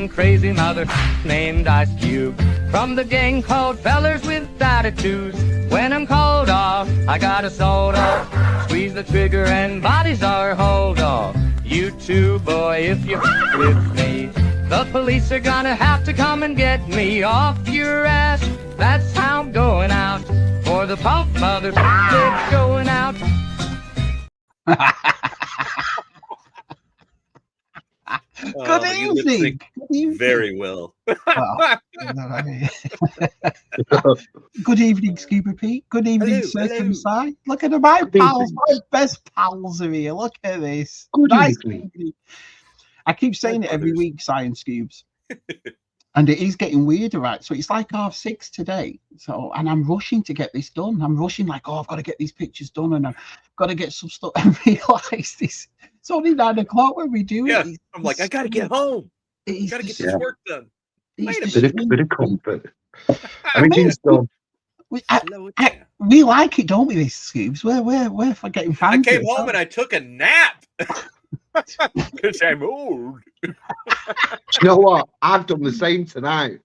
one crazy mother named Ice Cube. From the gang called Fellers with Attitudes. When I'm called off, I got a soda. Squeeze the trigger and bodies are hauled off. You too, boy, if you're with me. The police are gonna have to come and get me off your ass. That's how I'm going out. For the pump mothers, they're going out. Good evening. Good evening. Very well. Good evening, Scuba Pete. Good evening, Si. Look at them, my pals, my best pals are here. Look at this. Good nice evening. I keep saying it every week, Si and Scubes. And it is getting weirder, right? So it's like 6:30 today. So, and I'm rushing to get this done. I'm rushing like, I've got to get these pictures done and I've got to get some stuff and realize this. It's only 9 o'clock when we do it. I'm like, I got to get home. I got to get this work done. Bit of comfort. Everything's done. We like it, don't we, this Scoobs? We're forgetting fans. I came home and I took a nap. Because I'm old. Do you know what? I've done the same tonight.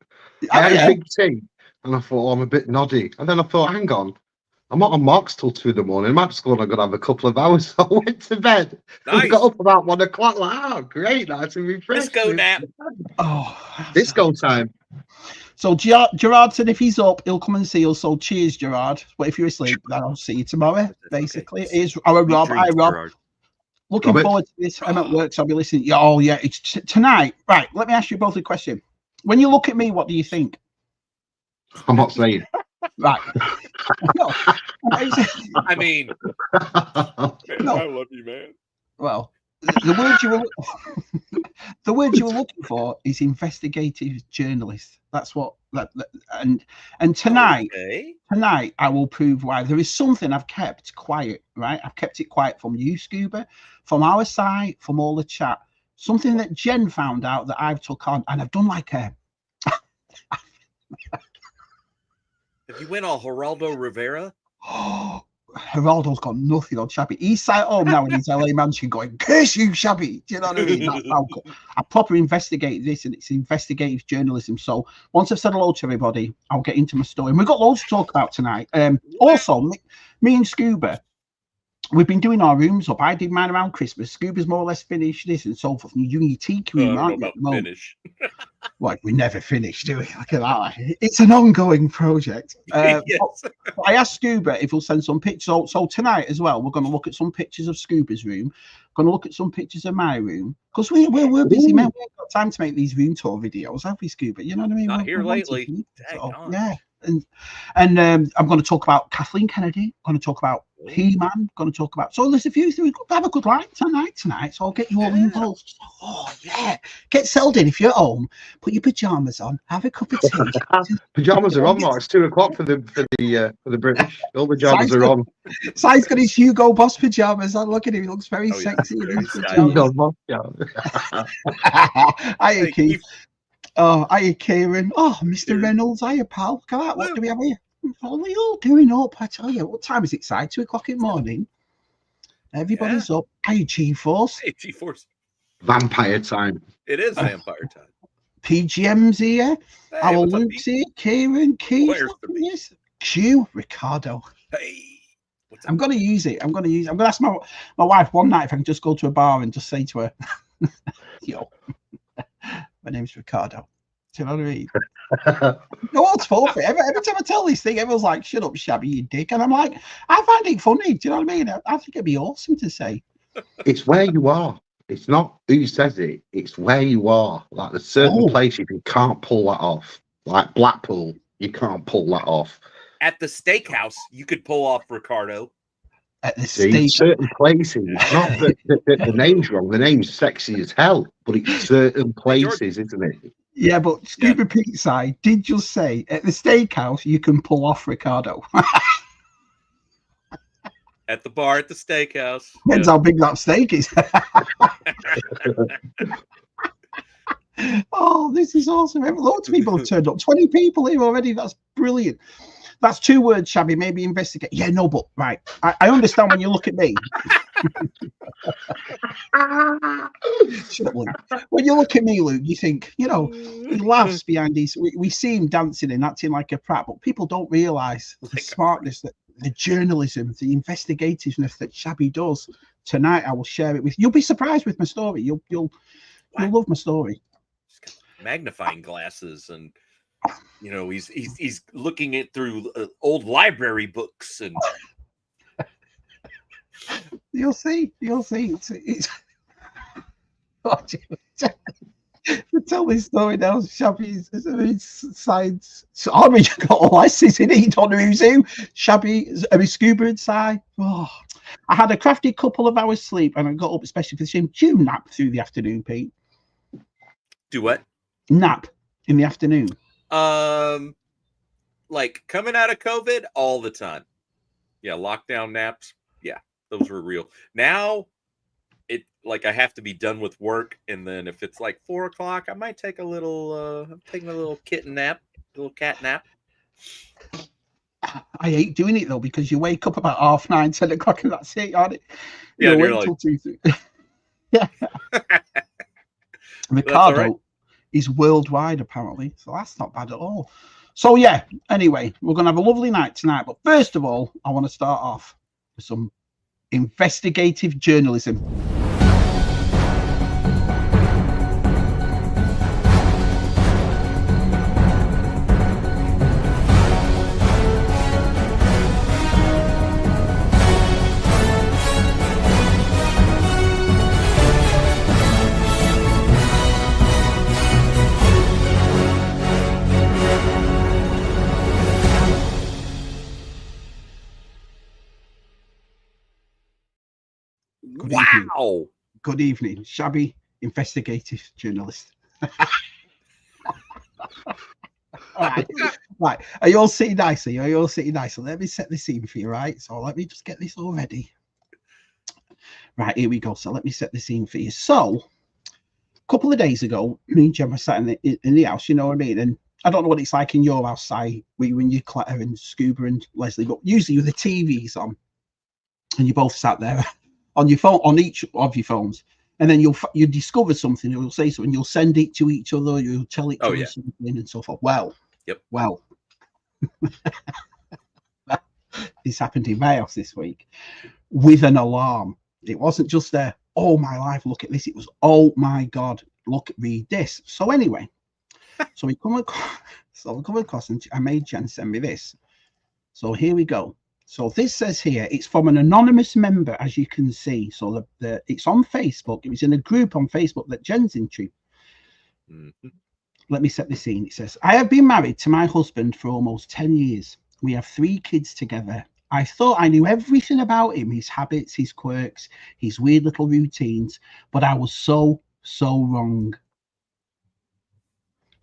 I had a big tea and I thought, I'm a bit noddy. And then I thought, hang on, I'm not on marks till 2 in the morning. I'm at school, I'm going to have a couple of hours. So I went to bed. Nice. I got up about 1 o'clock, like, great, nice and refreshed. Disco nap. Disco time. So Gerard said if he's up, he'll come and see us. So cheers, Gerard. But if you're asleep, then I'll see you tomorrow, basically. Okay. Here's our Rob. Hi, Rob. Gerard. Looking forward to this. I'm at work, so I'll be listening. Yeah, it's tonight. Right, let me ask you both a question. When you look at me, what do you think? I'm not saying. Right. No. I mean, no. I love you, man. Well, the word you were looking for is investigative journalist. That's what and tonight, tonight I will prove why. There is something I've kept quiet, right? I've kept it quiet from you, Scuba, from our side, from all the chat. Something that Jen found out that I've took on, and I've done like a. If you went all Geraldo Rivera. Geraldo's got nothing on Shabby. He's sat home now in his LA mansion going, curse you, Shabby. Do you know what I mean? That's how I properly investigate this, and it's investigative journalism. So once I've said hello to everybody, I'll get into my story. And we've got loads to talk about tonight. Also, me and Scuba, we've been doing our rooms up. I did mine around Christmas. Scuba's more or less finished this and so forth. You're doing your teak room, aren't you? Finish. Like, we never finish, do we? Look at that. It's an ongoing project. Yes. I asked Scuba if he'll send some pictures. So tonight as well, we're going to look at some pictures of Scuba's room. Going to look at some pictures of my room. Because we're busy, man. We ain't got time to make these room tour videos, have we, Scuba? You know what I mean? Not here lately. So, yeah. And I'm going to talk about Kathleen Kennedy. I'm going to talk about He-Man. Going to talk about. So there's a few things. Have a good night tonight. So I'll get you all involved. Oh yeah, get settled in. If you're at home, put your pajamas on. Have a cup of tea. Pajamas are on, Mark. It's 2 o'clock for the British. All pajamas are on. Si's got his Hugo Boss pajamas on. Look at him. He looks very sexy. Hugo Boss. Hiya, Keith. Oh, hiya, Kieran. Oh, Mr. Reynolds. Hiya, pal. Look at that. What do we have here? What are we all doing up? I tell you, what time is it, Si? 2 o'clock in the morning. Everybody's up. Hiya, G-Force. Hey, G-Force. Vampire time. It is vampire time. PGM's here. Hey, our Luke's here. Kieran, Keith. Q, Ricardo. Hey. I'm going to use it. I'm going to ask my wife one night if I can just go to a bar and just say to her, yo, my name's Ricardo. Do you know what I mean? No one's fault for it. Every time I tell this thing, everyone's like, shut up, Shabby, you dick. And I'm like, I find it funny. Do you know what I mean? I think it'd be awesome to say. It's where you are. It's not who says it. It's where you are. Like there's certain places you can't pull that off. Like Blackpool, you can't pull that off. At the steakhouse, you could pull off Ricardo. At the steak. Certain places, not that the name's wrong. The name's sexy as hell, but it's certain places, isn't it? Yeah, but Scuba Pete side did just say at the steakhouse you can pull off Ricardo. At the bar at the steakhouse. Depends how big that steak is. Oh, this is awesome. Loads of people have turned up. 20 people here already. That's brilliant. That's 2 words, Shabby. Maybe investigate. Yeah, no, but right. I understand when you look at me. Shut up, Luke. When you look at me, Luke, you think, you know, he laughs behind these. We see him dancing and acting like a prat, but people don't realise the smartness, that the journalism, the investigativeness that Shabby does. Tonight, I will share it with you. You'll be surprised with my story. You'll love my story. Magnifying glasses, and you know, he's looking it through old library books, and you'll see. It's tell this story now. Shabby's science. So I mean, you got all S's in it. You don't know who's who. Shabby, Scuba and Si. Oh, I had a crafty couple of hours sleep, and I got up especially for the gym. Do you nap through the afternoon, Pete? Do what? Nap in the afternoon. Like coming out of COVID all the time. Yeah, lockdown naps. Yeah, those were real. Now, it like I have to be done with work, and then if it's like 4 o'clock, I might take a little. I'm taking a little kitten nap, a little cat nap. I hate doing it though, because you wake up about 9:30, 10 o'clock, and that's it, aren't it? Yeah, wait like... till 2, 3. Yeah. Ricardo is worldwide apparently, so that's not bad at all. So yeah, anyway, we're gonna have a lovely night tonight, but first of all, I want to start off with some investigative journalism. Wow. Good evening, Shabby, investigative journalist. Right. Are you all sitting nicely? Let me set the scene for you, right? So let me just get this all ready. Right, here we go. So let me set the scene for you. So a couple of days ago, me and Gemma sat in the house, you know what I mean? And I don't know what it's like in your house, Si, when you Claire and Scuba and Leslie, but usually with the TV's on, and you both sat there on your phone, on each of your phones, and then you discover something, you'll say something, you'll send it to each other, you'll tell each other something and so forth. Well, this happened in my house this week with an alarm. It wasn't just there, oh my life, look at this. It was, oh my God, read this. So anyway, so we come across, and I made Jen send me this. So here we go. So this says here, it's from an anonymous member, as you can see. So it's on Facebook. It was in a group on Facebook that Jen's into. Mm-hmm. Let me set the scene. It says, I have been married to my husband for almost 10 years. We have 3 kids together. I thought I knew everything about him, his habits, his quirks, his weird little routines, but I was so wrong.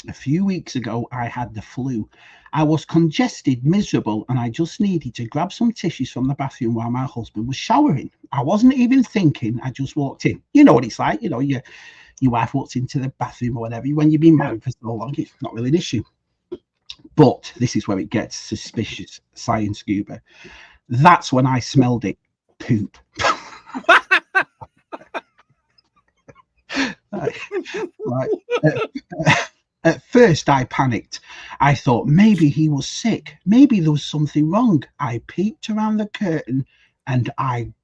A few weeks ago, I had the flu. I was congested, miserable, and I just needed to grab some tissues from the bathroom while my husband was showering. I wasn't even thinking. I just walked in. You know what it's like. You know, your wife walks into the bathroom or whatever. When you've been married for so long, it's not really an issue. But this is where it gets suspicious, Si and Scuba. That's when I smelled it. Poop. Right. At first, I panicked. I thought maybe he was sick. Maybe there was something wrong. I peeked around the curtain, and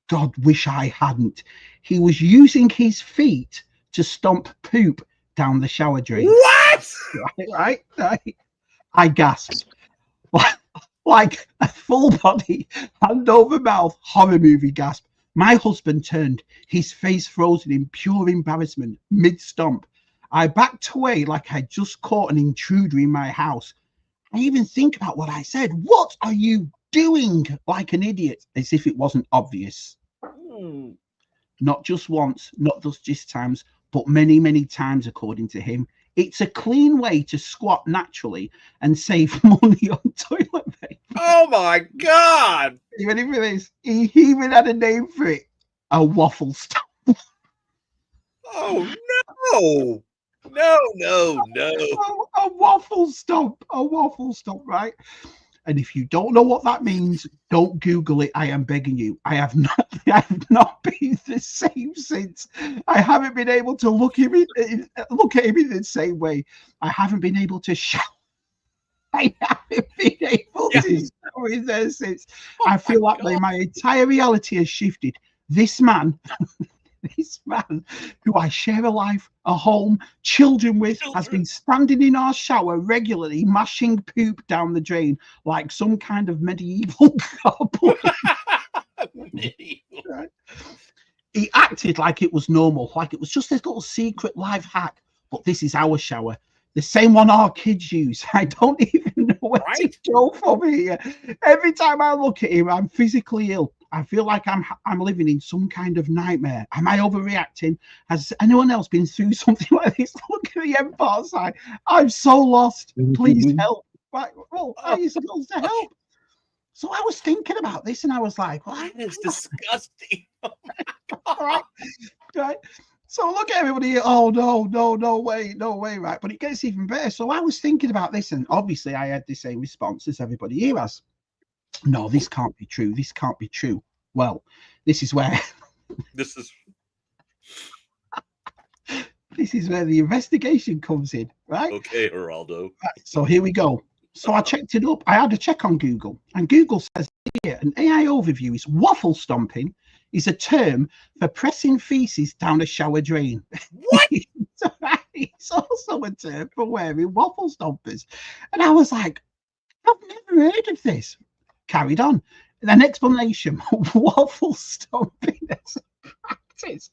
God wish I hadn't. He was using his feet to stomp poop down the shower drain. What? Right. I gasped. Like a full body, hand over mouth, horror movie gasp. My husband turned, his face frozen in pure embarrassment, mid-stomp. I backed away like I'd just caught an intruder in my house. I even think about what I said. What are you doing? Like an idiot, as if it wasn't obvious. Not just once, not just times, but many, many times, according to him. It's a clean way to squat naturally and save money on toilet paper. Oh my God. You ready for this? He even had a name for it. A waffle stomp. Oh no. No. A waffle stomp, right? And if you don't know what that means, don't Google it. I am begging you. I have not been the same since. I haven't been able to look at him in the same way. I haven't been able to shout. I haven't been able to show in there since. I feel like my entire reality has shifted. This man who I share a life, a home, children with, has been standing in our shower regularly, mashing poop down the drain like some kind of medieval goblin. Right? He acted like it was normal, like it was just this little secret life hack. But this is our shower, the same one our kids use. I don't even know where to go from here. Every time I look at him, I'm physically ill. I feel like I'm living in some kind of nightmare. Am I overreacting? Has anyone else been through something like this? Look at the Empire sign. I'm so lost. Please help. Right. Well, how are you supposed to help? So I was thinking about this, and I was like, well, that is disgusting. All right. Right. So look at everybody. Oh, no way, right? But it gets even better. So I was thinking about this, and obviously I had the same response as everybody here has. No, this can't be true. This can't be true. Well, this is where this is where the investigation comes in, right? Okay, Geraldo. Right, so here we go. So I checked it up. I had a check on Google, and Google says here an AI overview is waffle stomping is a term for pressing feces down a shower drain. What? It's also a term for wearing waffle stompers. And I was like, I've never heard of this. Carried on. An explanation. Waffle stomping as a practice.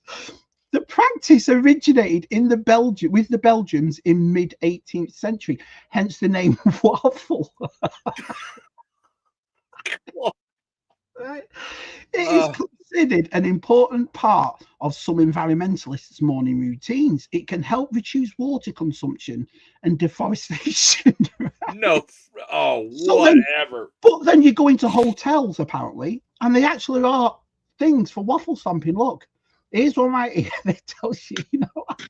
The practice originated in with the Belgians in mid-18th century, hence the name waffle. Right? It is considered an important part of some environmentalists' morning routines. It can help reduce water consumption and deforestation. No, whatever. But then you go into hotels, apparently, and they actually are things for waffle stomping. Look, here's one right here that tells you, I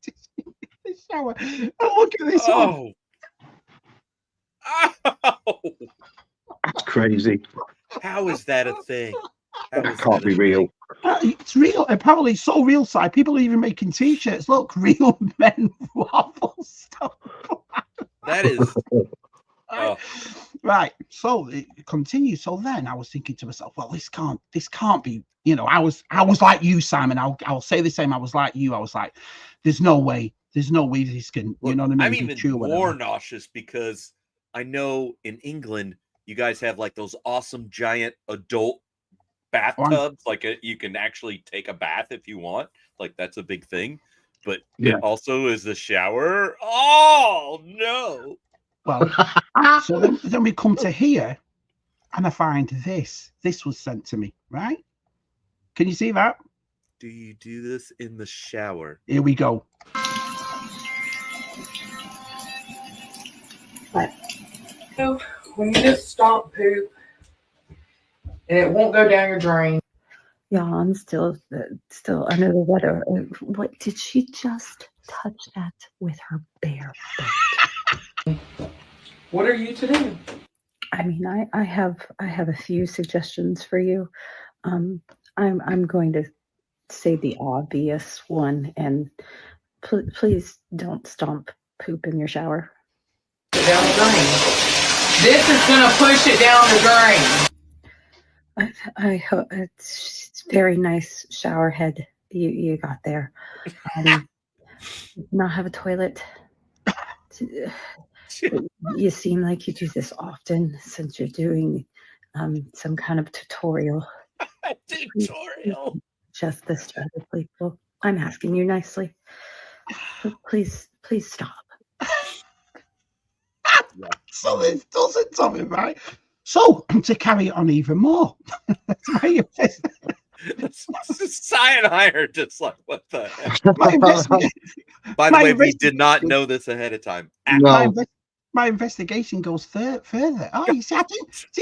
just in the shower. And look at this one. Oh. That's crazy. How is that a thing? That can't be real. It's real. Apparently, it's so real side. People are even making T-shirts. Look, real men waffle stomp. That is. Right. So it continues. So then I was thinking to myself, well, this can't be. I was like you, Simon. I'll say the same. I was like you. I was like, there's no way this can. Look, you know what I mean? I'm even more nauseous because I know in England you guys have like those awesome giant adult bathtubs. Like you can actually take a bath if you want. Like that's a big thing. But it also is a shower. Oh no. Well, so then we come to here, and I find this. This was sent to me, right? Can you see that? Do you do this in the shower? Here we go. When you just stomp poop, and it won't go down your drain. Yeah, I'm still under the weather. What did she just touch that with her bare foot? What are you to do? I mean, I have a few suggestions for you. I'm going to say the obvious one, and please don't stomp poop in your shower. Down the drain. This is gonna push it down the drain. I hope it's very nice shower head you got there. Not have a toilet. You seem like you do this often since you're doing some kind of tutorial. Just this to other people. I'm asking you nicely. Please stop. So this doesn't tell me, right? So to carry on even more, Si and I are just like, what the heck? By the way, we did not know this ahead of time. No. My investigation goes further. Oh, you see,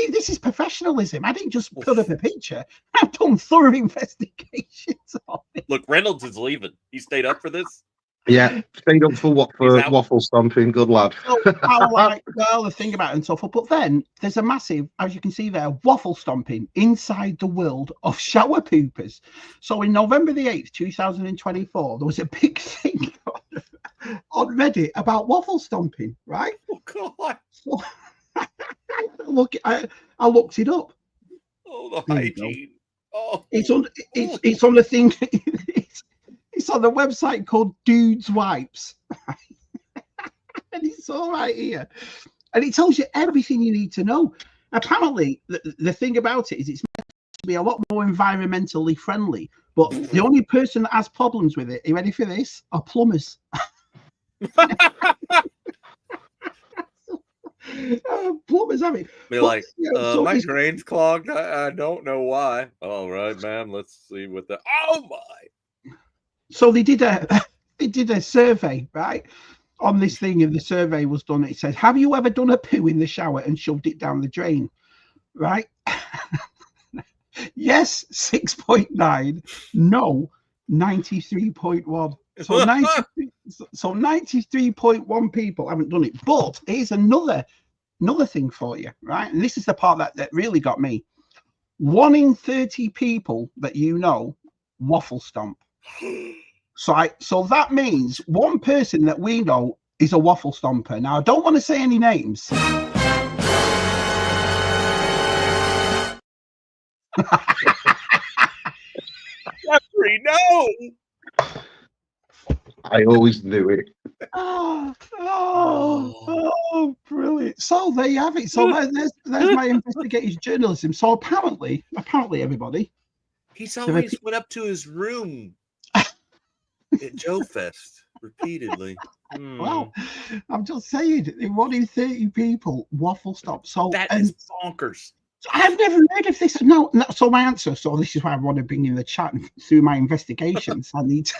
this is professionalism. I didn't just put up a picture. I've done thorough investigations on it. Look, Reynolds is leaving. He stayed up for this. Yeah, stayed up for what for out. waffle stomping. Good lad. So I like the thing about it and so forth. But then there's a massive, as you can see there, waffle stomping inside the world of shower poopers. So in November the 8th, 2024, there was a big thing on Reddit about waffle stomping, right? Oh God! So I looked it up. Oh, the There you go. hygiene. Oh, It's on the thing. It's on the website called Dudes Wipes. And it's all right here. And it tells you everything you need to know. Apparently, the thing about it is it's meant to be a lot more environmentally friendly. But the only person that has problems with it, are you ready for this? Are plumbers. Plumbers have it. Be But, like, you know, so my it's- drain's clogged. I don't know why. All right, ma'am. Let's see what the. Oh my! So they did a survey, right, on this thing, and the survey was done. It said, "Have you ever done a poo in the shower and shoved it down the drain?" Right? Yes, 6.9. No, 93.1. So 93.1 people haven't done it. But here's another thing for you, right? And this is the part that really got me. 1 in 30 people that you know waffle stomp. So that means one person that we know is a waffle stomper. Now I don't want to say any names. Jeffrey, no! I always knew it. Oh, brilliant. So there you have it. So there's my investigative journalism. So apparently everybody, He's always went up to his room at Joe Fest repeatedly. well, I'm just saying, 1 in 30 people waffle stop. So That is bonkers. I've never heard of this. No, so my answer. So this is why I want to bring in the chat through my investigations. I need to.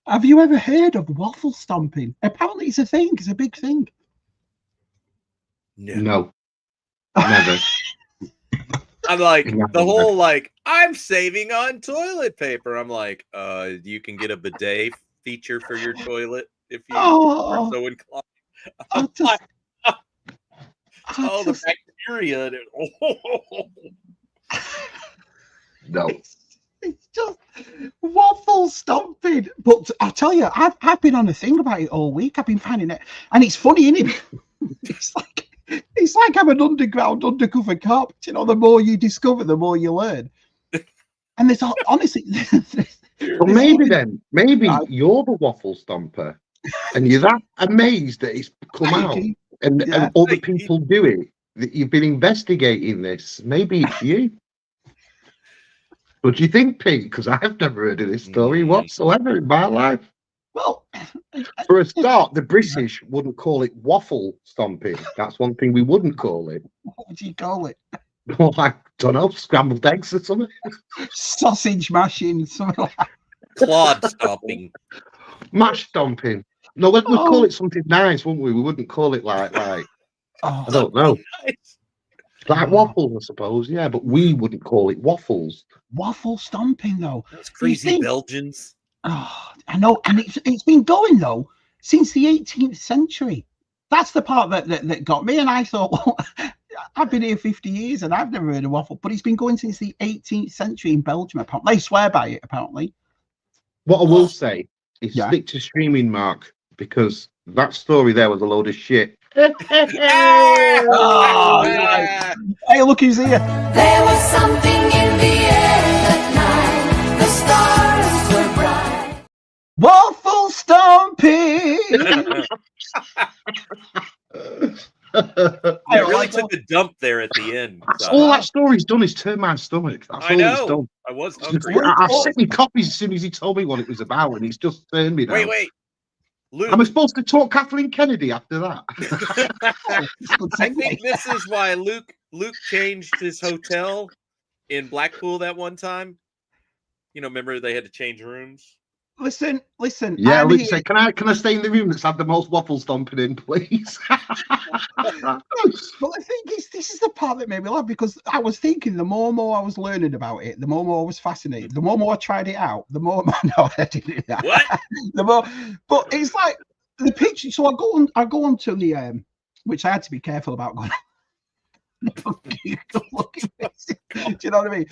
Have you ever heard of waffle stomping? Apparently, it's a thing. It's a big thing. No, never. I'm like Never. the whole like I'm saving on toilet paper. I'm like, you can get a bidet feature for your toilet if you are so inclined. I'm like, the bacteria. No. It's just waffle stomping. But I tell you, I've been on a thing about it all week. I've been finding it, and it's funny, isn't it? It's like I'm an undercover cop. You know, the more you discover, the more you learn. And there's honestly, Well, maybe you're the waffle stomper, and you're that amazed that it's come out, and other people do it. That you've been investigating this. Maybe it's you. What do you think, Pete? Because I've never heard of this story whatsoever in my life. Well, for a start, the British wouldn't call it waffle stomping. That's one thing we wouldn't call it. What would you call it? Well, I don't know, scrambled eggs or something. Sausage mashing, something like that. Clod stomping. Mash stomping. No, we'd call it something nice, wouldn't we? We wouldn't call it like I don't know. Nice. Like waffles, I suppose, yeah, but we wouldn't call it waffles. Waffle stomping, though. Those crazy Belgians. Oh, I know, and it's been going though since the 18th century. That's the part that got me, and I thought, well, I've been here 50 years and I've never heard of waffle, but it's been going since the 18th century in Belgium. Apparently, they swear by it. Apparently, what I will say is stick to streaming, Mark, because that story there was a load of shit. Hey, look who's here. There was something in the air that night. The stars were bright. Waffle stomping. I really took a dump there at the end. So. All that story's done is turn my stomach. That's all it's done. I was hungry. I sent me copies as soon as he told me what it was about, and he's just turned me down. Wait. Luke. Am I supposed to talk Kathleen Kennedy after that? I think this is why Luke changed his hotel in Blackpool that one time. You know, remember they had to change rooms? Listen. Yeah, I'm Luke here. said, can I stay in the room that's had the most waffle stomping in, please? But the thing is, this is the part that made me laugh because I was thinking the more and more I was learning about it, the more and more I was fascinated. The more and more I tried it out, the more no, I didn't do that. What? The more, but it's like the picture. So I go on to the which I had to be careful about going. Look at this. Do you know what I mean?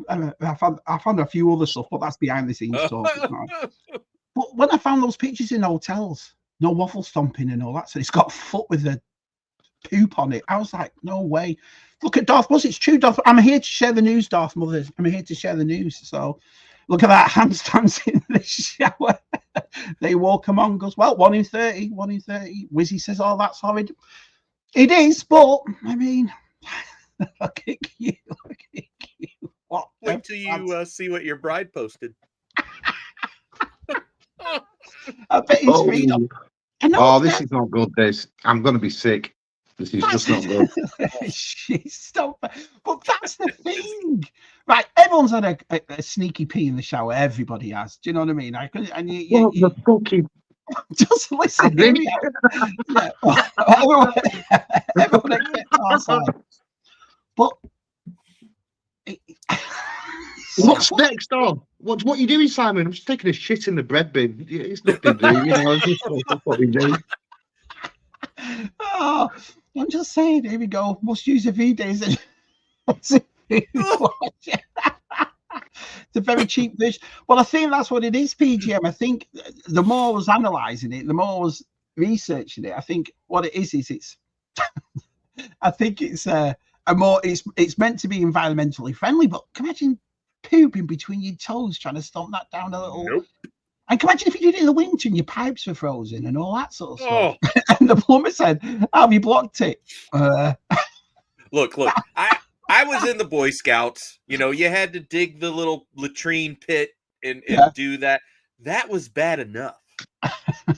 I found a few other stuff, but that's behind the scenes talk. But when I found those pictures in hotels, no waffle stomping and all that, so it's got a foot with the poop on it. I was like, no way. Look at Darth Mother. It's true, Darth. I'm here to share the news, Darth Mother. I'm here to share the news. So look at that handstands in the shower. They walk among us. Well, 1 in 30. Wizzy says, oh, that's horrid. It is, but I mean, look at you. What? Wait till you see what your bride posted. I bet his feet up. Oh, this is not good. I'm going to be sick. This is just not good. Stop. But that's the thing, right? Everyone's had a sneaky pee in the shower. Everybody has. Do you know what I mean? The fucking. Just listen. Yeah. Everyone except our side. But what's next on? What are you doing, Simon? I'm just taking a shit in the bread bin. It's nothing to do, you know. That's what we do. Oh, I'm just saying. Here we go. Must use a V-Days. It's a very cheap dish. Well, I think that's what it is, PGM. I think the more I was analysing it, the more I was researching it. I think what it is it's. I think it's a more. It's meant to be environmentally friendly, but can you imagine pooping between your toes, trying to stomp that down a little? Nope. And can you imagine if you did it in the winter and your pipes were frozen and all that sort of stuff? And the plumber said, "Have you blocked it?" Look. I was in the Boy Scouts. You know, you had to dig the little latrine pit and do that. That was bad enough.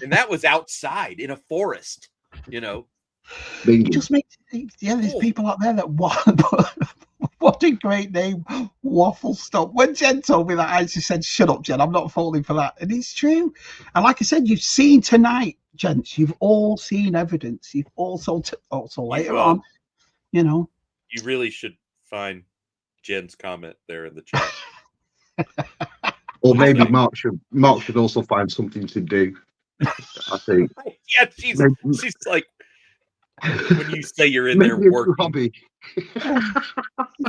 And that was outside in a forest, you know. It just makes there's people out there that what a great name, Waffle Stop. When Jen told me that, I just said, shut up, Jen, I'm not falling for that. And it's true. And like I said, you've seen tonight, gents, you've all seen evidence. You've also later on, you know. You really should find Jen's comment there in the chat. Or maybe Mark should also find something to do. I think. Yeah, she's like, when you say you're in there working.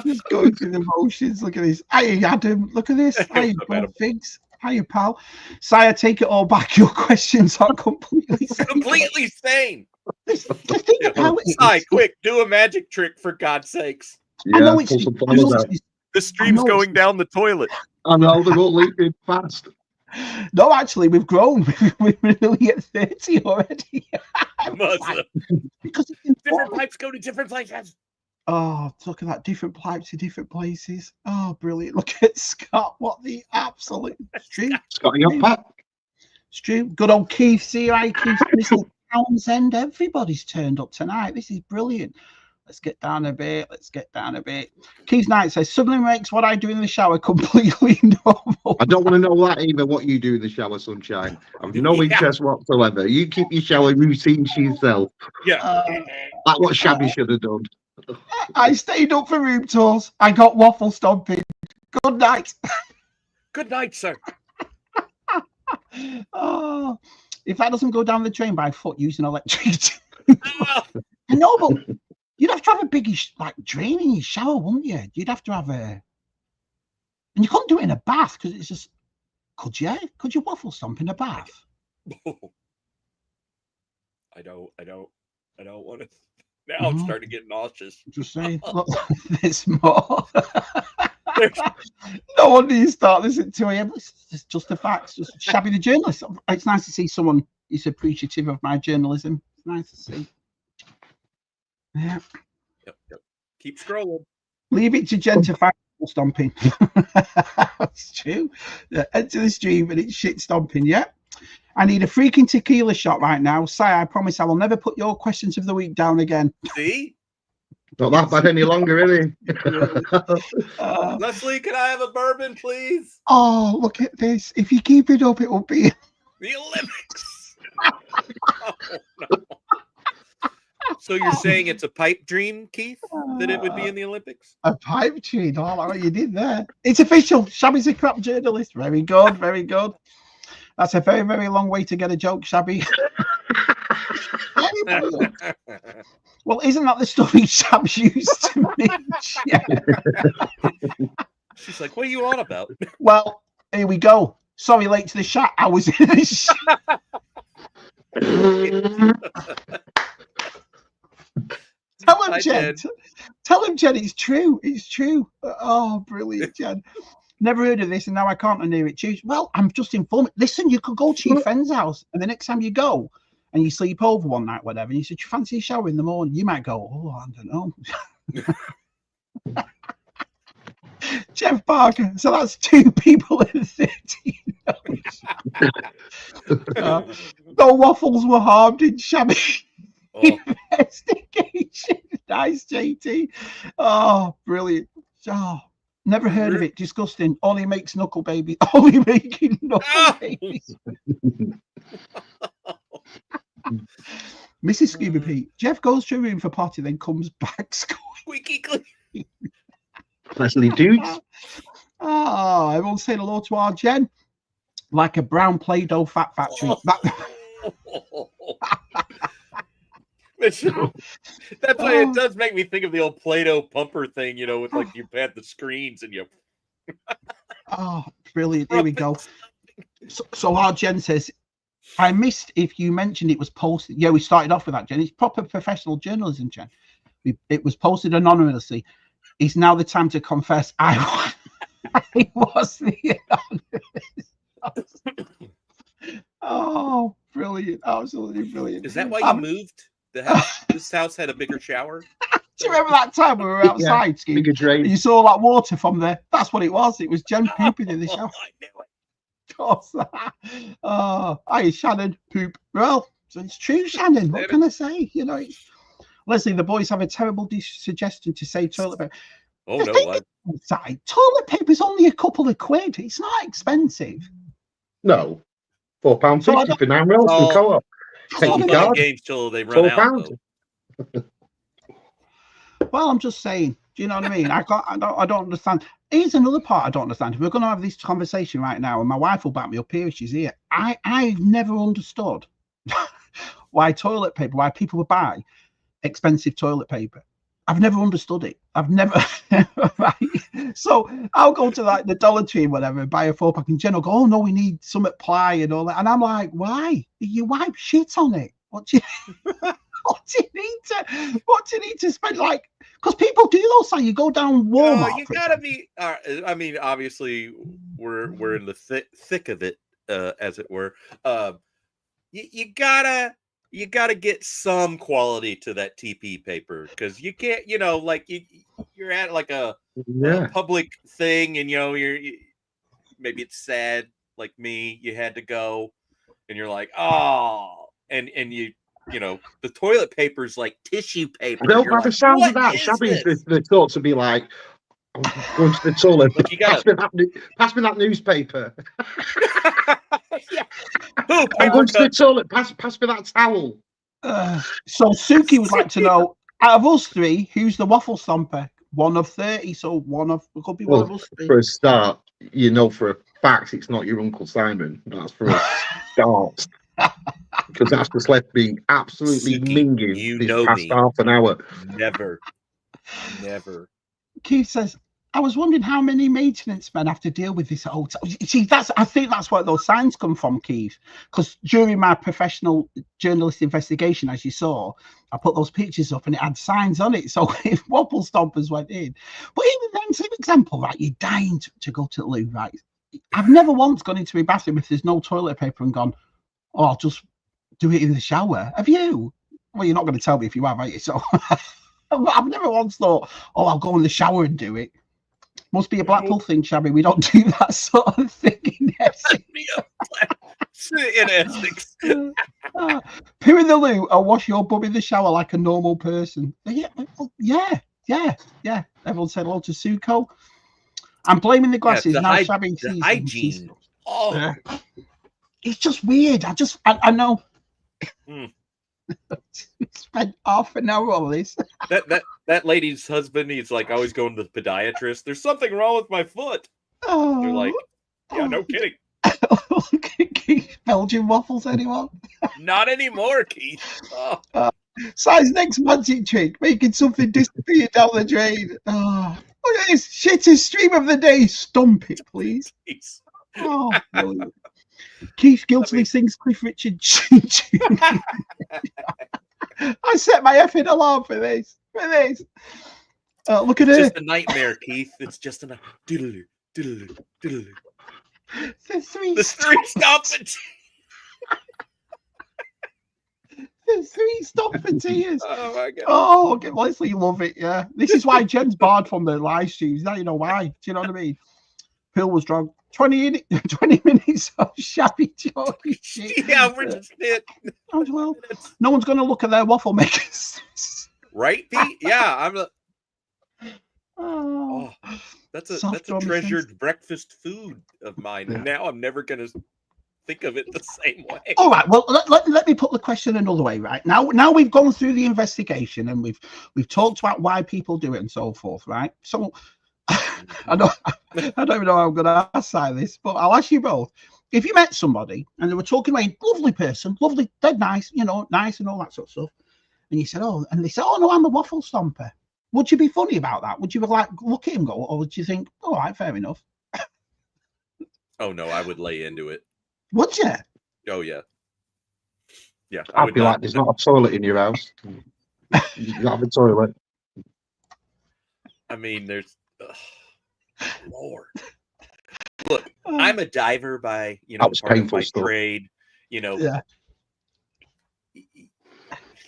Just going through the motions. Look at this. Hey, Adam, look at this. Hey, Figs. Hiya, pal. Si, I take it all back. Your questions are completely sane. Si, quick, do a magic trick for God's sakes. Yeah, I know it's the stream's going down the toilet. I know, they're all leaking fast. No, actually, we've grown. We're nearly at 30 already. Because different pipes go to different places. Oh, look at that. Different pipes to different places. Oh, brilliant. Look at Scott. What the absolute Stu. Scott, you're back. Stu. Good old Keith. See you, Keith. Mr. Townsend. Everybody's turned up tonight. This is brilliant. Let's get down a bit. Keith Knight says, suddenly makes what I do in the shower completely normal. I don't want to know that either, what you do in the shower, Sunshine. I've no interest whatsoever. You keep your shower routine to yourself. Yeah. Like what Shabby should have done. I stayed up for room tours. I got waffle stomping. Good night. Good night, sir. Oh, if that doesn't go down the drain by foot using electricity. No, but you'd have to have a biggish drain in your shower, wouldn't you? You'd have to have and you couldn't do it in a bath because it's just. Could you? Could you waffle stomp in a bath? I don't want to. Now I'm starting to get nauseous. Just saying. Look, there's more. No wonder you start listening to him. It's just the facts. Just Shabby the journalist. It's nice to see someone is appreciative of my journalism. It's nice to see. Yeah. Yep. Keep scrolling. Leave it to Jen to find stomping. It's true. Enter the stream and it's shit stomping. Yeah. I need a freaking tequila shot right now. Si, I promise I will never put your questions of the week down again. See? Not that bad any longer, is he? Leslie, can I have a bourbon, please? Oh, look at this. If you keep it up, it will be. The Olympics. Oh, no. So you're saying it's a pipe dream, Keith, that it would be in the Olympics? A pipe dream. Oh, what you did there. It's official. Shabby's a crap journalist. Very good. Very good. That's a very, very long way to get a joke, Shabby. Well, isn't that the stuffing Shabs used to make? Yeah. She's like, what are you on about? Well, here we go. Sorry, late to the chat. I was in the chat. Tell him, Jen. Tell him, Jen, it's true. It's true. Oh, brilliant, Jen. Never heard of this, and now I can't undo it. Choose. Well, I'm just informed. Listen, you could go to your friend's house, and the next time you go, and you sleep over one night, whatever, and you said you fancy a shower in the morning, you might go, oh, I don't know. Jeff Parker. So that's 2 people in 13 hours. No waffles were harmed in Shabby investigation. Nice, JT. Oh, brilliant. Oh, never heard of it. Disgusting. Only makes knuckle baby. Only making knuckle babies. Mrs. Scuba Pete. Jeff goes to a room for potty, then comes back squeaky clean. Leslie dudes. Oh, everyone's saying hello to our Jen. Like a brown Play-Doh fat factory. That's why it does make me think of the old Play-Doh pumper thing, you know, with like you pat the screens and you. Oh, brilliant. Here we go. So our Jen says, I missed if you mentioned it was posted. Yeah, we started off with that, Jen. It's proper professional journalism, Jen. It was posted anonymously. It's now the time to confess I was the anonymous. Oh, brilliant. Absolutely brilliant. Is that why you moved? The house, this house had a bigger shower? Do you remember that time we were outside, yeah, bigger drain. You saw that water from there? That's what it was. It was Jen pooping in the shower. I knew it. Oh, hi, Shannon. Poop. Well, it's true, Shannon. What can I say? You know, Leslie, the boys have a terrible suggestion to save toilet paper. Oh, no. What? Toilet paper is only a couple of quid. It's not expensive. No. £4.50 for 9 rolls from Co-op. Take your card. Games till they run out. Well, I'm just saying. Do you know what I mean? I don't understand. Here's another part I don't understand. We're going to have this conversation right now, and my wife will back me up here if she's here. I've never understood why toilet paper, why people would buy expensive toilet paper. I've never understood it. I've never. Right? So I'll go to like the Dollar Tree and whatever and buy a 4-pack, and Jen will go, oh no, we need some ply and all that. And I'm like, why? You wipe shit on it. What do you need to spend, like, because people do those things. You go down Walmart. You gotta be. I mean, obviously, we're in the thick of it, as it were. You gotta get some quality to that TP paper, because you can't, you know, like you're at like a public thing, and you know maybe it's sad, like me, you had to go, and you're like, oh, and you know, the toilet paper's like tissue paper. No, by the sounds of that, Shabby's the thought to be like, I'm going to the toilet. Like, pass me that newspaper. Yeah. I'm going to the toilet. Pass me that towel. So Suki would like to know, out of us 3, who's the waffle stomper? 1 of 30, so it could be one of us 3. For a start, you know for a fact it's not your Uncle Simon. That's for a start. Because that's just left me absolutely minging this past half an hour. Never. Keith says, I was wondering how many maintenance men have to deal with this hotel. See, I think that's where those signs come from, Keith. Because during my professional journalist investigation, as you saw, I put those pictures up and it had signs on it. So if waffle stompers went in. But even then, say for example, right, you're dying to go to the loo, right? I've never once gone into my bathroom if there's no toilet paper and gone, oh, I'll just do it in the shower. Have you? Well, you're not going to tell me if you have, are you? So I've never once thought, oh, I'll go in the shower and do it. Must be a Blackpool thing, Shabby. We don't do that sort of thing in In Essex. Poo in the loo or wash your bum in the shower like a normal person. Yeah. Everyone said hello to Suko. I'm blaming the glasses now. Shabby the sees hygiene. It's just weird. I know. Spent half an hour on this. That lady's husband, he's like always going to the podiatrist. There's something wrong with my foot. They're like, yeah, no kidding. Keith, Belgian waffles, anyone? Not anymore, Keith. Size next magic trick, making something disappear down the drain. Look at this shittest stream of the day. Stump it, please. Brilliant. Keith guiltily sings Cliff Richard. I set my effing alarm for this. Look at it's her. Just a nightmare, Keith. It's just a diddle. The three stomp. The three stomp-a-tears. Oh my god. Oh, Leslie, you love it, yeah. This is why Jen's barred from the live streams. Now you know why. Do you know what I mean? Phil was drunk. 20 minutes of shabby talking shit. Yeah, we're just it. Well, no one's going to look at their waffle makers. Right, Pete? Yeah, I'm a... Oh, that's a treasured breakfast food of mine. And now I'm never going to think of it the same way. All right. Well, let me put the question another way. Right now we've gone through the investigation and we've talked about why people do it and so forth. Right. So I don't even know how I'm going to answer this, but I'll ask you both. If you met somebody and they were talking about a lovely person, lovely, dead nice, nice and all that sort of stuff, and you said, and they said, oh no, I'm a waffle stomper. Would you be funny about that? Would you like look at him go, or would you think, all right, fair enough? Oh no, I would lay into it. Would you? Oh yeah. Yeah. I'd be like, there's not a toilet in your house. You don't have a toilet. I mean, there's Lord. Look, I'm a diver by part of my trade. Yeah.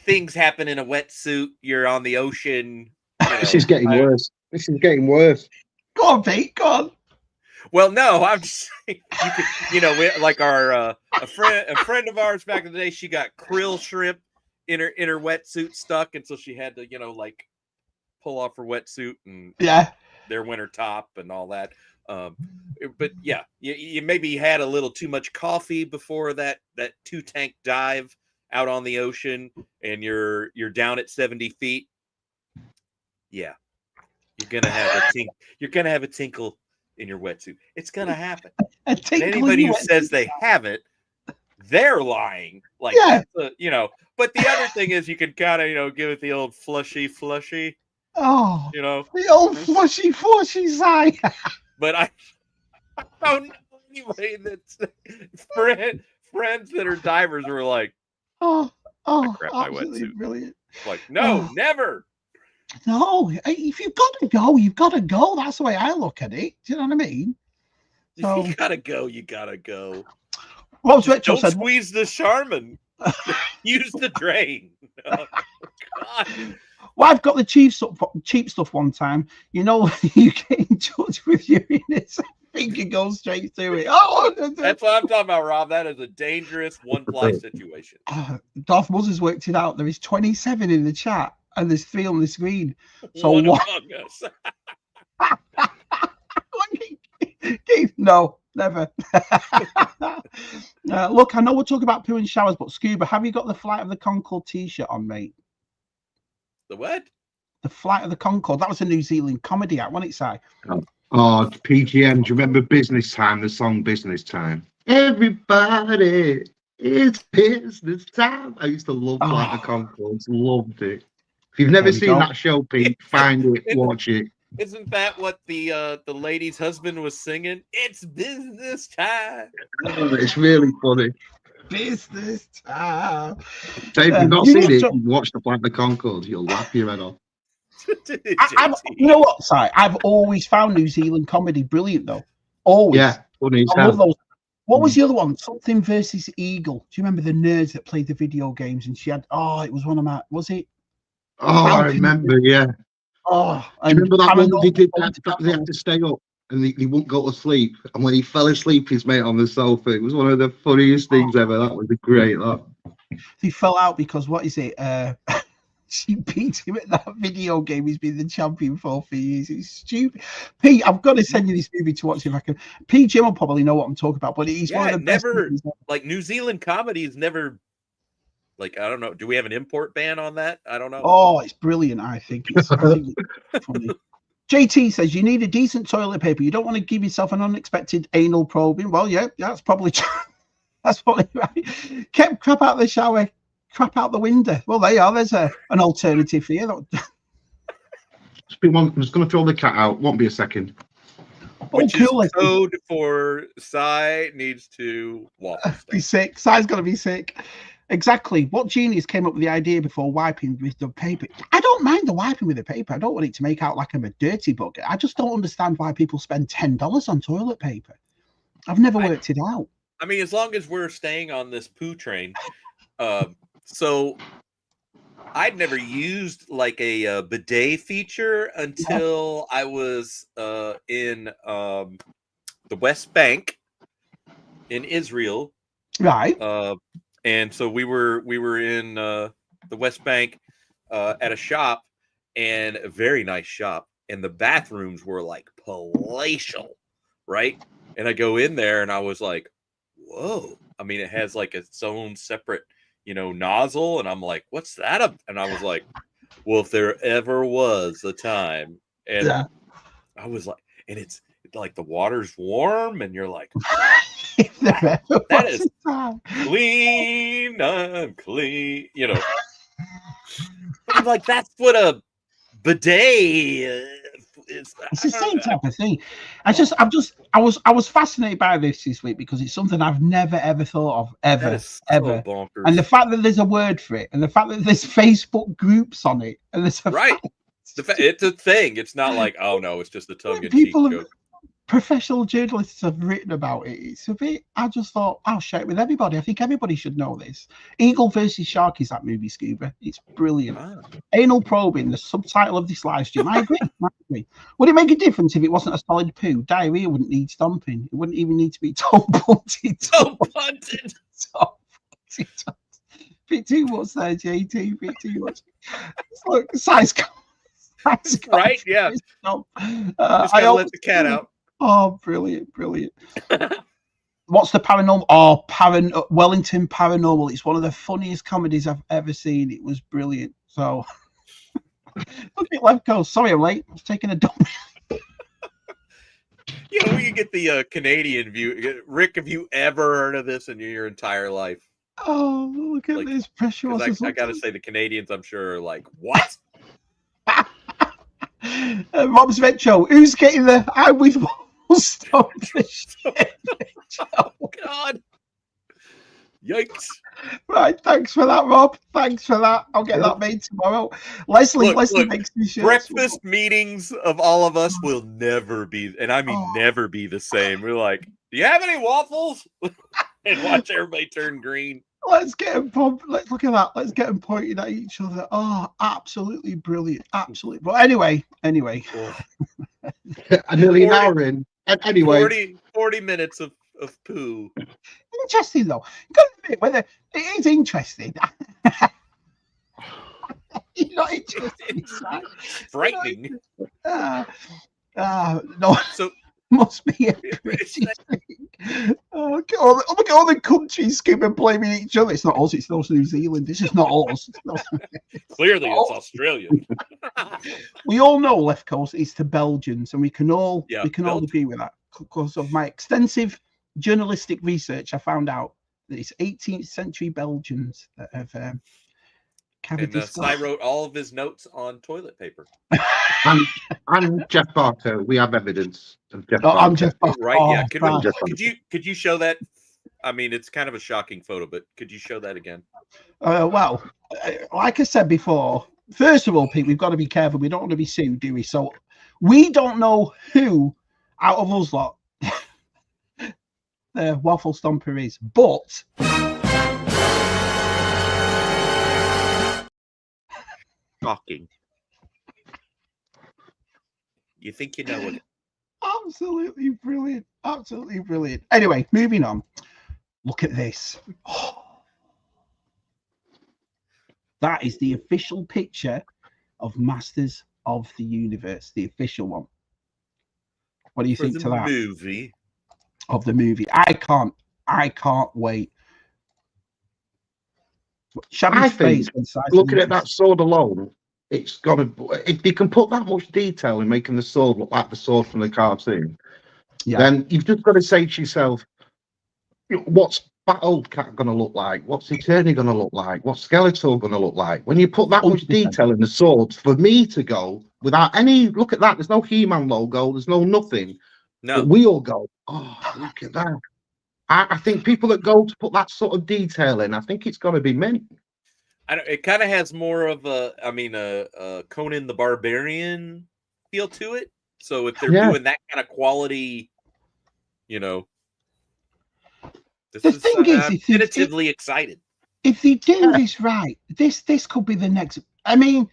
Things happen in a wetsuit. You're on the ocean. This is getting worse. This is getting worse. Go on, Pete. Go on. Well, no, I'm just saying, like our a friend of ours back in the day, she got krill shrimp in her wetsuit stuck, and so she had to like pull off her wetsuit and their winter top and all that. But yeah, you maybe had a little too much coffee before that 2-tank dive out on the ocean, and you're down at 70 feet. Yeah, you're gonna have a tinkle in your wetsuit. It's gonna happen. And anybody who says they haven't, they're lying. Like that's But the other thing is, you can kind of give it the old flushy. Oh, the old flushy side. But I don't know anybody that's friends that are divers were like, I crap my wetsuit. Brilliant. Like, no, never. No, if you've got to go, you've got to go. That's the way I look at it. Do you know what I mean? So, you gotta go. What was Retro don't said? Squeeze the Charmin. Use the drain. Oh, God. Well, I've got the cheap stuff one time. You get in touch with your innards, finger goes straight through it. Oh, that's what I'm talking about, Rob. That is a dangerous one-ply situation. Darth Muzzers worked it out. There is 27 in the chat, and there's 3 on the screen. So one among us. Keith, no, never. Look, I know we're talking about poo and showers, but Scuba, have you got the Flight of the Conchord t-shirt on, mate? The what? The Flight of the Conchord. That was a New Zealand comedy act, wasn't it, Si? Oh, PGM. Do you remember Business Time, the song Business Time? Everybody, it's business time. I used to love Flight of the Conchords. Loved it. If you've never seen that show, Pete, find it, watch it. Isn't that what the lady's husband was singing? It's business time. Oh, it's really funny. Business time. So if you've not seen it, watch the Flight of the Conchords. You'll laugh your head off. You know what, Si? I've always found New Zealand comedy brilliant, though. Always. Yeah, funny. I love those. What was the other one? Something versus Eagle. Do you remember the nerds that played the video games? And she had, it was one of my, was it? Oh, I remember, yeah. Oh, do you remember that one they did that they had to stay up? and he wouldn't go to sleep. And when he fell asleep, his mate on the sofa. It was one of the funniest things ever. That was great. That. He fell out because what is it? She beat him at that video game he's been the champion for years. It's stupid. Pete, I've got to send you this movie to watch if I can. Pete Jim will probably know what I'm talking about, but he's one of the best movies ever. Like New Zealand comedy is never like, I don't know. Do we have an import ban on that? I don't know. Oh, it's brilliant. I think it's funny. JT says you need a decent toilet paper. You don't want to give yourself an unexpected anal probing. Well, yeah, that's probably that's probably right. Kept crap out the shower, crap out the window. Well, there you are. There's an alternative for you. I'm just going to throw the cat out. Won't be a second. Which is code for Si needs to be sick. Si's got to be sick. Exactly. What genius came up with the idea before wiping with the paper? I don't mind the wiping with the paper. I don't want it to make out like I'm a dirty bugger. I just don't understand why people spend $10 on toilet paper. I've never worked it out. I mean, as long as we're staying on this poo train. So I'd never used like a bidet feature until I was in the West Bank in Israel. Right. And so we were in the West Bank at a shop, and a very nice shop, and the bathrooms were like palatial, right? And I go in there and I was like, whoa. I mean, it has like its own separate, nozzle, and I'm like, what's that? And I was like, well, if there ever was a time, and I was like, and it's like the water's warm, and you're like, that is clean, unclean, I'm like, that's what a bidet is. It's the same type of thing. I was fascinated by this week because it's something I've never ever thought of ever. Bonkers. And the fact that there's a word for it, and the fact that there's Facebook groups on it, and there's it's a thing. It's not like, oh no, it's just a tongue-in-cheek joke. Professional journalists have written about it. It's a bit. I just thought I'll share it with everybody. I think everybody should know this. Eagle versus Shark is that movie, Scuba. It's brilliant. Anal probing, the subtitle of this live stream. I agree. Would it make a difference if it wasn't a solid poo? Diarrhea wouldn't need stomping. It wouldn't even need to be toe punted. Bit too much there, JT. Bit too much. Look, size. Right? Yeah. Just gotta let the cat out. Oh, brilliant. What's the paranormal? Oh, Wellington Paranormal. It's one of the funniest comedies I've ever seen. It was brilliant. So, look at Left Coast. Sorry, I'm late. I was taking a dump. We can get the Canadian view. Rick, have you ever heard of this in your entire life? Oh, look at this pressure. I gotta say, the Canadians, I'm sure, are like, what? Rob's Vetro, who's getting the I with stop this Oh God. Yikes. Right, thanks for that, Rob. Thanks for that. I'll get that made tomorrow. Leslie makes me sure. Breakfast meetings of all of us will never be, and I mean never be the same. We're like, do you have any waffles? And watch everybody turn green. Let's get them pumped. Let's look at that. Let's get them pointing at each other. Oh, absolutely brilliant. Absolutely. But anyway. Nearly an hour in. Anyway. 40 minutes of poo. Interesting, though. You've got to admit whether it is interesting. You're not interested. Frightening. No. So must be a British thing. Look at all the countries Scuba blaming each other. It's not us, it's New Zealand. This is not us. Clearly it's Australia. We all know Left Coast is to Belgians, and we can all agree with that. Because of my extensive journalistic research, I found out that it's 18th century Belgians that have And Si wrote all of his notes on toilet paper. and Jeff Barker. We have evidence of Jeff Barker. I'm Jeff Barker. Right, yeah. Could you show that? I mean, it's kind of a shocking photo, but could you show that again? Well, like I said before, first of all, Pete, we've got to be careful. We don't want to be sued, do we? So we don't know who out of us lot the waffle stomper is, but shocking. You think you know it? I'm Absolutely brilliant. Absolutely brilliant. Anyway, moving on. Look at this. Oh. That is the official picture of Masters of the Universe, the official one. What do you think to that? Movie. Of the movie. I can't wait. I think looking at that sword alone, it's gonna. If they can put that much detail in making the sword look like the sword from the cartoon, then you've just got to say to yourself, what's Battle Cat gonna look like? What's Eternity gonna look like? What's Skeletor gonna look like? When you put that 100%. Much detail in the sword, for me to go without any look at that, there's no He-Man logo, there's no nothing. No, but we all go, oh, look at that. I think people that go to put that sort of detail in, I think it's got to be mint. It kind of has more of a Conan the Barbarian feel to it. So if they're doing that kind of quality, this the thing is, definitively excited. If they do this right, this could be the next. I mean,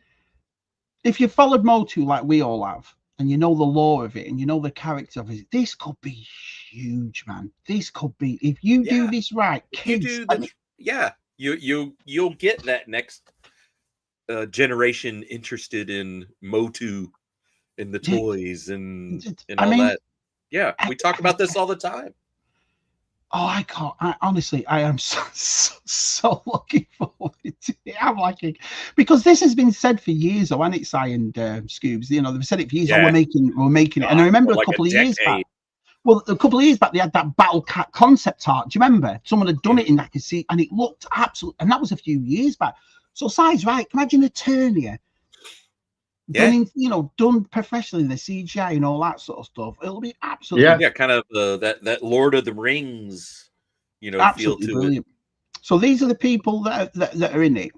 if you followed Motu like we all have, and you know the lore of it, and you know the character of it, this could be huge, man. This could be, if you do this right, kids. You'll get that next generation interested in Motu and the toys and all that. Yeah, we talk about this all the time. Oh, I can't. Honestly, I am so looking forward to it. I'm liking, because this has been said for years, though, and it's Si and Scoobs. They've said it for years. Yeah. We're making it. And I remember a couple of years back. Well, a couple of years back, they had that Battle Cat concept art. Do you remember? Someone had done it in that, I could see, and it looked absolute. And that was a few years back. So Si's right. Imagine Eternia. Done professionally, the CGI and all that sort of stuff. It'll be absolutely kind of that Lord of the Rings, absolutely feel to brilliant. it. So these are the people that are in it,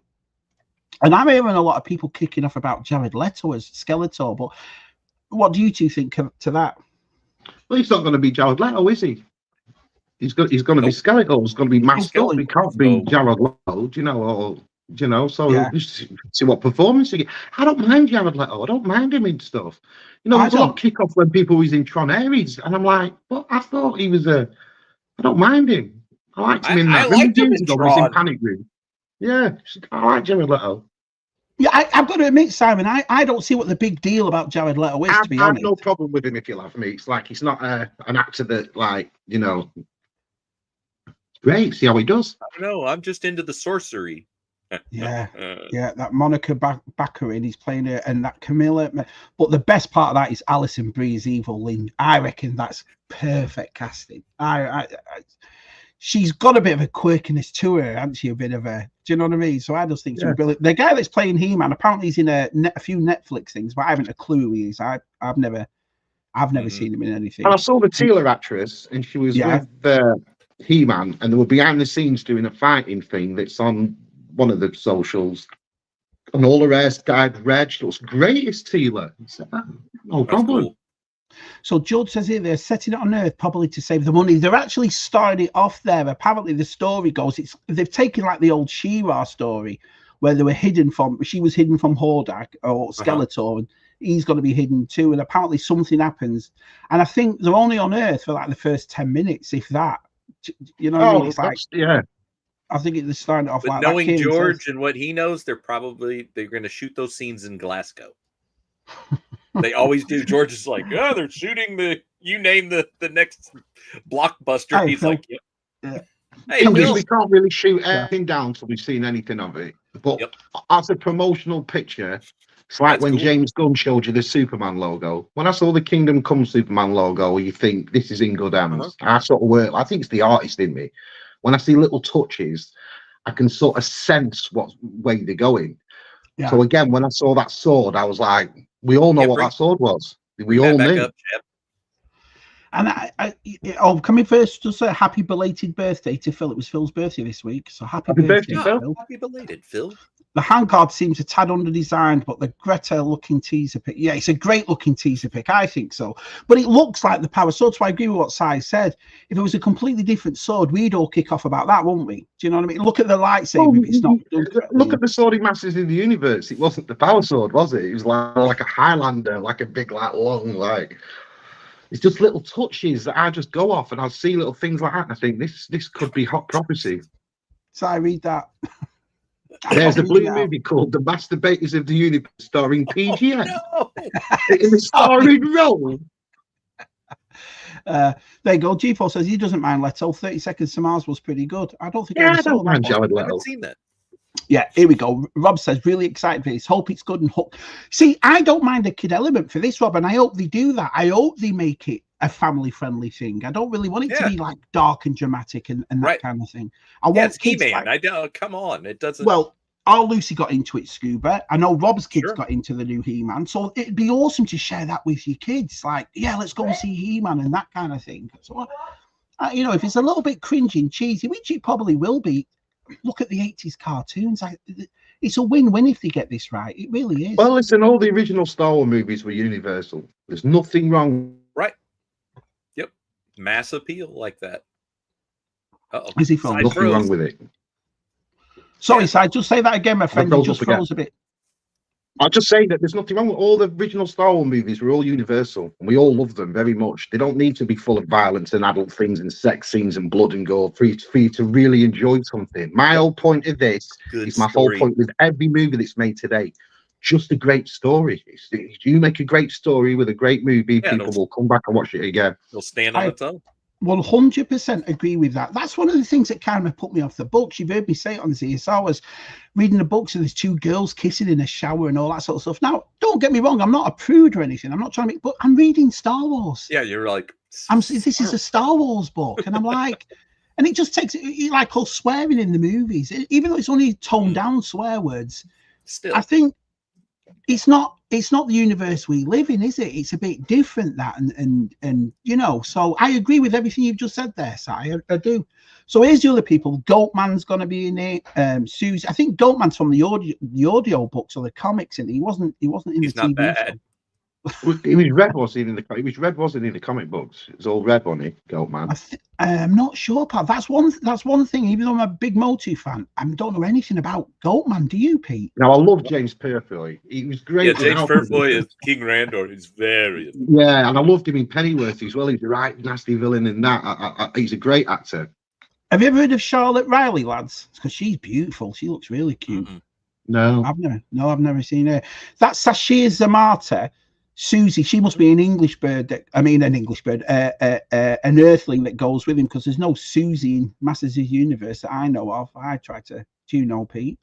and I'm hearing a lot of people kicking off about Jared Leto as Skeletor. But what do you two think to that? Well, he's not going to be Jared Leto, is he? He's going to be Skeletor. He's going to be masked up. He can't be Jared Leto, So see what performance he get. I don't mind Jared Leto. I don't mind him in stuff. There's a lot of kick off when people was in Tron Ares, and I'm like, well, I thought he was I don't mind him. I liked him in that. I liked him in Tron. He was in Panic Room. Yeah, I like Jared Leto. Yeah, I've got to admit, Simon, I don't see what the big deal about Jared Leto is, to be honest. I have no problem with him, if you'll have me. It's like he's not an actor that, great, see how he does. I don't know, I'm just into the sorcery. Yeah, that Monica Baccarin, he's playing her, and that Camilla. But the best part of that is Alison Brie's Evil Lynn. I reckon that's perfect casting. She's got a bit of a quirkiness to her, hasn't she? A bit of a, do you know what I mean? So I just think she's brilliant. The guy that's playing He-Man, apparently he's in a few Netflix things, but I haven't a clue who he is. I've never seen him in anything. And I saw the Teela actress, and she was with He-Man, and they were behind the scenes doing a fighting thing that's on one of the socials, and all her hair's dyed red. She looks great as Teela. No problem. Cool. So George says here they're setting it on Earth probably to save the money. They're actually starting it off there. Apparently the story goes, they've taken like the old She-Ra story where she was hidden from Hordak or Skeletor, and he's going to be hidden too. And apparently something happens, and I think they're only on Earth for like the first 10 minutes, if that. You know what I mean? It's like, I think they're starting it off like knowing that. George and what he knows, they're going to shoot those scenes in Glasgow. They always do. George is like, they're shooting you name the next blockbuster. Hey, he's Phil. like, Hey, we can't really shoot anything down until we've seen anything of it. But as a promotional picture, it's like when James Gunn showed you the Superman logo. When I saw the Kingdom Come Superman logo, you think this is in good hands. I think it's the artist in me. When I see little touches, I can sort of sense what way they're going. Yeah. So again, when I saw that sword, I was like, we all know what that sword was. We all knew. And can we first just say happy belated birthday to Phil? It was Phil's birthday this week, so happy birthday, Phil. Happy belated, Phil. The handguard seems a tad underdesigned, but the Greta looking teaser pick, it's a great looking teaser pick. I think so, but it looks like the power sword. So I agree with what Si said. If it was a completely different sword, we'd all kick off about that, wouldn't we? Do you know what I mean? Look at the lightsaber. It's not. Look at the sword in Masters of the Universe. It wasn't the power sword, was it? It was like a Highlander, like a big, long, It's just little touches that I just go off, and I'll see little things like that, and I think this could be hot property. So I read that. There's a blue movie called The Masturbators of the Universe, starring PGM No. in the starring role. There you go. G4 says he doesn't mind Leto. 30 Seconds to Mars was pretty good. I don't think Yeah, I I saw don't mind that. Jared I Leto. haven't seen that. Yeah, here we go. Rob says, really excited for this. Hope it's good and hook. See, I don't mind the kid element for this, Rob, and I hope they do that. I hope they make it a family-friendly thing. I don't really want it to be like dark and dramatic and that kind of thing. I want it's kids He-Man. like, I don't. Come on, it doesn't. well, our Lucy got into it, Scuba. I know Rob's kids got into the new He-Man, so it'd be awesome to share that with your kids. Like, yeah, let's go and see He-Man and that kind of thing. So, you know, if it's a little bit cringy and cheesy, which it probably will be, look at the 80s cartoons. It's a win-win if they get this right. It really is. Well, listen, all the original Star Wars movies were Universal. There's nothing wrong. Right. Yep. Mass appeal like that. Uh-oh. Is he from? Nothing wrong with it. Sorry, Si, just say that again, my friend. You just froze a bit. I'll just say that there's nothing wrong with all the original Star Wars movies. Were all Universal, and we all love them very much. They don't need to be full of violence and adult things and sex scenes and blood and gore for you to really enjoy something. My whole point of this is my whole point with every movie that's made today. Just a great story. If you make a great story with a great movie, people will come back and watch it again. They'll stand on its own. 100% agree with that. That's one of the things that kind of put me off the books. You've heard me say it on the CSR. I was reading the books and there's two girls kissing in a shower and all that sort of stuff. Now, don't get me wrong, I'm not a prude or anything. I'm not trying to but I'm reading Star Wars. Yeah, you're like, this is a Star Wars book, and I'm like, and it just takes like all swearing in the movies, even though it's only toned down swear words. Still, I think it's not the universe we live in, is it? It's a bit different, that, and you know. So I agree with everything you've just said there, Si. I do. So here's the other people. Goatman's going to be in it. Susie, I think Goatman's from the audio books or the comics, and he wasn't in the TV. Not bad. It was red, wasn't in the comic books. It was all red on it, Goatman. I'm not sure, Pat. That's one thing. Even though I'm a big Motu fan, I don't know anything about Goatman. Do you, Pete? Now I love James Purfoy. He was great. Yeah, James Purfoy is King Randor. He's very. Yeah, and I loved him in Pennyworth as well. He's the right nasty villain in that. He's a great actor. Have you ever heard of Charlotte Riley, lads? Because she's beautiful. She looks really cute. No, I've never seen her. That's Sashir Zamata. Susie, she must be an English bird. An Earthling that goes with him, because there's no Susie in Masters of the Universe that I know of. I try to. Do you know, Pete?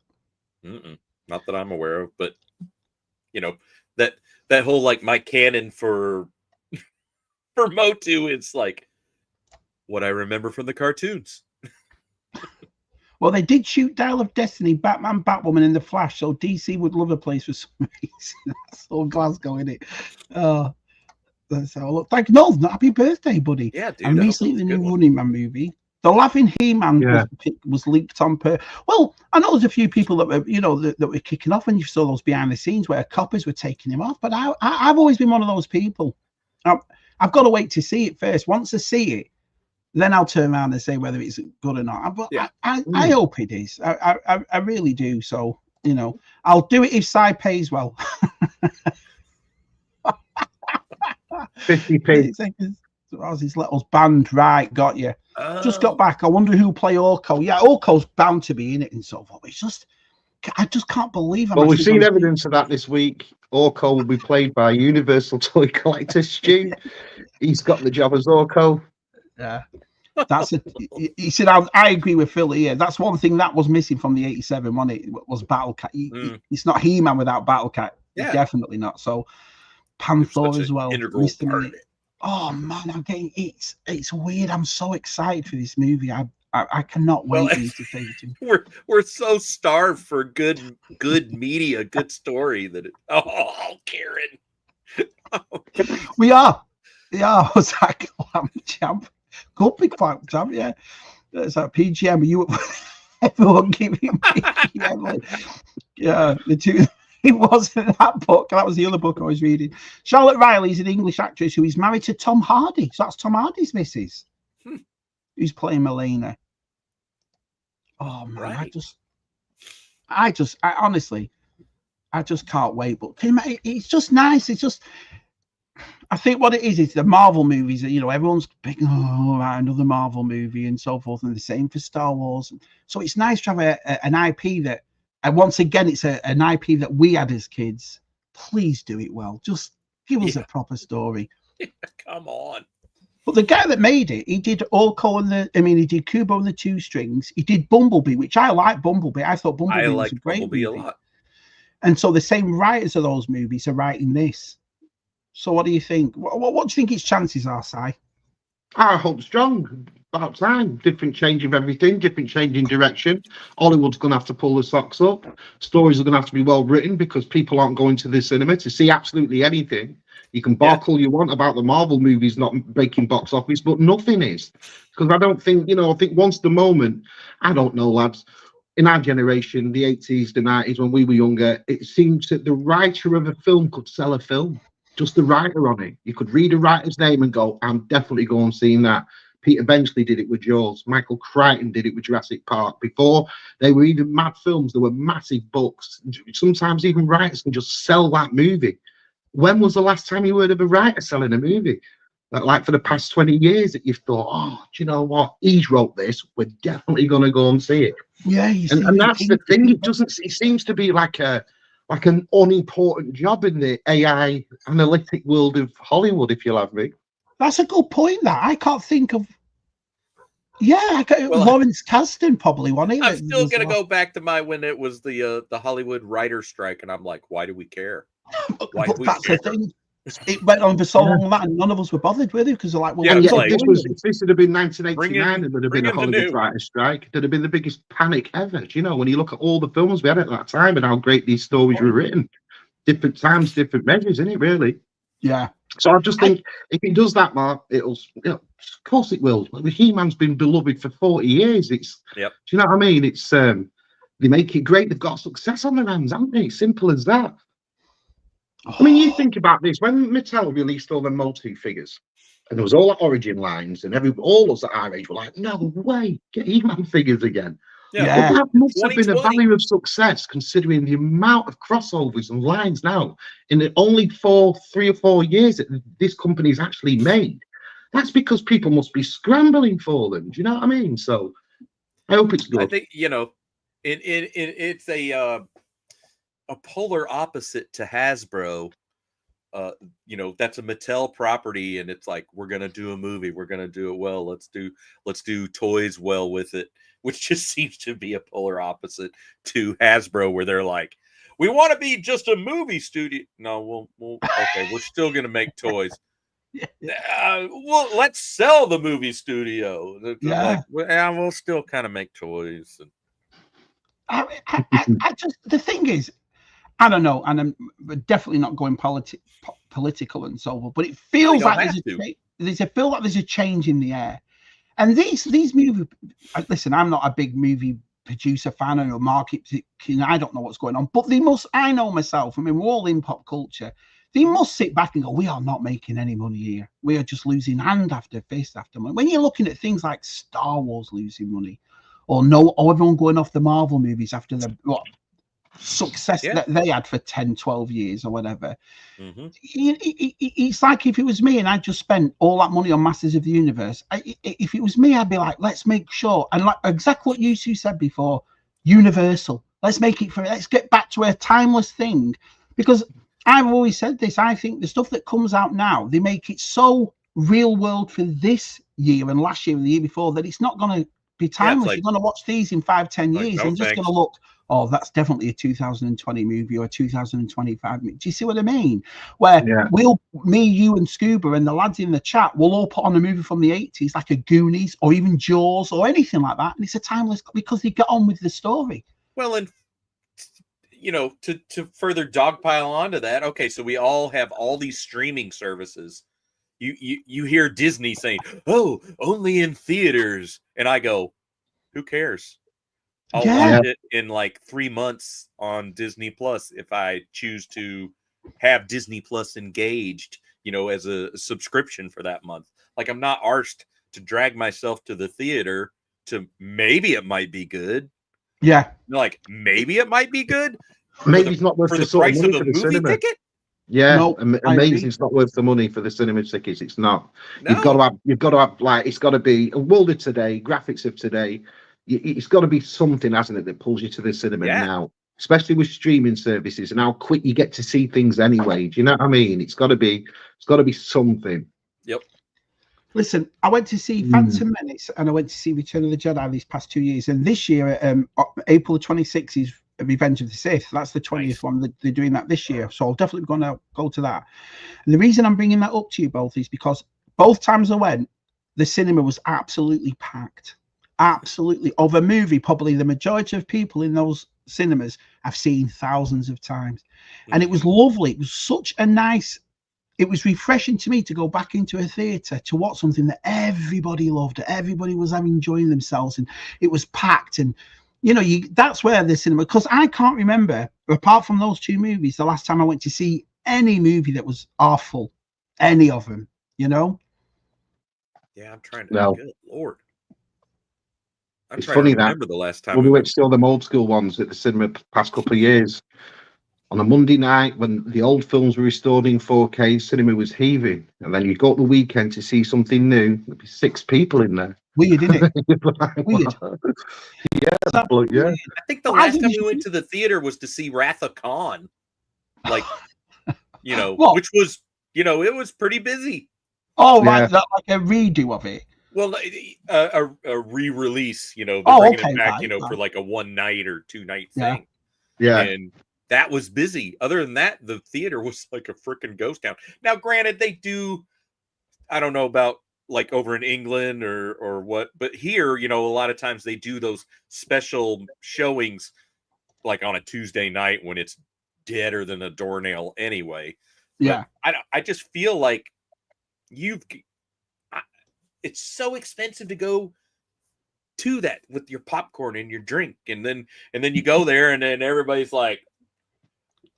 Not that I'm aware of, but you know that whole like my canon for Motu is like what I remember from the cartoons. Well, they did shoot Dial of Destiny, Batman, Batwoman, and The Flash, so DC would love a place for some reason. That's all Glasgow, in it. That's how I look. Thank no, happy birthday, buddy. Yeah, dude. And recently the new Running Man movie. The Laughing He-Man was leaked on well, I know there's a few people that were, that were kicking off when you saw those behind the scenes where coppers were taking him off, but I've always been one of those people. I've got to wait to see it first. Once I see it, then I'll turn around and say whether it's good or not. But I hope it is. I really do. So, I'll do it if Si pays well. 50p. Aussies let us banned. Right, got you. Just got back. I wonder who'll play Orko. Yeah, Orko's bound to be in it and so forth. It's just, I just can't believe. Well, we've seen evidence of that this week. Orko will be played by Universal toy collector Stu. He's got the job as Orko. Yeah, he said, I agree with Phil here. That's one thing that was missing from the 87 one. It was Battle Cat. It's not He-Man without Battle Cat. Yeah. Definitely not. So Panther as well. Oh man, I'm getting it's weird. I'm so excited for this movie. I cannot wait to take it. We're so starved for good media, good story that Karen. We are. Yeah, I was like, I'm champ. Good big fight, champ. Yeah, that's like PGM. You everyone giving PGM. Yeah, the two. It wasn't that book. That was the other book I was reading. Charlotte Riley is an English actress who is married to Tom Hardy. So that's Tom Hardy's missus, who's playing Melina. Oh man, right. I honestly, I just can't wait. But it's just nice. It's just I think what it is the Marvel movies. You know, everyone's big. Oh, right, another Marvel movie and so forth, and the same for Star Wars. So it's nice to have an IP that, and once again, it's an IP that we had as kids. Please do it well. Just give us a proper story. Come on. But the guy that made it, he did he did Kubo and the Two Strings. He did Bumblebee, which I like Bumblebee. I thought Bumblebee was a great movie. a lot. And so the same writers of those movies are writing this. So what do you think? What do you think its chances are, Si? I hope strong. About time. Different change of everything, different change in direction. Hollywood's going to have to pull the socks up. Stories are going to have to be well written because people aren't going to the cinema to see absolutely anything. You can bark all you want about the Marvel movies not breaking box office, but nothing is. Because I don't think, I think once the moment, I don't know, lads, in our generation, the 80s, the 90s, when we were younger, it seemed that the writer of a film could sell a film. Just the writer on it. You could read a writer's name and go, I'm definitely going seeing that. Peter Benchley did it with Jaws. Michael Crichton did it with Jurassic Park. Before they were even mad films, there were massive books. Sometimes even writers can just sell that movie. When was the last time you heard of a writer selling a movie? Like for the past 20 years that you've thought, oh, do you know what? He's wrote this. We're definitely going to go and see it. Yeah, and that's the thing. It seems to be like an unimportant job in the AI analytic world of Hollywood, if you'll have me. That's a good point. That I can't think of. Yeah, Lawrence Kasdan probably one. I'm still gonna go back to when it was the Hollywood writer strike, and I'm like, why do we care? Why do we care? The thing. It went on for so long that none of us were bothered with it because they're like, well, if this had been 1989, it would have been a Hollywood writer strike. It would have been the biggest panic ever. Do you know, when you look at all the films we had at that time and how great these stories were written, different times, different measures, isn't it? Really? Yeah. So I just think if it does that, Mark, it'll. Of course it will. He-Man's been beloved for 40 years. Do you know what I mean? It's they make it great. They've got success on their hands, haven't they? Simple as that. I mean, you think about this. When Mattel released all the Motu figures, and there was all the origin lines, and all us at our age were like, no way, get He-Man figures again. Yeah. But that must have been a value of success, considering the amount of crossovers and lines now in the only 3 or 4 years that this company's actually made. That's because people must be scrambling for them. Do you know what I mean? So I hope it's good. I think, it's a polar opposite to Hasbro. That's a Mattel property, and it's like, we're gonna do a movie, we're gonna do it well, let's do toys well with it, which just seems to be a polar opposite to Hasbro, where they're like, we want to be just a movie studio. No, we're still gonna make toys. Well, let's sell the movie studio. We'll still kind of make toys. I just, the thing is, I don't know, and I'm definitely not going political and so forth, but it feels like there's a change in the air. And these movies, listen, I'm not a big movie producer fan or market, I don't know what's going on, but I know myself, I mean, we're all in pop culture. They must sit back and go, we are not making any money here. We are just losing hand after fist after money. When you're looking at things like Star Wars losing money, or everyone going off the Marvel movies after the success that they had for 10, 12 years or whatever. It's like if it was me and I just spent all that money on Masters of the Universe, if it was me, I'd be like, let's make sure, and like exactly what you two said before, Universal, let's get back to a timeless thing, because I've always said this, I think the stuff that comes out now, they make it so real world for this year and last year and the year before that it's not going to be timeless. You're going to watch these in 5-10 years and just going to look, oh, that's definitely a 2020 movie or a 2025 movie. Do you see what I mean? Where me, you, and Scuba and the lads in the chat will all put on a movie from the 80s, like a Goonies or even Jaws or anything like that, and it's a timeless because they get on with the story. Well, and to further dogpile onto that, okay, so we all have all these streaming services. You hear Disney saying, "Oh, only in theaters," and I go, "Who cares? I'll watch it in like 3 months on Disney Plus if I choose to have Disney Plus engaged, as a subscription for that month. Like, I'm not arsed to drag myself to the theater to maybe it might be good. Yeah. Like, maybe it might be good. Maybe it's not worth for the price of a movie ticket. Yeah, No, I amazing. agree. It's not worth the money for the cinema tickets. It's not. No. You've got to have like it's got to be a world of today, graphics of today. It's got to be something, hasn't it, that pulls you to the cinema Yeah. now, especially with streaming services and how quick you get to see things anyway. Do you know what I mean? It's got to be something. Yep. Listen, I went to see Phantom Menace and I went to see Return of the Jedi these past 2 years. And this year, April 26th is Revenge of the Sith. That's the 20th Nice. one. They're doing that this year. So I'll definitely going to go to that. And the reason I'm bringing that up to you both is because both times I went, the cinema was absolutely packed. Absolutely. Of a movie, probably the majority of people in those cinemas I've seen thousands of times. And it was lovely. It was such a nice... It was refreshing to me to go back into a theatre to watch something that everybody loved. Everybody was enjoying themselves, and it was packed. And you know, that's where the cinema. Because I can't remember, apart from those two movies, the last time I went to see any movie that was awful, any of them. You know. Yeah, I'm trying to. No. Good Lord. I'm It's trying funny to that remember the last time when we went to see all them old school ones at the cinema past couple of years. On a Monday night, when the old films were restored in 4K, cinema was heaving. And then you go up the weekend to see something new. There'd be 6 people in there. Weird, isn't it? Weird. Yeah, yeah. I think the last time we went to the theater was to see Wrath of Khan. Like, you know, which was, you know, it was pretty busy. Oh, right, like a redo of it. Well, a re-release, you know, they're bringing it back, you know, for like a 1 night or 2 night thing. Yeah. And that was busy. Other than that, the theater was like a freaking ghost town. Now, granted, they do, I don't know about like over in England or what, but here, you know, a lot of times they do those special showings like on a Tuesday night when it's deader than a doornail anyway. Yeah. But I just feel like it's so expensive to go to that with your popcorn and your drink. And then you go there and then everybody's like,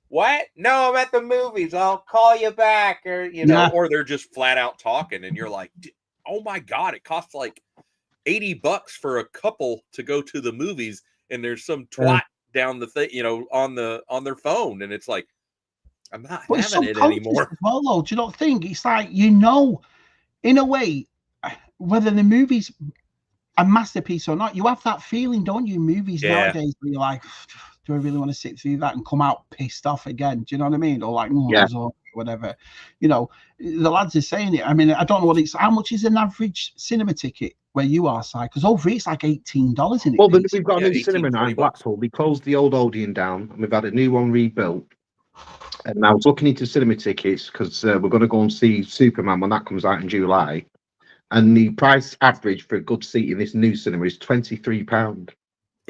what? No, I'm at the movies. I'll call you back. Or, you know, or they're just flat out talking. And you're like, oh my God, it costs like $80 for a couple to go to the movies. And there's some twat down the thing, you know, on their phone. And it's like, I'm not having it anymore. Well, though, do you not think it's like, you know, in a way, whether the movie's a masterpiece or not, you have that feeling, don't you? Movies nowadays where you're like, do I really want to sit through that and come out pissed off again? Do you know what I mean? Or like, or whatever. You know, the lads are saying it. I mean, I don't know how much is an average cinema ticket where you are, Si? Because over it's like $18 in it. Well, we've got a new cinema now in Blackpool. We closed the old Odeon down and we've had a new one rebuilt. And I was looking into cinema tickets because we're going to go and see Superman when that comes out in July. And the price average for a good seat in this new cinema is £23.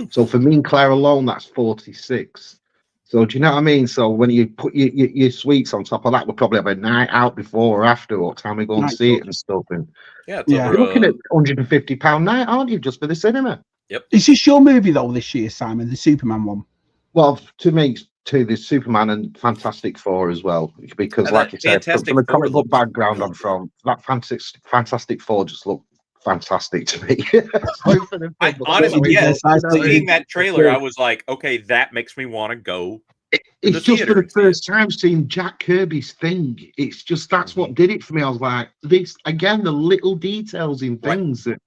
So for me and Claire alone, that's 46. So do you know what I mean? So when you put your sweets on top of that, we'll probably have a night out before or after, what time we go and see it and stuff. And you're looking at £150 night, aren't you, just for the cinema? Yep. Is this your movie though this year, Simon? The Superman one? Well, to me, there's Superman and Fantastic Four as well, because like you said, from the comic book background I'm from, that Fantastic Four just looked fantastic to me. Honestly, seeing that trailer, I was like, okay, that makes me want to go. It's just for the first time seeing Jack Kirby's thing. It's just that's what did it for me. I was like, this again, the little details in things and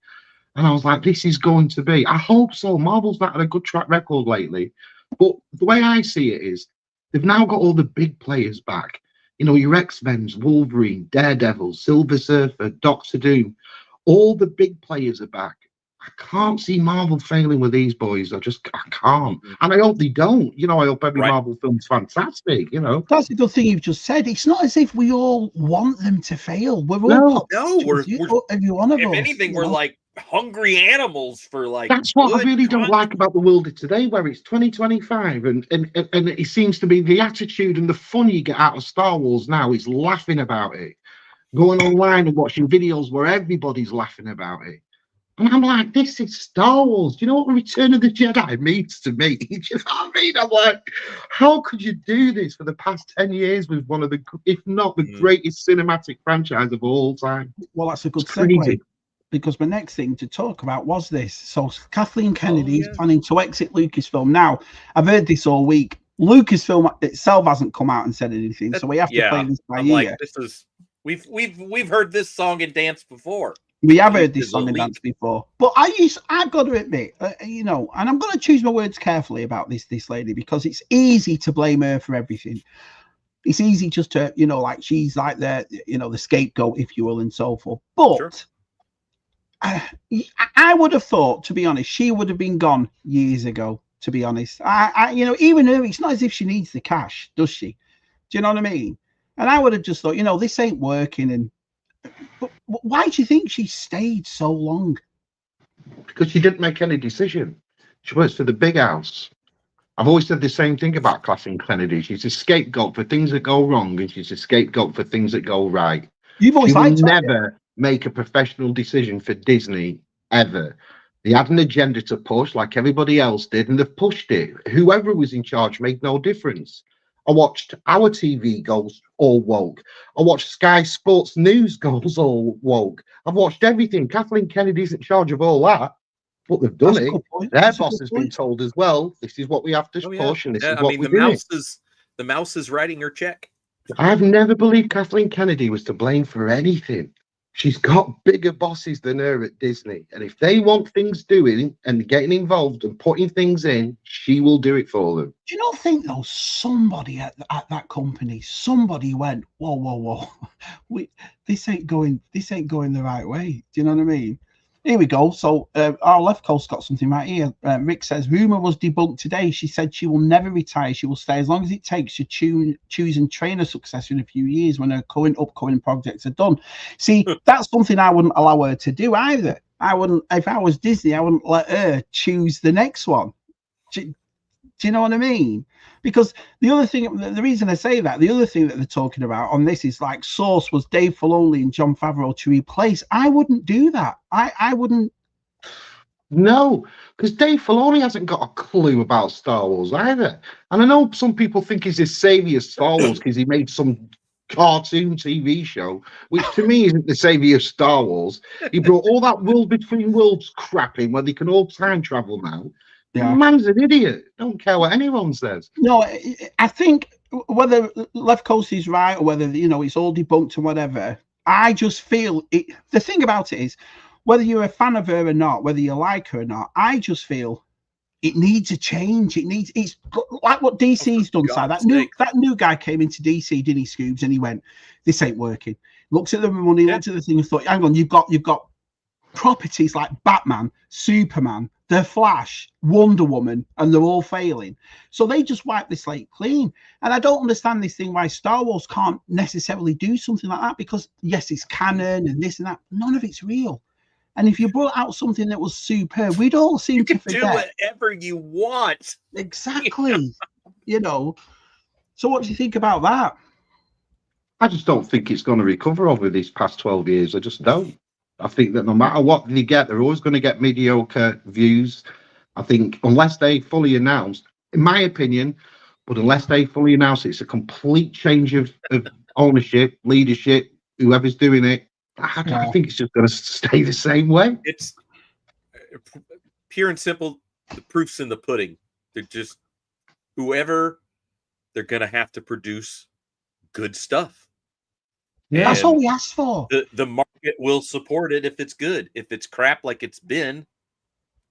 I was like, this is going to be. I hope so. Marvel's not had a good track record lately. But the way I see it is they've now got all the big players back. You know, your X-Men's, Wolverine, Daredevil, Silver Surfer, Doctor Doom. All the big players are back. I can't see Marvel failing with these boys. I can't. And I hope they don't. You know, I hope every Marvel film's fantastic, you know. That's the good thing you've just said. It's not as if we all want them to fail. We're all every one of us. If anything, we're like hungry animals for like. That's what I really don't like about the world of today, where it's 2025 and it seems to be the attitude and the fun you get out of Star Wars now is laughing about it. Going online and watching videos where everybody's laughing about it. And I'm like, this is Star Wars. Do you know what Return of the Jedi means to me? Do you know what I mean? I'm like, how could you do this for the past 10 years with one of the, if not the greatest cinematic franchise of all time? Well, that's a good segue. Because my next thing to talk about was this. So Kathleen Kennedy is planning to exit Lucasfilm. Now, I've heard this all week. Lucasfilm itself hasn't come out and said anything, so we have to play this by I'm ear. like, this is we've heard this song and dance before. We have heard this song and dance before, but I've got to admit, you know, and I'm going to choose my words carefully about this lady, because it's easy to blame her for everything. It's easy just to, you know, like she's like the, you know, the scapegoat, if you will, and so forth. But Sure. I would have thought, to be honest, she would have been gone years ago. To be honest, you know, even her, it's not as if she needs the cash, does she? Do you know what I mean? And I would have just thought, you know, this ain't working. And but why do you think she stayed so long? Because she didn't make any decision. She works for the big house. I've always said the same thing about Kathleen Kennedy. She's a scapegoat for things that go wrong, and she's a scapegoat for things that go right. You've always She will liked her, never make a professional decision for Disney, ever. They had an agenda to push like everybody else did, and they've pushed it. Whoever was in charge made no difference. I watched our TV goes all woke. I watched Sky Sports News goes all woke. I've watched everything. Kathleen Kennedy's in charge of all that, but they've done it. Their boss has been told as well, this is what we have to push, and this is what we're doing. The mouse is writing her check. I've never believed Kathleen Kennedy was to blame for anything. She's got bigger bosses than her at Disney. And if they want things doing and getting involved and putting things in, she will do it for them. Do you not think, though, somebody at that company, somebody went, whoa, this ain't going the right way. Do you know what I mean? Here we go. So our left coast got something right here. Rick says, rumor was debunked today. She said she will never retire. She will stay as long as it takes to choose and train a successor in a few years when her upcoming projects are done. See, that's something I wouldn't allow her to do either. I wouldn't, if I was Disney, I wouldn't let her choose the next one. Do you know what I mean? Because the other thing, the reason I say that, the other thing that they're talking about on this is like source was Dave Filoni and Jon Favreau to replace. I wouldn't do that. I wouldn't. No, because Dave Filoni hasn't got a clue about Star Wars either. And I know some people think he's the savior of Star Wars because he made some cartoon TV show, which to me isn't the savior of Star Wars. He brought all that world between worlds crap in where they can all time travel now. Yeah. Man's an idiot. Don't care what anyone says. No, I think whether Left Coast is right or whether, you know, it's all debunked and whatever, I just feel it. The thing about it is, whether you're a fan of her or not, whether you like her or not, I just feel it needs a change. It's like what DC's done. That new guy came into DC, didn't he, Scoobs? And he went, this ain't working. Looked at the money, looked at the thing and thought, hang on, you've got properties like Batman, Superman, The Flash, Wonder Woman, and they're all failing. So they just wipe the slate clean. And I don't understand this thing why Star Wars can't necessarily do something like that, because yes, it's canon and this and that. None of it's real. And if you brought out something that was superb, we'd all seem to forget. Do whatever you want. Exactly. You know. So what do you think about that? I just don't think it's going to recover over these past 12 years. I just don't. I think that no matter what they get, they're always going to get mediocre views. I think unless they fully announce, in my opinion, but unless they fully announce it's a complete change of ownership, leadership, whoever's doing it, I think it's just going to stay the same way. It's pure and simple. The proof's in the pudding. They're just whoever, they're going to have to produce good stuff. Yeah, that's all we asked for. The market will support it if it's good. If it's crap like it's been,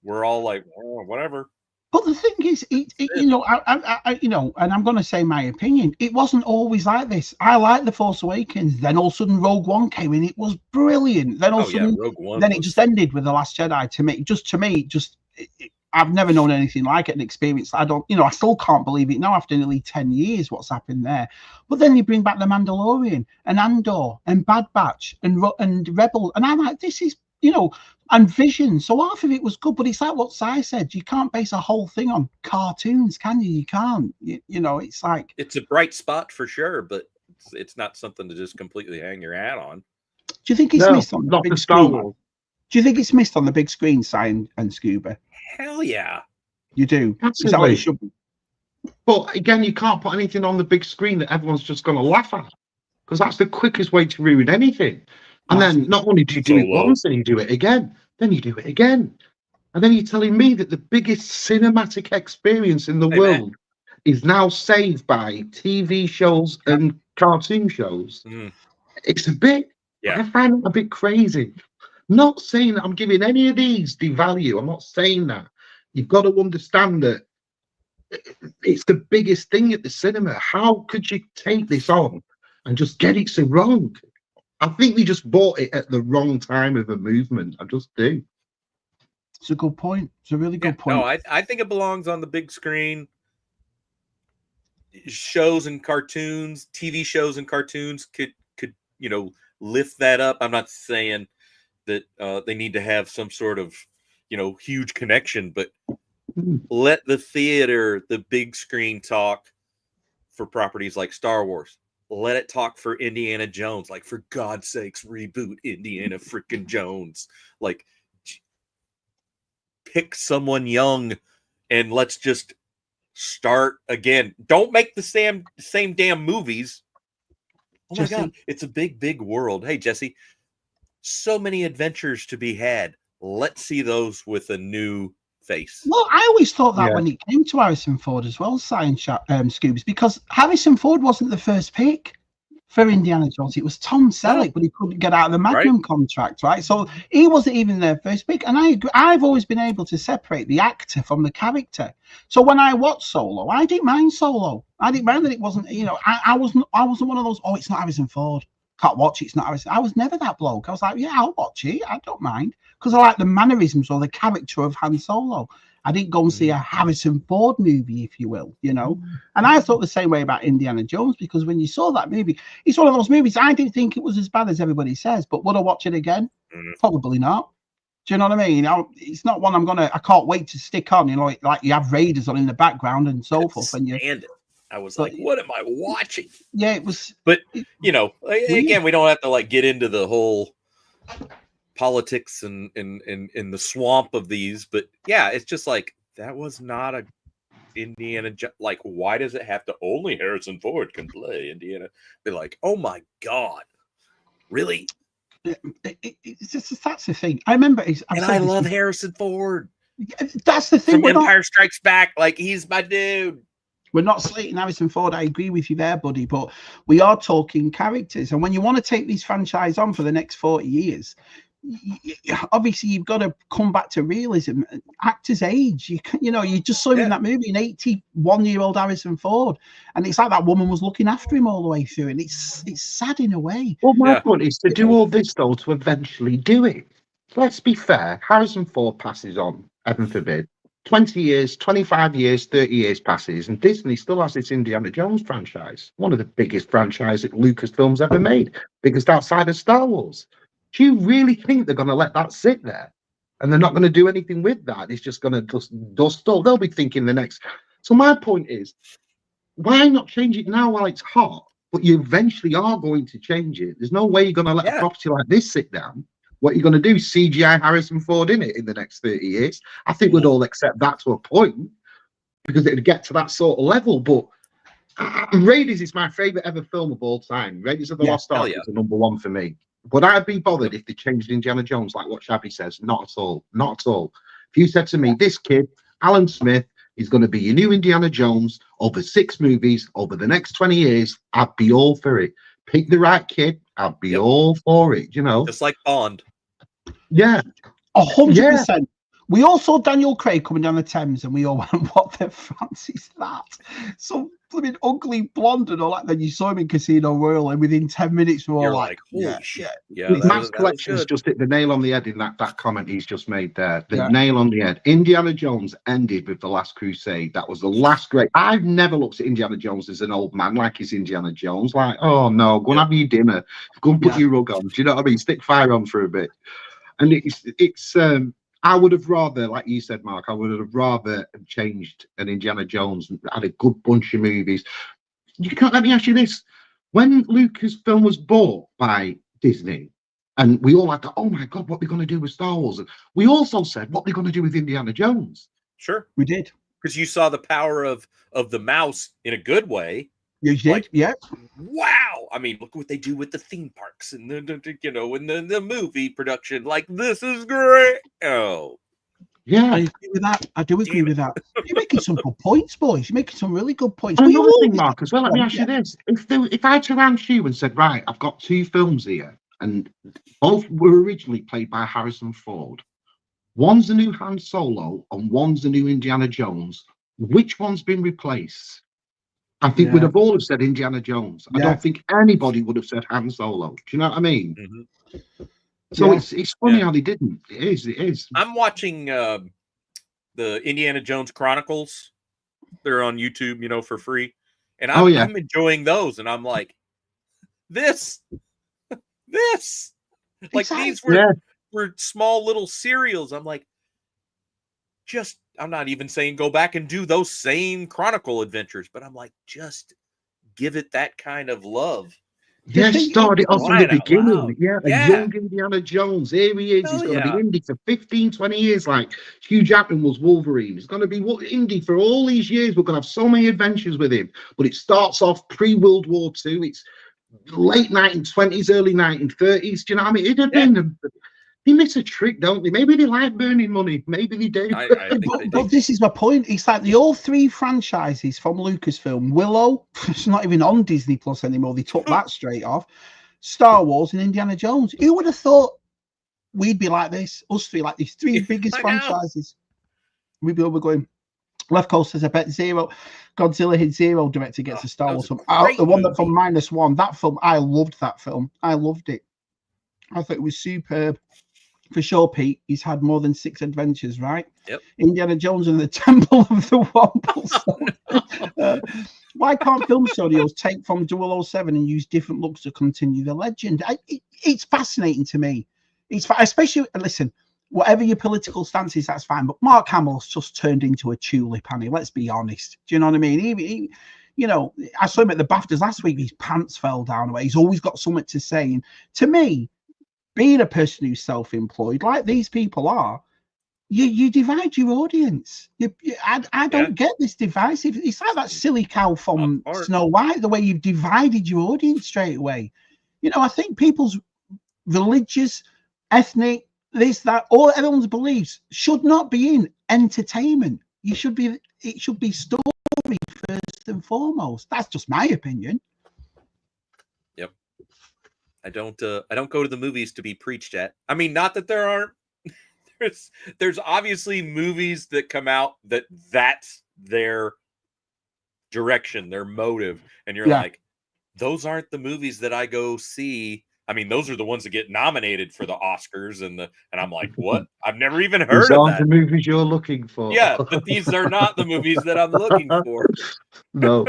we're all like, oh, whatever. But the thing is, you know, I you know, and I'm going to say my opinion. It wasn't always like this. I liked The Force Awakens. Then all of a sudden, Rogue One came in. It was brilliant. Then all of a sudden, Rogue One then it just ended with The Last Jedi. To me, I've never known anything like it, an experience. I don't, you know, I still can't believe it now after nearly 10 years. What's happened there? But then you bring back The Mandalorian and Andor and Bad Batch and Rebel, and I'm like, this is, you know, and Vision. So half of it was good, but it's like what Si said. You can't base a whole thing on cartoons, can you? You can't. You know, it's like it's a bright spot for sure, but it's not something to just completely hang your hat on. Do you think it's missed on the big screen? Do you think it's missed on the big screen, Si and Scuba? Hell yeah, you do. Absolutely. Is that what it should be? But again, you can't put anything on the big screen that everyone's just going to laugh at, because that's the quickest way to ruin anything. And then not only do you do it once, then you do it again, then you do it again. And then you're telling me that the biggest cinematic experience in the world is now saved by TV shows and cartoon shows. Mm. It's a bit, Yeah. I find it a bit crazy. Not saying that I'm giving any of these devalue. I'm not saying that. You've got to understand that it's the biggest thing at the cinema. How could you take this on and just get it so wrong? I think we just bought it at the wrong time of a movement. I just do. It's a good point. It's a really good point. No, I think it belongs on the big screen. Shows and cartoons, TV shows and cartoons could lift that up. I'm not saying that they need to have some sort of huge connection, but let the theater, the big screen talk for properties like Star Wars. Let it talk for Indiana Jones. Like, for God's sakes, reboot Indiana freaking Jones. Like, pick someone young and let's just start again. Don't make the same damn movies. Oh my God, it's a big world. Hey, Jesse, so many adventures to be had. Let's see those with a new face. Well, I always thought that when it came to Harrison Ford as well, Scoobies, because Harrison Ford wasn't the first pick for Indiana Jones. It was Tom Selleck, but he couldn't get out of the Magnum contract, right? So he wasn't even their first pick. And I agree, I've always been able to separate the actor from the character. So when I watched Solo, I didn't mind Solo. I didn't mind that it wasn't, I wasn't one of those, it's not Harrison Ford. Can't watch it, it's not Harrison. I was never that bloke. I was like, yeah, I'll watch it. I don't mind. Because I like the mannerisms or the character of Han Solo. I didn't go and see a Harrison Ford movie, if you will, And I thought the same way about Indiana Jones, because when you saw that movie, it's one of those movies, I didn't think it was as bad as everybody says, but would I watch it again? Probably not. Do you know what I mean? It's not one I can't wait to stick on, like you have Raiders on in the background and so forth. And I was like, what am I watching? Yeah, it was. But, again, we don't have to get into the whole politics and in the swamp of these, but yeah, it's just like, that was not a Indiana. Like, why does it have to only Harrison Ford can play Indiana? Be like, oh my God, really? It's just, that's the thing. I remember, I love Harrison Ford. That's the thing. From Empire Strikes Back, like, he's my dude. We're not slating Harrison Ford. I agree with you there, buddy. But we are talking characters, and when you want to take this franchise on for the next 40 years. Obviously, you've got to come back to realism. Actors age. You just saw him in that movie, an 81-year-old Harrison Ford, and it's like that woman was looking after him all the way through, and it's sad in a way. Well, my point is to do all this though to eventually do it. Let's be fair. Harrison Ford passes on, heaven forbid. 20 years, 25 years, 30 years passes, and Disney still has this Indiana Jones franchise, one of the biggest franchises Lucasfilm's ever made, biggest outside of Star Wars. Do you really think they're going to let that sit there and they're not going to do anything with that? It's just going to dust up. They'll be thinking the next. So my point is, why not change it now while it's hot? But you eventually are going to change it. There's no way you're going to let a property like this sit down. What you're going to do, CGI Harrison Ford in it in the next 30 years. I think we'd all accept that to a point because it'd get to that sort of level. But Raiders is my favorite ever film of all time. Raiders of the Lost Ark is the number one for me. Would I be bothered if they changed Indiana Jones like what Shabby says? Not at all. Not at all. If you said to me, this kid, Alan Smith, is going to be your new Indiana Jones over 6 movies over the next 20 years, I'd be all for it. Pick the right kid, I'd be all for it, Just like Bond. Yeah. 100%. We all saw Daniel Craig coming down the Thames, and we all went, "What the France is that?" So flipping ugly blonde and all that. Then you saw him in Casino Royale, and within 10 minutes, we were all like, "Holy shit!" Yeah, Matt's Collection's just hit the nail on the head in that comment he's just made there. The nail on the head. Indiana Jones ended with The Last Crusade. That was the last great. I've never looked at Indiana Jones as an old man like he's Indiana Jones. Like, oh no, go and have your dinner, go and put your rug on. Do you know what I mean? Stick fire on for a bit. And it's I would have rather, like you said, Mark, I would have rather changed an Indiana Jones and had a good bunch of movies. You can't, let me ask you this. When Lucasfilm was bought by Disney, and we all had to, oh my God, what are we going to do with Star Wars? And we also said, what are we going to do with Indiana Jones? Sure. We did. Because you saw the power of the mouse in a good way. You did, yeah. Wow. I mean, look what they do with the theme parks and the movie production. Like, this is great. Oh. Yeah. I agree with that. I do agree with that. You're making some good points, boys. You're making some really good points. And We another all thing, Mark, as well, let me ask you this. If I turned around to you and said, right, I've got 2 films here, and both were originally played by Harrison Ford. One's the new Han Solo, and one's the new Indiana Jones. Which one's been replaced? I think we'd have all have said Indiana Jones. I don't think anybody would have said Han Solo. Do you know what I mean? Mm-hmm. So it's funny how they didn't. It is. I'm watching the Indiana Jones Chronicles. They're on YouTube, you know, for free. And I'm enjoying those. And I'm like, this. Like these were small little serials. I'm like, I'm not even saying go back and do those same Chronicle adventures, but I'm like, just give it that kind of love. Yeah, started off from the beginning. Yeah, a young Indiana Jones. Here he is. He's going to be Indy for 15, 20 years. Like Hugh Jackman was Wolverine. He's going to be Indy for all these years. We're going to have so many adventures with him. But it starts off pre-World War II. It's late 1920s, early 1930s. Do you know what I mean? It had been... They miss a trick, don't they? Maybe they like burning money. Maybe they do. I think they do. But this is my point. It's like the all 3 franchises from Lucasfilm. Willow, it's not even on Disney Plus anymore. They took that straight off. Star Wars and Indiana Jones. Who would have thought we'd be like this? Us 3, like these 3 biggest franchises. We'd be over going. Left Coast says, I bet Godzilla hit Zero director gets a Star Wars film. The one that from -1, that film, I loved that film. I loved it. I thought it was superb. For sure, Pete, he's had more than 6 adventures, right? Yep. Indiana Jones and the Temple of the Wombles. Why can't film studios take from 007 and use different looks to continue the legend? It's fascinating to me. Especially, listen, whatever your political stance is, that's fine. But Mark Hamill's just turned into a tulip, honey. Let's be honest. Do you know what I mean? He, you know, I saw him at the BAFTAs last week. His pants fell down away. He's always got something to say. And to me, being a person who's self-employed, like these people are, you divide your audience. I don't get this divisive. It's like that silly cow from Snow White, the way you've divided your audience straight away. You know, I think people's religious, ethnic, this, that, all everyone's beliefs should not be in entertainment. It should be story first and foremost. That's just my opinion. Yep. I don't go to the movies to be preached at. I mean, not that there aren't. There's obviously movies that come out that's their direction, their motive, and you're like, those aren't the movies that I go see. I mean, those are the ones that get nominated for the Oscars, and I'm like, what? I've never even heard These of aren't that. the movies you're looking for. Yeah, but these are not the movies that I'm looking for. No.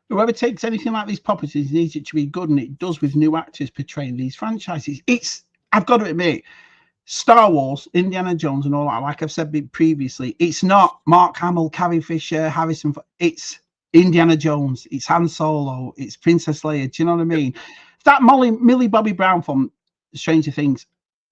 Whoever takes anything like these properties needs it to be good, and it does with new actors portraying these franchises. I've got to admit, Star Wars, Indiana Jones, and all that, like I've said previously, it's not Mark Hamill, Carrie Fisher, Harrison. It's Indiana Jones, it's Han Solo, it's Princess Leia. Do you know what I mean? That Millie Bobby Brown from Stranger Things,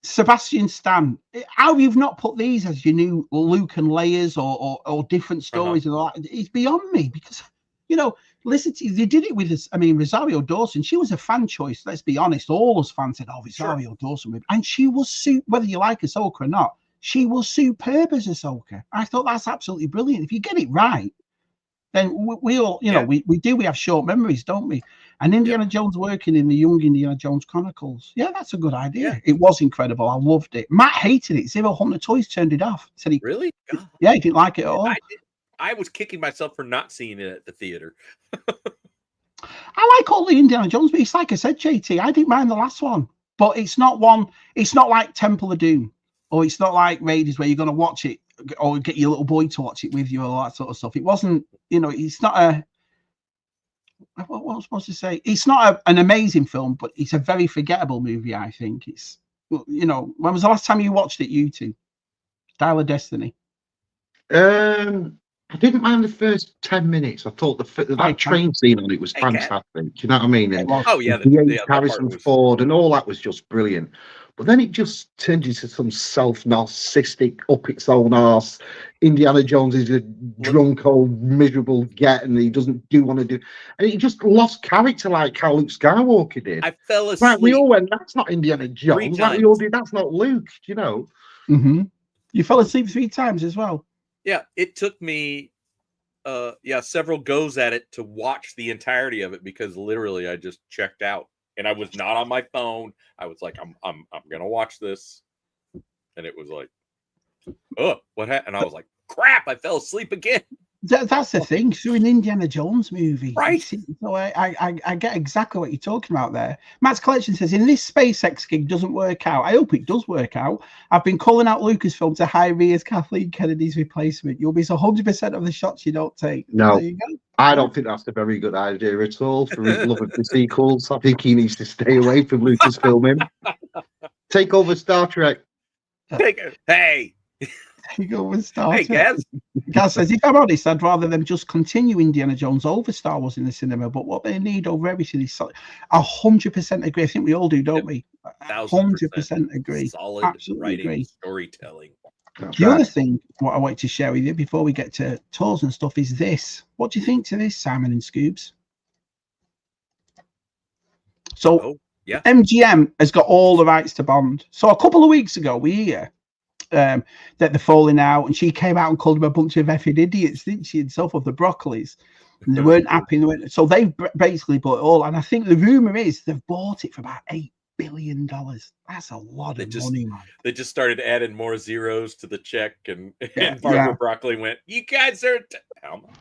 Sebastian Stan. How you've not put these as your new Luke and Leia's or different stories and all that? It's beyond me, because you know. Listen, they did it with us. I mean, Rosario Dawson, she was a fan choice. Let's be honest. All us fans said, oh, Rosario Dawson. And she was, whether you like Ahsoka or not, she was superb as Ahsoka. I thought that's absolutely brilliant. If you get it right, then we all, you know, we have short memories, don't we? And Indiana Jones working in the Young Indiana Jones Chronicles. Yeah, that's a good idea. Yeah. It was incredible. I loved it. Matt hated it. Zero Hunter Toys turned it off. Said he really? Yeah, he didn't like it at all. I was kicking myself for not seeing it at the theater. I like all the Indiana Jones, but it's like I said, JT, I didn't mind the last one. But it's not like Temple of Doom, or it's not like Raiders where you're going to watch it or get your little boy to watch it with you, or all that sort of stuff. It wasn't, you know, it's not what was I supposed to say? It's not an amazing film, but it's a very forgettable movie, I think. It's, you know, when was the last time you watched it, you two? Dial of Destiny. I didn't mind the first 10 minutes. I thought that train scene on it was fantastic. Do you know what I mean? And Harrison Ford and all that was just brilliant. But then it just turned into some self-narcissistic, up its own arse. Indiana Jones is a drunk, old, miserable get, and he doesn't want to do. And he just lost character like how Luke Skywalker did. I fell asleep. Like we all went, that's not Indiana Jones. Like we all did, that's not Luke. You know. Mm-hmm. You fell asleep 3 times as well. Yeah, it took me several goes at it to watch the entirety of it because literally I just checked out and I was not on my phone. I was like, I'm gonna watch this, and it was like, oh, what happened? And I was like, crap, I fell asleep again. That's the thing. Through an Indiana Jones movie, Right? So I get exactly what you're talking about there. Matt's Collection says, in this SpaceX gig doesn't work out. I hope it does work out. I've been calling out Lucasfilm to hire me as Kathleen Kennedy's replacement. You'll miss 100% of the shots you don't take. No, there you go. I don't think that's a very good idea at all. For his love of the sequels, I think he needs to stay away from Lucasfilming. Take over Star Trek. Hey. You go with Star Hey, Trek. Gaz says, if I'm honest, I'd rather them just continue Indiana Jones over Star Wars in the cinema, but what they need over everything is 100% agree. I think we all do, don't we? 100% agree. Solid Absolutely writing, agree. storytelling. The other thing, what I want to share with you before we get to tours and stuff, is this. What do you think to this, Simon and Scoobs? So, MGM has got all the rights to Bond. So a couple of weeks ago, we hear that they're falling out, and she came out and called them a bunch of effing idiots, didn't she, and so forth, the Broccolis. And they weren't happy. So they've basically bought it all. And I think the rumor is they've bought it for about $8 billion. That's a lot of money, man. They just started adding more zeros to the check, and Barbara Broccoli went, "You guys are how much?"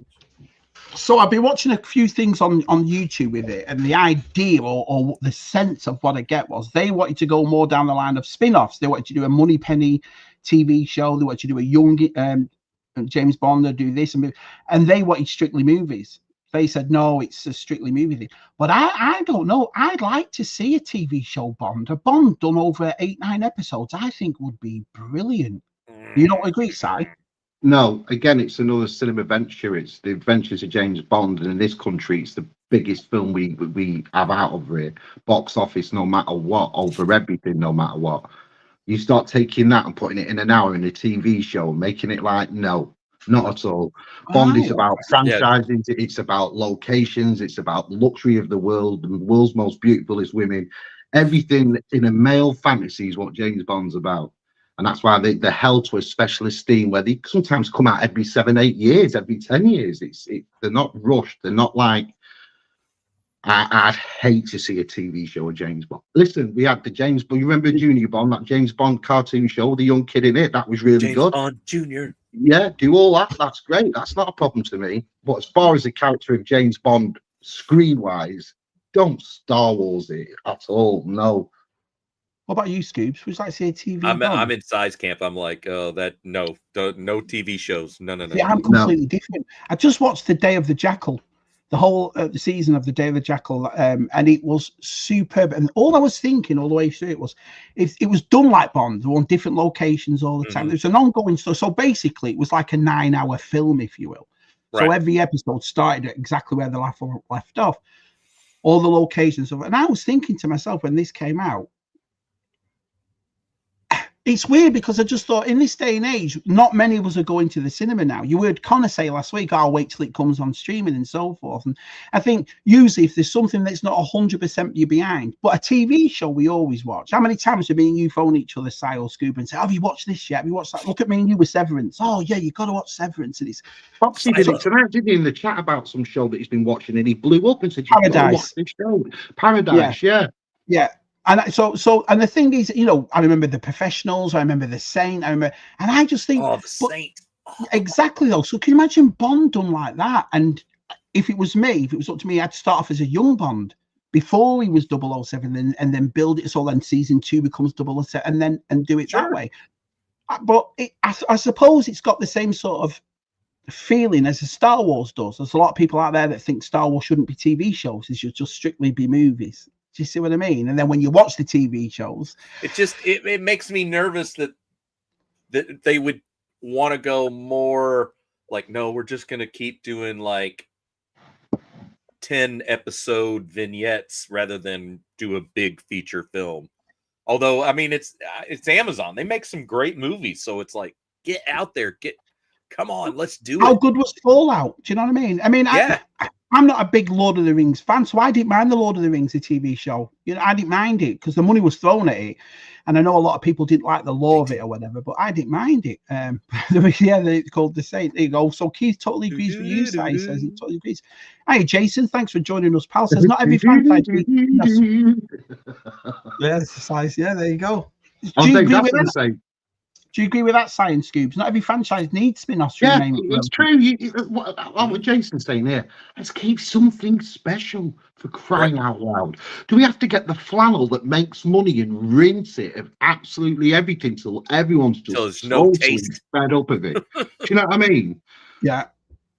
So I've been watching a few things on YouTube with it, and the idea or the sense of what I get was they wanted to go more down the line of spin-offs. They wanted to do a Moneypenny TV show. They wanted to do a young James Bond, or do this, and they wanted strictly movies. They said, no, it's a strictly movie thing. But I don't know. I'd like to see a TV show Bond. A Bond done over 8-9 episodes, I think would be brilliant. You don't agree, Si? No, again, it's another cinema venture. It's the adventures of James Bond, and in this country, it's the biggest film we have out of it. Box office, no matter what, over everything, no matter what. You start taking that and putting it in an hour in a TV show, making it like, no, not at all. Bond is about franchising. It's about locations. It's about luxury of the world. The world's most beautiful is women. Everything in a male fantasy is what James Bond's about. And that's why they're held to a special esteem, where they sometimes come out every 7-8 years, every 10 years. They're not rushed. They're not like, I'd hate to see a TV show of James Bond. Listen, we had the James Bond. You remember Junior Bond, that James Bond cartoon show, the young kid in it? That was really James good. Bond Junior. Yeah, do all that. That's great. That's not a problem to me. But as far as the character of James Bond, screen-wise, don't Star Wars it at all. No. What about you, Scoobs? Would you like to see a TV? I'm in size camp. I'm like, no TV shows. No. Yeah, I'm completely different. I just watched The Day of the Jackal, the whole the season of The Day of the Jackal, and it was superb. And all I was thinking all the way through it was, it was done like Bond. They were on different locations all the time. There's an ongoing story. So basically, it was like a 9-hour film, if you will. Right. So every episode started at exactly where the left off, all the locations of it. And I was thinking to myself when this came out, it's weird because I just thought in this day and age, not many of us are going to the cinema now. You heard Connor say last week, I'll wait till it comes on streaming and so forth. And I think usually if there's something that's not 100% you're behind, but a TV show we always watch. How many times have me and you phone each other, Si or Scuba, and say, have you watched this yet? Have you watched that? Look at me and you with Severance. Oh, yeah, you got to watch Severance. And it's Foxy did it tonight, didn't he, in the chat about some show that he's been watching, and he blew up and said, Paradise. Watch this show. Paradise, yeah. And and the thing is, I remember The Professionals, I remember The Saint, and I just think, The Saint. Exactly though. So can you imagine Bond done like that? And if it was up to me, I'd start off as a young Bond before he was 007, and then build it so then season 2 becomes 007, and do it that way. But I suppose it's got the same sort of feeling as a Star Wars does. There's a lot of people out there that think Star Wars shouldn't be TV shows; it should just strictly be movies. Do you see what I mean? And then when you watch the TV shows, it makes me nervous that they would want to go more like, no, we're just going to keep doing like 10 episode vignettes rather than do a big feature film. Although, I mean, it's Amazon. They make some great movies. So it's like, get out there, come on, let's do it. How good was Fallout? Do you know what I mean? I mean, yeah. I'm not a big Lord of the Rings fan, so I didn't mind the Lord of the Rings, the TV show. You know, I didn't mind it because the money was thrown at it, and I know a lot of people didn't like the law of it or whatever, but I didn't mind it. Yeah, they called the same. There you go. So Keith totally agrees with you. Si says he totally agrees. Hey, Jason, thanks for joining us, pal. Says not every franchise. Yeah, size. Yeah, there you go. Do you agree with that? Do you agree with that, Science Scoops? Not every franchise needs spin-offs. Yeah, it's true. What Jason's saying here, let's keep something special, for crying out loud. Do we have to get the flannel that makes money and rinse it of absolutely everything till everyone's just totally fed up of it? Do you know what I mean? Yeah.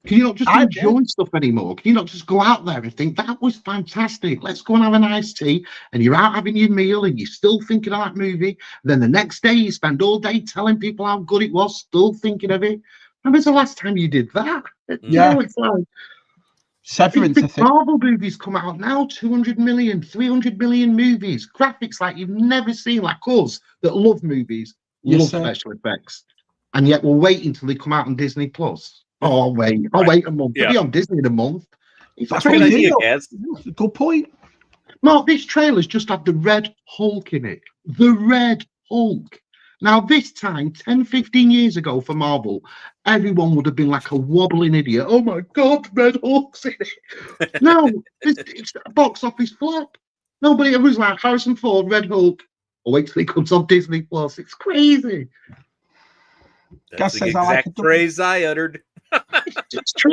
Can you not just enjoy stuff anymore? Can you not just go out there and think, that was fantastic, let's go and have a nice tea, and you're out having your meal and you're still thinking of that movie, and then the next day you spend all day telling people how good it was, still thinking of it? When was the last time you did that? Yeah. You know, it's like Severance, big Marvel movies come out now, 200 million, 300 million movies, graphics like you've never seen, like us that love movies, love special effects, and yet we'll wait until they come out on Disney Plus. Oh, I'll wait a month. It'll be on Disney in a month. That's a good idea, Gaz. Good point. Mark, this trailer's just had the Red Hulk in it. The Red Hulk. Now, this time, 10, 15 years ago for Marvel, everyone would have been like a wobbling idiot. Oh my God, Red Hulk's in it. No, it's a box office flop. Nobody was like, Harrison Ford, Red Hulk. Or wait till he comes on Disney Plus. It's crazy. That's the exact phrase I uttered. It's true.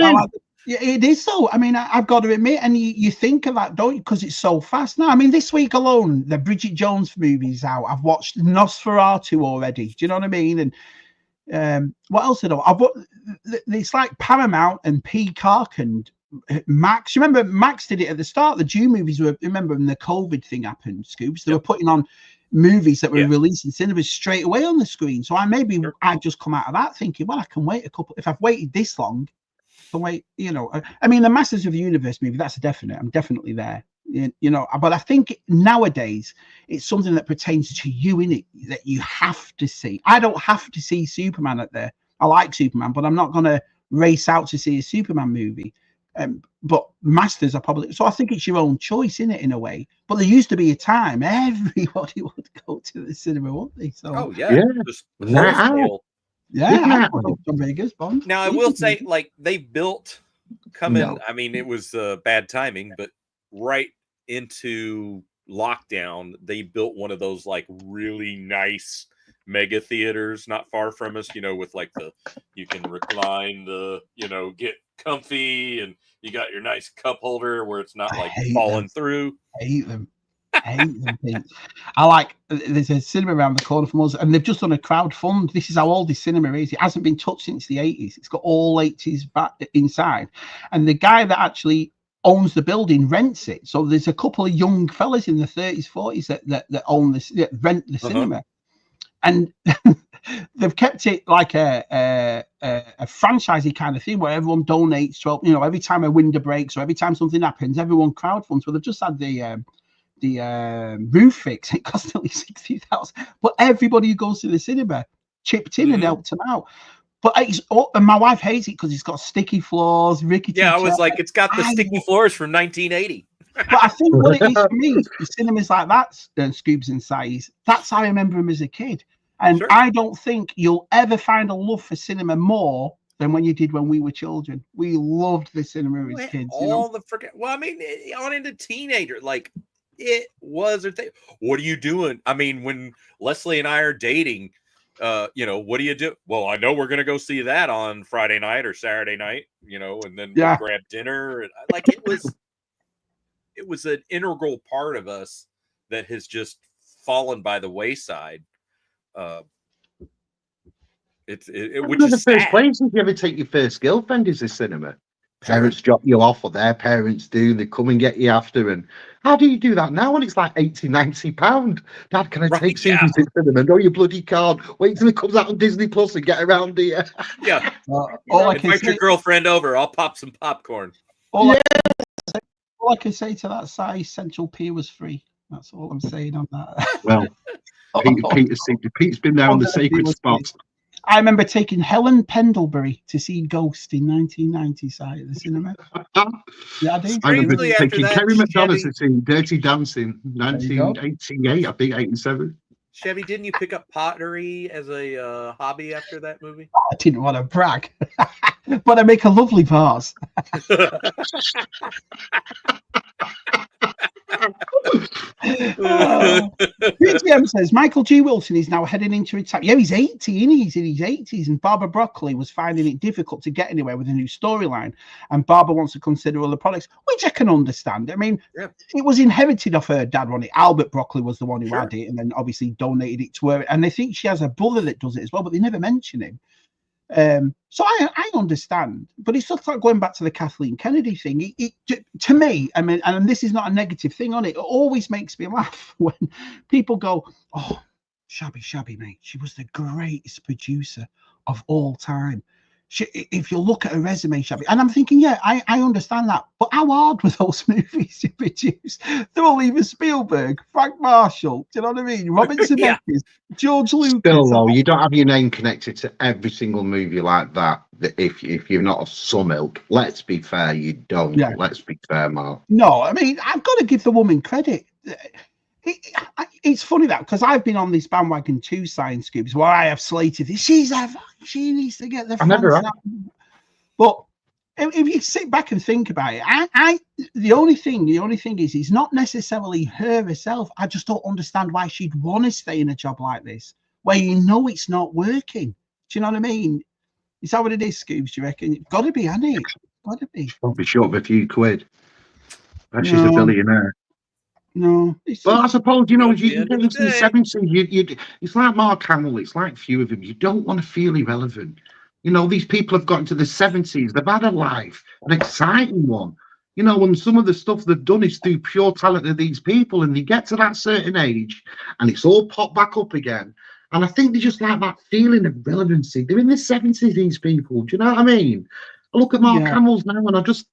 Yeah, it is so. I mean, I've got to admit, and you think of that, don't you? Because it's so fast now. I mean, this week alone, the Bridget Jones movie's out. I've watched Nosferatu already. Do you know what I mean? And what else did I? It's like Paramount and Peacock and Max. Remember, Max did it at the start. The Jew movies were. Remember when the COVID thing happened, Scoops? They were putting on movies that were released in cinemas straight away on the screen. So I'd just come out of that thinking, well, I can wait a couple. If I've waited this long, I can wait. You know, I mean, the Masters of the Universe movie, that's a definite. I'm definitely there. You know, but I think nowadays it's something that pertains to you, in it, that you have to see. I don't have to see Superman at there. I like Superman, but I'm not going to race out to see a Superman movie. But Masters are probably, so I think it's your own choice, in it, in a way. But there used to be a time everybody would go to the cinema, wouldn't they? So Vegas, Bond. Now I will say, like, they built I mean, it was bad timing, but right into lockdown, they built one of those like really nice mega theaters not far from us, you know, with like you can recline, get comfy, and you got your nice cup holder where it's not like falling through. I hate them. Pete. I like, there's a cinema around the corner from us, and they've just done a crowd fund. This is how old this cinema is. It hasn't been touched since the 80s. It's got all 80s back inside, and the guy that actually owns the building rents it. So there's a couple of young fellas in the 30s, 40s that own this, that rent the cinema. And they've kept it like a franchisey kind of thing where everyone donates 12, you know, every time a window breaks or every time something happens, everyone crowdfunds. Well, they've just had the roof fix. It cost nearly 60,000, but everybody who goes to the cinema chipped in and helped them out. But and my wife hates it because it's got sticky floors, rickety. Yeah, I was like, it's got the sticky floors from 1980. But I think what it is for me, the cinemas like that, Scuba and Si, that's how I remember them as a kid. And I don't think you'll ever find a love for cinema more than when you did when we were children. We loved the cinema as kids. Well, I mean, on into teenager, like it was a thing. What are you doing? I mean, when Leslie and I are dating, what do you do? Well, I know we're gonna go see that on Friday night or Saturday night, and then we'll grab dinner. And like it was an integral part of us that has just fallen by the wayside. Which is the first places you ever take your first girlfriend is the cinema. Parents drop you off, or their parents do. They come and get you after. And how do you do that now when it's like £80-90? Dad, can I take you to the cinema? No, you bloody can't. Wait till it comes out on Disney Plus and get around here. Yeah. Invite your girlfriend over. I'll pop some popcorn. All I can say to that size, Central Pier was free. That's all I'm saying on that. Well, Pete's been there on the sacred spot. I remember taking Helen Pendlebury to see Ghost in 1990 at the cinema. Yeah, I do. I remember Strangely, after taking that, Kerry McDonald Chevy- to see Dirty Dancing, There you go. 1988, I think, 87. Chevy, didn't you pick up pottery as a hobby after that movie? I didn't want to brag, but I make a lovely vase. BTM says Michael G. Wilson is now heading into retirement. Yeah, he's 80, and he's in his 80s. And Barbara Broccoli was finding it difficult to get anywhere with a new storyline. And Barbara wants to consider other products, which I can understand. I mean, Yeah. it was inherited off her dad, wasn't it? Albert Broccoli was the one who Sure. had it, and then obviously donated it to her. And I think she has a brother that does it as well, but they never mention him. So I understand, but it's just like going back to the Kathleen Kennedy thing. To me, I mean, and this is not a negative thing on it. It always makes me laugh when people go, "Oh, Shabby, mate, she was the greatest producer of all time." If you look at her resume, Shabby, and I'm thinking, yeah, I understand that, but how hard were those movies to produce? They're all either Spielberg, Frank Marshall, do you know what I mean? Robert Zemeckis, Yeah. George Lucas. Still, though, you don't have your name connected to every single movie like that. If you're not of some ilk, let's be fair, you don't. Yeah. Let's be fair, Mark. No, I mean, I've got to give the woman credit. It's funny that because I've been on this bandwagon too, Science Scoops, where I have slated this. She needs to get the I never France have. out. But if you sit back and think about it, the only thing is it's not necessarily her herself. I just don't understand why she'd want to stay in a job like this where you know it's not working. Do you know what I mean? Is that what it is, Scoops? Do you reckon? It's got to be, hasn't it? Got to be. Don't be short of a few quid. But she's a No. billionaire. No. Well, I suppose, you know, At the you end get of into the the day. 70s, it's like Mark Hamill, it's like few of them. You don't want to feel irrelevant. You know, these people have gotten to the 70s, they've had a life, an exciting one. You know, and some of the stuff they've done is through pure talent of these people, and they get to that certain age, and it's all popped back up again. And I think they just like that feeling of relevancy. They're in the 70s, these people. Do you know what I mean? I look at Mark Yeah. Hamill's now, and I just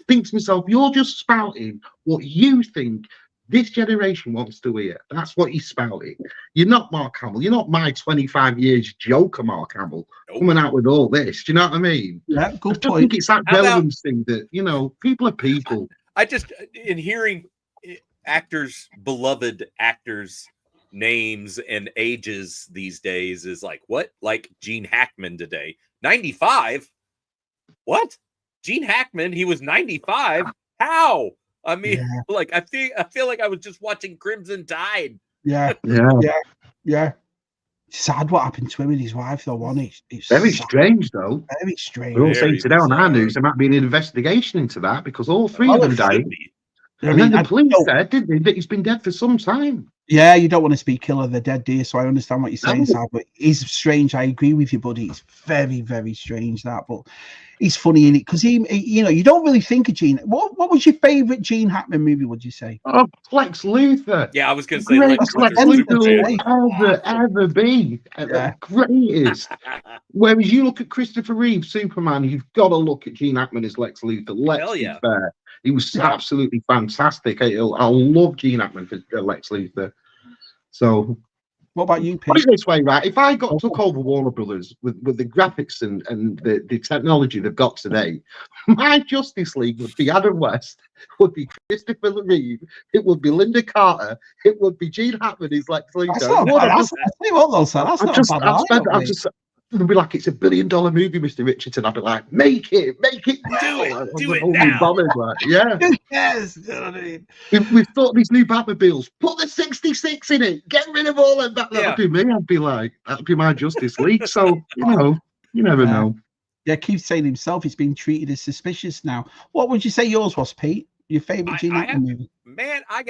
think to myself, you're just spouting what you think this generation wants to hear. That's what he's spouting. You're not Mark Hamill. You're not my 25 years Joker, Mark Hamill, Nope. coming out with all this. Do you know what I mean? Yeah, I good just think point. it's that How about- relevance thing that, you know, people are people. I just, in hearing beloved actors' names and ages these days is like, what? Like Gene Hackman today. 95? What? Gene Hackman, he was 95? How? I mean, Yeah. like I feel like I was just watching Crimson Tide. Yeah. Yeah. Sad what happened to him and his wife, though, wasn't it? It's Very sad, strange, though. very strange. We're all Very saying today on our bizarre. news there might be an investigation into that because all three Well, of them there should died. be. I And mean, then I the police don't- said, didn't they, that he's been dead for some time. yeah, you don't want to speak ill of the dead, do you? So I understand what you're saying, No. Sal, but it's strange. I agree with you, buddy. It's very, very strange that, but it's funny in it because he, you know, you don't really think of Gene. What was your favorite Gene Hackman movie? Would you say? Oh, Lex Luthor. Yeah, I was gonna say Greatest Lex Luthor's Luthor Superman. will ever be. Yeah. Greatest. Whereas you look at Christopher Reeve, Superman, you've got to look at Gene Hackman as Lex Luthor. Let's Hell be yeah. fair. He was Yeah. absolutely fantastic. I love Gene Hackman for Lex Luthor. So, What about you, put Pete? it this way, right? If I took over Warner Brothers with the graphics and the technology they've got today, my Justice League would be Adam West, would be Christopher Reeve, it would be Linda Carter, it would be Gene Hackman who's Lex Luthor. That's not What bad. a- I tell you what, though, Sal, that's not a bad line, mate. It'd be like it's $1 billion movie, Mr. Richardson. I'd be like, make it Do it now. Bombers, like, yeah. Yes, you know what I mean? We've thought these new Batmobiles. Put the 66 in it. Get rid of all of that. That'd be me. I'd be like, that'd be my Justice League. So, you know, you never know. Yeah, Keith's saying himself he's being treated as suspicious now. What would you say yours was, Pete? Your favorite Gene Hackman movie? Man, I'm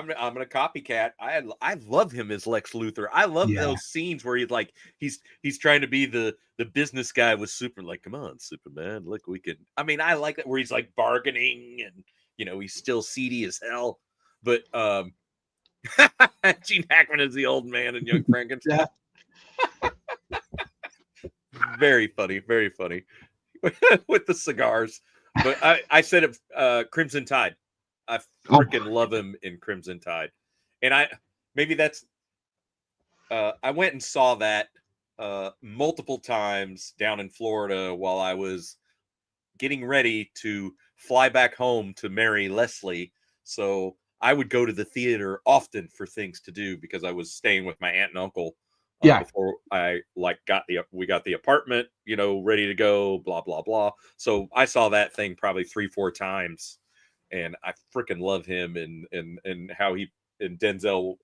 gonna copycat. I love him as Lex Luthor. I love Yeah. those scenes where he's trying to be the business guy with Super. Like, come on, Superman, look, we can. I mean, I like that where he's like bargaining and you know he's still seedy as hell. But Gene Hackman is the old man in Young Frankenstein. Very funny, very funny with the cigars. But I said it, Crimson Tide. I freaking love him in Crimson Tide, and I went and saw that multiple times down in Florida while I was getting ready to fly back home to marry Leslie. So I would go to the theater often for things to do because I was staying with my aunt and uncle before I we got the apartment, ready to go, blah, blah, blah. So I saw that thing probably 3-4 times, and I freaking love him and how he and Denzel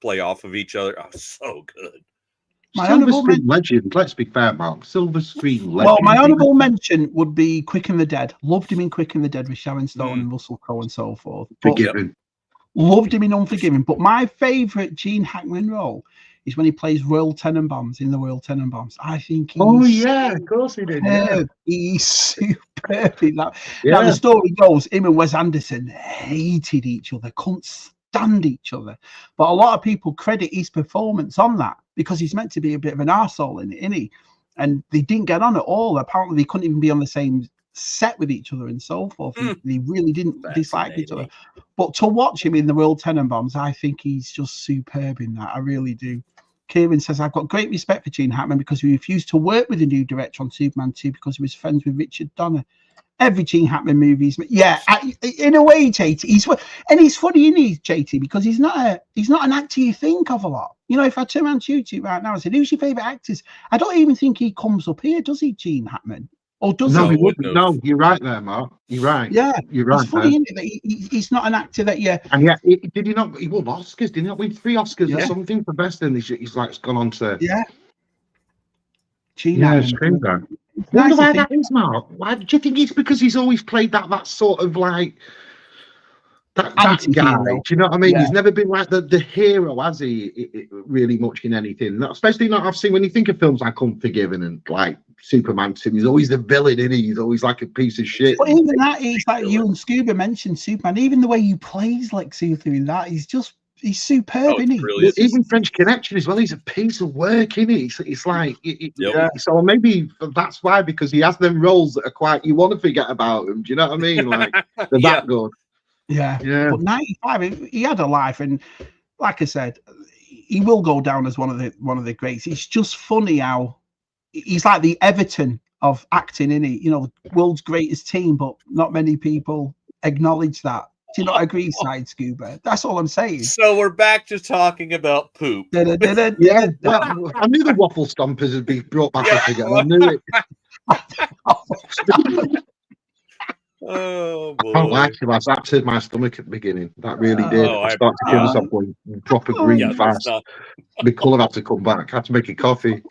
play off of each other. Oh, so good. Silver Screen legend. Let's be fair, Mark. Silver Screen legend. Well, my honourable mention would be Quick and the Dead. Loved him in Quick and the Dead with Sharon Stone and Russell Crowe and so forth. Forgiven. Loved him in Unforgiven. But my favourite Gene Hackman role is when he plays Royal Tenenbaums in the Royal Tenenbaums. I think he's of course he did. Yeah. He's superb in that. Now, the story goes, him and Wes Anderson hated each other, couldn't stand each other. But a lot of people credit his performance on that because he's meant to be a bit of an arsehole in it, isn't he? And they didn't get on at all. Apparently, they couldn't even be on the same set with each other and so forth. They really didn't dislike each other. But to watch him in the Royal Tenenbaums, I think he's just superb in that. I really do. Kieran says, I've got great respect for Gene Hackman because he refused to work with the new director on Superman 2 because he was friends with Richard Donner. Every Gene Hackman movie is, in a way, JT, he's funny, isn't he, JT, because he's not an actor you think of a lot. If I turn around to YouTube right now and say, who's your favourite actors? I don't even think he comes up here, does he, Gene Hackman? Or does he? He wouldn't. No, you're right there, Mark. You're right. Yeah, you're right. It's funny, isn't it, that he's not an actor that And yet, did he not? He won Oscars. Did he not win 3 Oscars or something for best? And he's like gone on to Gene Hackman. It's crazy. I wonder why that is, Mark. Why do you think it's because he's always played that sort of like that guy? Do you know what I mean? He's never been like the hero, has he? Really much in anything, especially not. I've seen when you think of films like Unforgiven and like Superman 2, he's always the villain, isn't he? He's always like a piece of shit. But even that, he's like you and Scuba mentioned Superman. Even the way he plays Lex Luthor in that, he's superb, isn't he? Even French Connection as well. He's a piece of work, isn't he? It's like, so maybe that's why, because he has them roles that are quite, you want to forget about him. Do you know what I mean? Like they're that good. Yeah. But 95, he had a life, and like I said, he will go down as one of the greats. It's just funny how he's like the Everton of acting, isn't he? World's greatest team, but not many people acknowledge that. Do you not agree, Side Scuba? That's all I'm saying. So we're back to talking about poop. I knew the waffle stompers would be brought back up again. I knew it. Oh boy! I can't lie to you, that upset my stomach at the beginning. That really did. I started to kill myself going proper green fast. The colour had to come back. I had to make a coffee.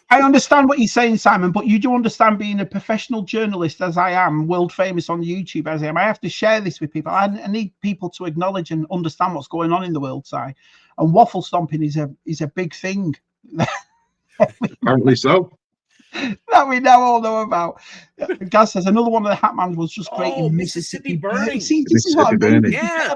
I understand what you're saying, Simon, but you do understand, being a professional journalist as I am, world famous on YouTube as I am, I have to share this with people. I need people to acknowledge and understand what's going on in the world side. And waffle stomping is a big thing. Apparently so. That we now all know about. Gaz says another one of the Hatmans was just great in Mississippi Burning. See, this is what I mean. Yeah.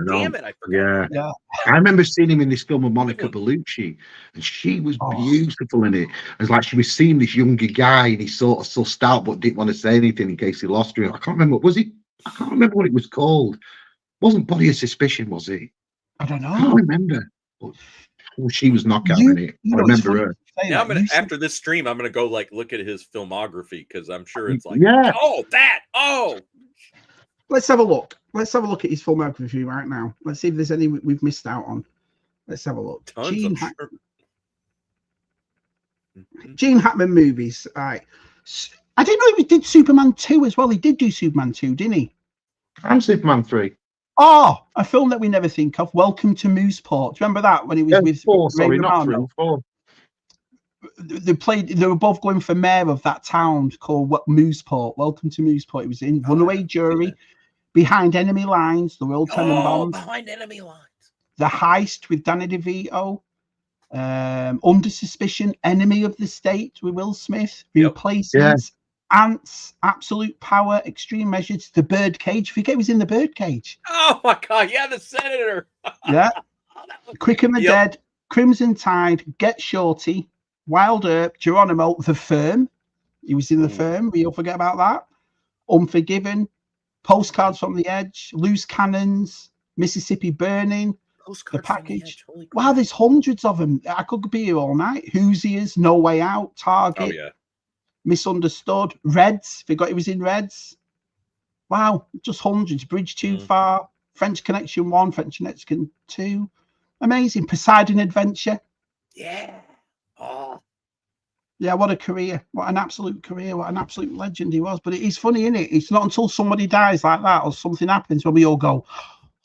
Damn it, I forgot. Yeah. I remember seeing him in this film with Monica Bellucci, and she was beautiful in it. It's like she was seeing this younger guy, and he sort of sussed out, but didn't want to say anything in case he lost her. I can't remember. I can't remember what it was called. It wasn't Body of Suspicion, was it? I don't know. I can't remember. But she was knockout in it. I remember her. Now after this stream, I'm gonna go look at his filmography, because I'm sure it's Let's have a look. Let's have a look at his filmography right now. Let's see if there's any we've missed out on. Let's have a look. Gene Hackman movies. Right. I didn't know if he did Superman 2 as well. He did do Superman 2, didn't he? And Superman 3. Oh, a film that we never think of. Welcome to Mooseport. Do you remember that when he was with 4? Sorry, not 3. 4. They were both going for mayor of that town called Mooseport. Welcome to Mooseport. It was in Runaway Jury, Behind Enemy Lines, The Royal Tenenbaums, Behind Enemy Lines, The Heist with Danny DeVito, Under Suspicion, Enemy of the State with Will Smith, Replacements, Ants, Absolute Power, Extreme Measures, The Birdcage. I forget he was in The Birdcage. Oh my God! Yeah, the senator. Quick and the Dead, Crimson Tide, Get Shorty, Wild Earp, Geronimo, The Firm. He was in The Firm. We'll forget about that. Unforgiven, Postcards from the Edge, Loose Cannons, Mississippi Burning, the package. Wow, there's hundreds of them. I could be here all night. Hoosiers, No Way Out, Target. Oh yeah. Misunderstood. Reds. Forgot he was in Reds. Wow, just hundreds. Bridge Too Far. French Connection 1, French Connection 2. Amazing. Poseidon Adventure. Yeah. Oh. Yeah, what a career. What an absolute career. What an absolute legend he was. But it is funny, isn't it? It's not until somebody dies like that or something happens when we all go,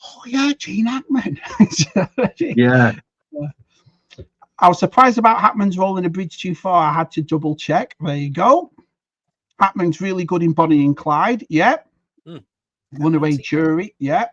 oh, yeah, Gene Hackman. Yeah. I was surprised about Hackman's role in A Bridge Too Far. I had to double check. There you go. Hackman's really good in Bonnie and Clyde. Yeah. Runaway Jury. Yeah.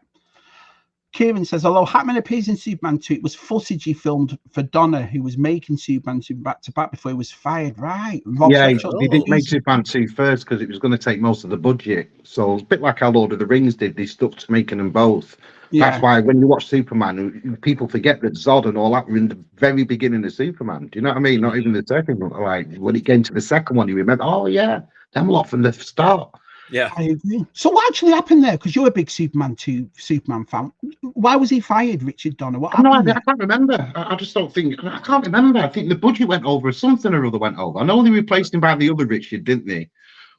Kieran says, although Hackman appears in Superman 2, it was footage he filmed for Donna, who was making Superman 2 back to back before he was fired. Right. He didn't make Superman 2 first because it was going to take most of the budget. So it's a bit like how Lord of the Rings did. They stuck to making them both. Yeah. That's why when you watch Superman, people forget that Zod and all that were in the very beginning of Superman. Do you know what I mean? Not even the second one. Like, when it came to the second one, you remember, oh, yeah, them lot from the start. Yeah, I agree. So what actually happened there? Because you're a big Superman fan. Why was he fired, Richard Donner? What happened? I can't remember. I just don't think. I can't remember. I think the budget went over, or something or other went over. I know they replaced him by the other Richard, didn't they?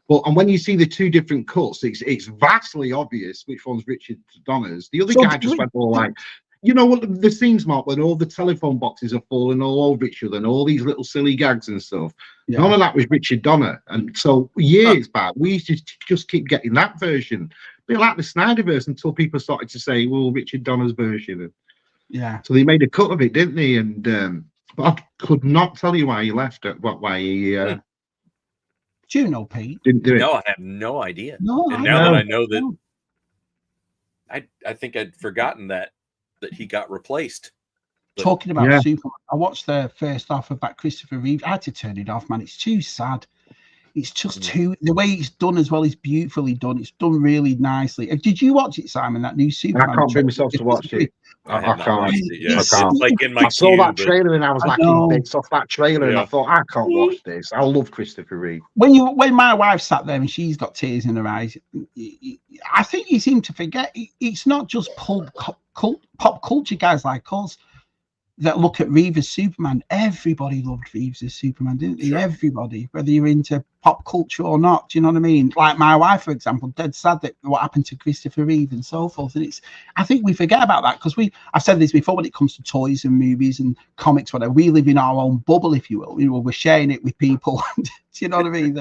But and when you see the two different cuts, it's vastly obvious which one's Richard Donner's. The other guy just went all like, you know what the scenes, Mark, when all the telephone boxes are falling all over each other and all these little silly gags and stuff. Yeah. None of that was Richard Donner. And so years back, we used to just keep getting that version. A bit like the Snyderverse until people started to say, well, Richard Donner's version. Yeah. So they made a cut of it, didn't they? And but I could not tell you why he left it, why he do you know, Pete? Didn't do it. No, I have no idea. No, and now that I know that, I think I'd forgotten that he got replaced. But, talking about Superman, I watched the first half of that Christopher Reeve. I had to turn it off, man. It's too sad. It's just too, the way it's done as well is beautifully done. It's done really nicely. Did you watch it, Simon? That new Superman? I can't bring myself to watch it. I can't. It's like in my I saw that trailer and I was like in bits off that trailer and I thought, I can't watch this. I love Christopher Reeve. When my wife sat there and she's got tears in her eyes, I think you seem to forget it's not just pop culture guys like us that look at Reeve as Superman. Everybody loved Reeves as Superman, didn't they? Sure. Everybody, whether you're into pop culture or not. Do you know what I mean? Like my wife, for example, dead sad that what happened to Christopher Reeve and so forth. And I think we forget about that because I've said this before when it comes to toys and movies and comics, whatever. We live in our own bubble, if you will. You know, we're sharing it with people. Do you know what I mean?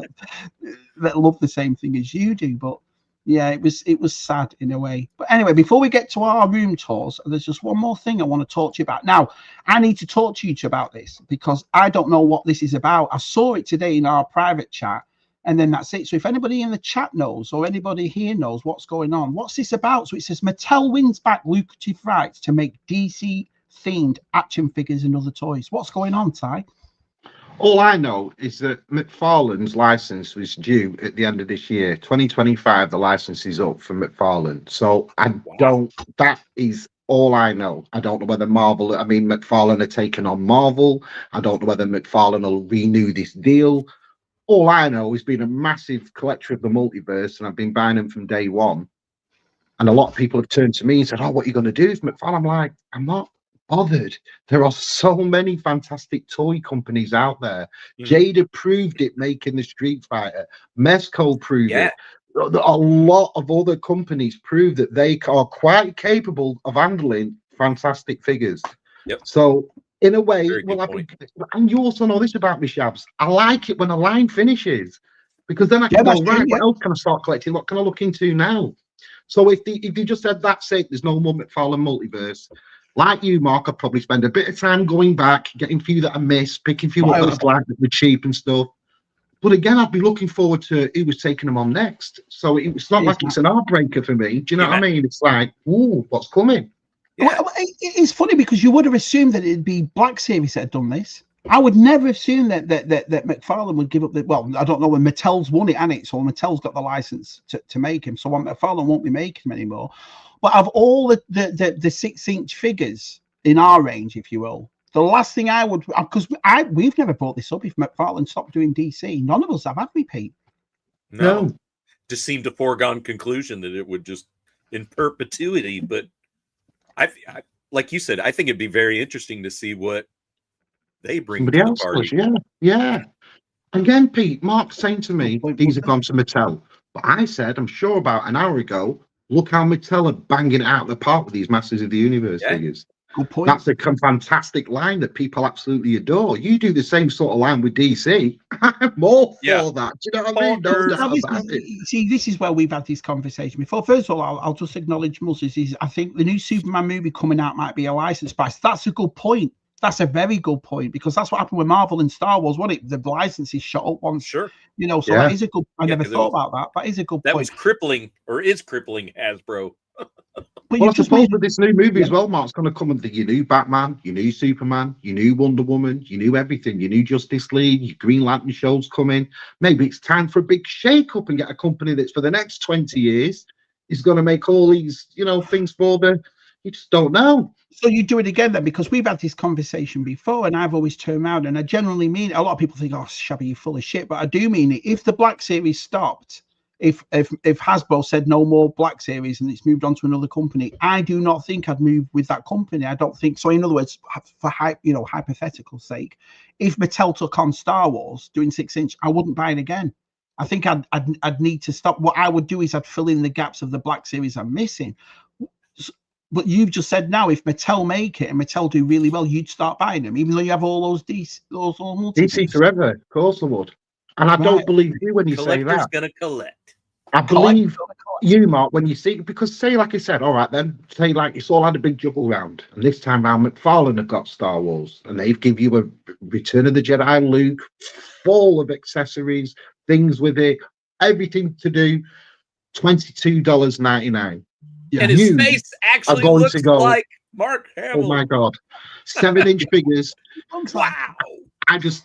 That love the same thing as you do, but. Yeah, it was sad in a way. But anyway, before we get to our room tours, there's just one more thing I want to talk to you about. Now, I need to talk to you about this because I don't know what this is about. I saw it today in our private chat, and then that's it. So if anybody in the chat knows or anybody here knows what's going on, what's this about? So it says Mattel wins back lucrative rights to make DC-themed action figures and other toys. What's going on, Ty? All I know is that McFarlane's license was due at the end of this year. 2025, the license is up for McFarlane. So that is all I know. I don't know whether McFarlane are taking on Marvel. I don't know whether McFarlane will renew this deal. All I know is being a massive collector of the multiverse, and I've been buying them from day one. And a lot of people have turned to me and said, oh, what are you going to do with McFarlane? I'm like, I'm not bothered. There are so many fantastic toy companies out there. Jada proved it making the Street Fighter. Mezco proved it. A lot of other companies prove that they are quite capable of handling fantastic figures. Yep. So in a way, and you also know this about me, Shabs. I like it when a line finishes because then I can go, right, what else can I start collecting? What can I look into now? So if they just said that's it, there's no more McFarlane multiverse. Like you, Mark, I'd probably spend a bit of time going back, getting a few that I missed, picking a few up that were cheap and stuff. But again, I'd be looking forward to who was taking them on next. So it's not like it's an heartbreaker for me. Do you know what I mean? It's like, ooh, what's coming? Yeah. Well, it's funny because you would have assumed that it'd be Black Series that had done this. I would never assume that McFarlane would give up I don't know when Mattel's won it, and so Mattel's got the license to make him. So McFarlane won't be making them anymore. But of all the 6-inch figures in our range, if you will, the last thing I would, because we've never brought this up, if McFarlane stopped doing DC, none of us have we, Pete? No. Just seemed a foregone conclusion that it would just in perpetuity. But I like you said, I think it'd be very interesting to see what they bring Somebody to the else party. does, yeah. Again, Pete, Mark's saying to me, Point, these have Wilson. gone to Mattel. But I said, I'm sure about an hour ago, look how Mattel are banging it out of the park with these Masters of the Universe Yeah. figures. Good point. That's a fantastic line that people absolutely adore. You do the same sort of line with DC. I'm all for Yeah. that. Do you know what I mean? No Bonkers. doubt Now, about it. this is where we've had this conversation before. First of all, I'll just acknowledge Moses. I think the new Superman movie coming out might be a license price. That's a good point. That's a very good point, because that's what happened with Marvel and Star Wars, wasn't it? The licenses shot up once, Sure. you know. So Yeah. that is a good. I Yeah, never 'cause it thought was- about that. That is a good That point. was crippling, or is crippling Hasbro. But Well, I you've just suppose made with this new movie Yeah. as well, Mark's going to come under your new Batman, your new Superman, your new Wonder Woman, your new everything, your new Justice League, your Green Lantern show's coming. Maybe it's time for a big shake-up and get a company that's for the next 20 years is going to make all these, things for the... You just don't know. So you do it again then, because we've had this conversation before, and I've always turned around, and I generally mean it. A lot of people think, "Oh, Shabby, you're full of shit," but I do mean it. If the Black Series stopped, if Hasbro said no more Black Series and it's moved on to another company, I do not think I'd move with that company. I don't think so. In other words, for hypothetical sake, if Mattel took on Star Wars doing 6-inch, I wouldn't buy it again. I think I'd need to stop. What I would do is I'd fill in the gaps of the Black Series I'm missing. But you've just said now, if Mattel make it and Mattel do really well, you'd start buying them, even though you have all those DC forever, of course I would. And I don't Right. believe you when you say Collector's that. gonna collect. I believe you, Mark, when you see, because say, like I said, all right, then say like it's all had a big juggle round, and this time round McFarlane have got Star Wars, and they've give you a Return of the Jedi Luke, full of accessories, things with it, everything to do, $22.99. And his You face are actually going looks to go, like Mark Hamill. oh my God, 7-inch figures. Wow. I just,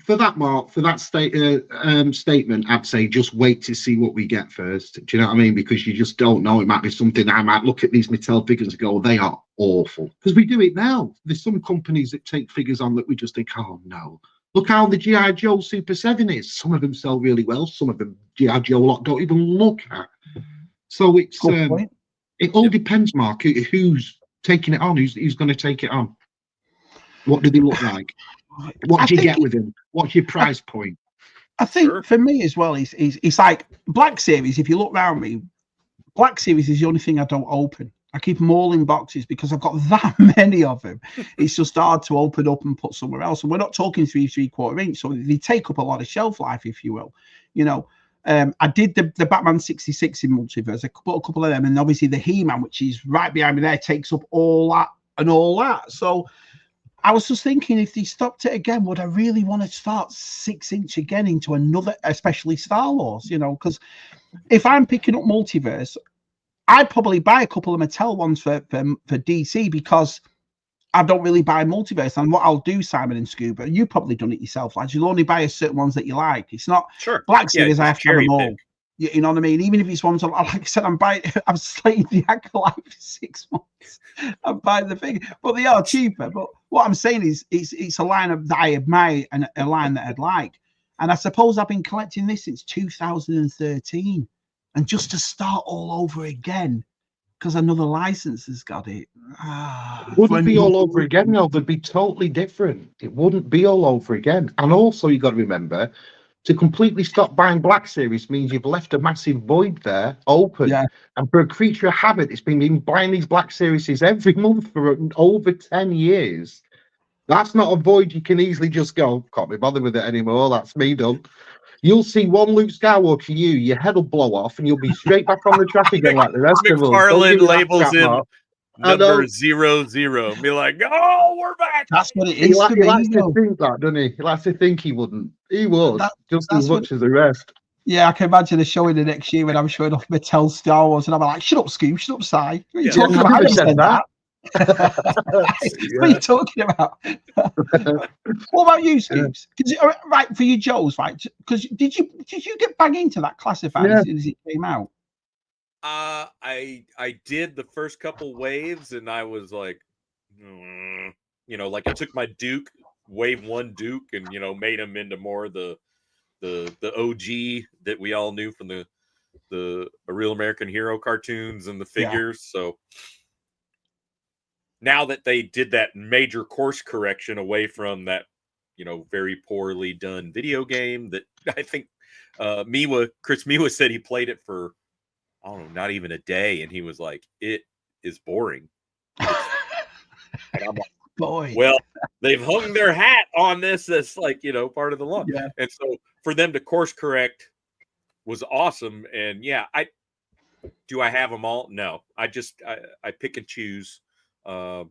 for that, Mark, for that statement, I'd say just wait to see what we get first. Do you know what I mean? Because you just don't know. It might be something I might look at these Mattel figures and go, they are awful. Because we do it now. There's some companies that take figures on that we just think, oh no. Look how the G.I. Joe Super 7 is. Some of them sell really well. Some of them G.I. Joe lot don't even look at. So it's it all depends, Mark, who's taking it on, who's going to take it on. What do they look like? What do you get with him? What's your price point? I think for me as well, it's like Black Series. If you look around me, Black Series is the only thing I don't open. I keep them all in boxes because I've got that many of them. It's just hard to open up and put somewhere else. And we're not talking 3/4 inch, so they take up a lot of shelf life, if you will. I did the Batman 66 in Multiverse. I put a couple of them, and obviously the He-Man, which is right behind me there, takes up all that and all that. So I was just thinking, if they stopped it again, would I really want to start 6-inch again into another, especially Star Wars? Because if I'm picking up Multiverse, I'd probably buy a couple of Mattel ones for DC, because I don't really buy Multiverse. And what I'll do, Simon and Scuba, you've probably done it yourself, lads. You'll only buy certain ones that you like. It's not Black Series. I have to have them all. You know what I mean? Even if it's ones, like I said, I'm slating the Acolyte for 6 months. I'm buying the figure, but they are cheaper. But what I'm saying is, it's a line that I admire and a line that I'd like. And I suppose I've been collecting this since 2013, and just to start all over again, because another license has got it. It wouldn't be all over again, no. They'd be totally different. It wouldn't be all over again. And also, you got to remember, to completely stop buying Black Series means you've left a massive void there open. Yeah. And for a creature of habit, it's been buying these Black Series every month for over 10 years. That's not a void you can easily just go, can't be bothered with it anymore. That's me done. You'll see one Luke Skywalker, your head will blow off, and you'll be straight back on the track again like the rest of us. McFarlane labels him number 00. Be like, oh, we're back. That's what it is. He likes to think that, doesn't he? He likes to think he wouldn't. He would, just as much as the rest. Yeah, I can imagine a show in the next year when I'm showing off Mattel Star Wars, and I'm like, shut up, Scoob, shut up, Si. What are you talking about? I never said that. What are you talking about? What about you, Scoobs? Right, for you, Joe's, right? Because did you get back into that classified as soon as it came out? I did the first couple waves, and I was like, like I took my Duke, wave 1 Duke, and made him into more the OG that we all knew from the Real American Hero cartoons and the figures. So now that they did that major course correction away from that, very poorly done video game that I think Chris Miwa said he played it for, I don't know, not even a day. And he was like, it is boring. And I'm like, Boy. well, they've hung their hat on this as like, part of the law. Yeah. And so for them to course correct was awesome. And yeah, do I have them all? No, I pick and choose. I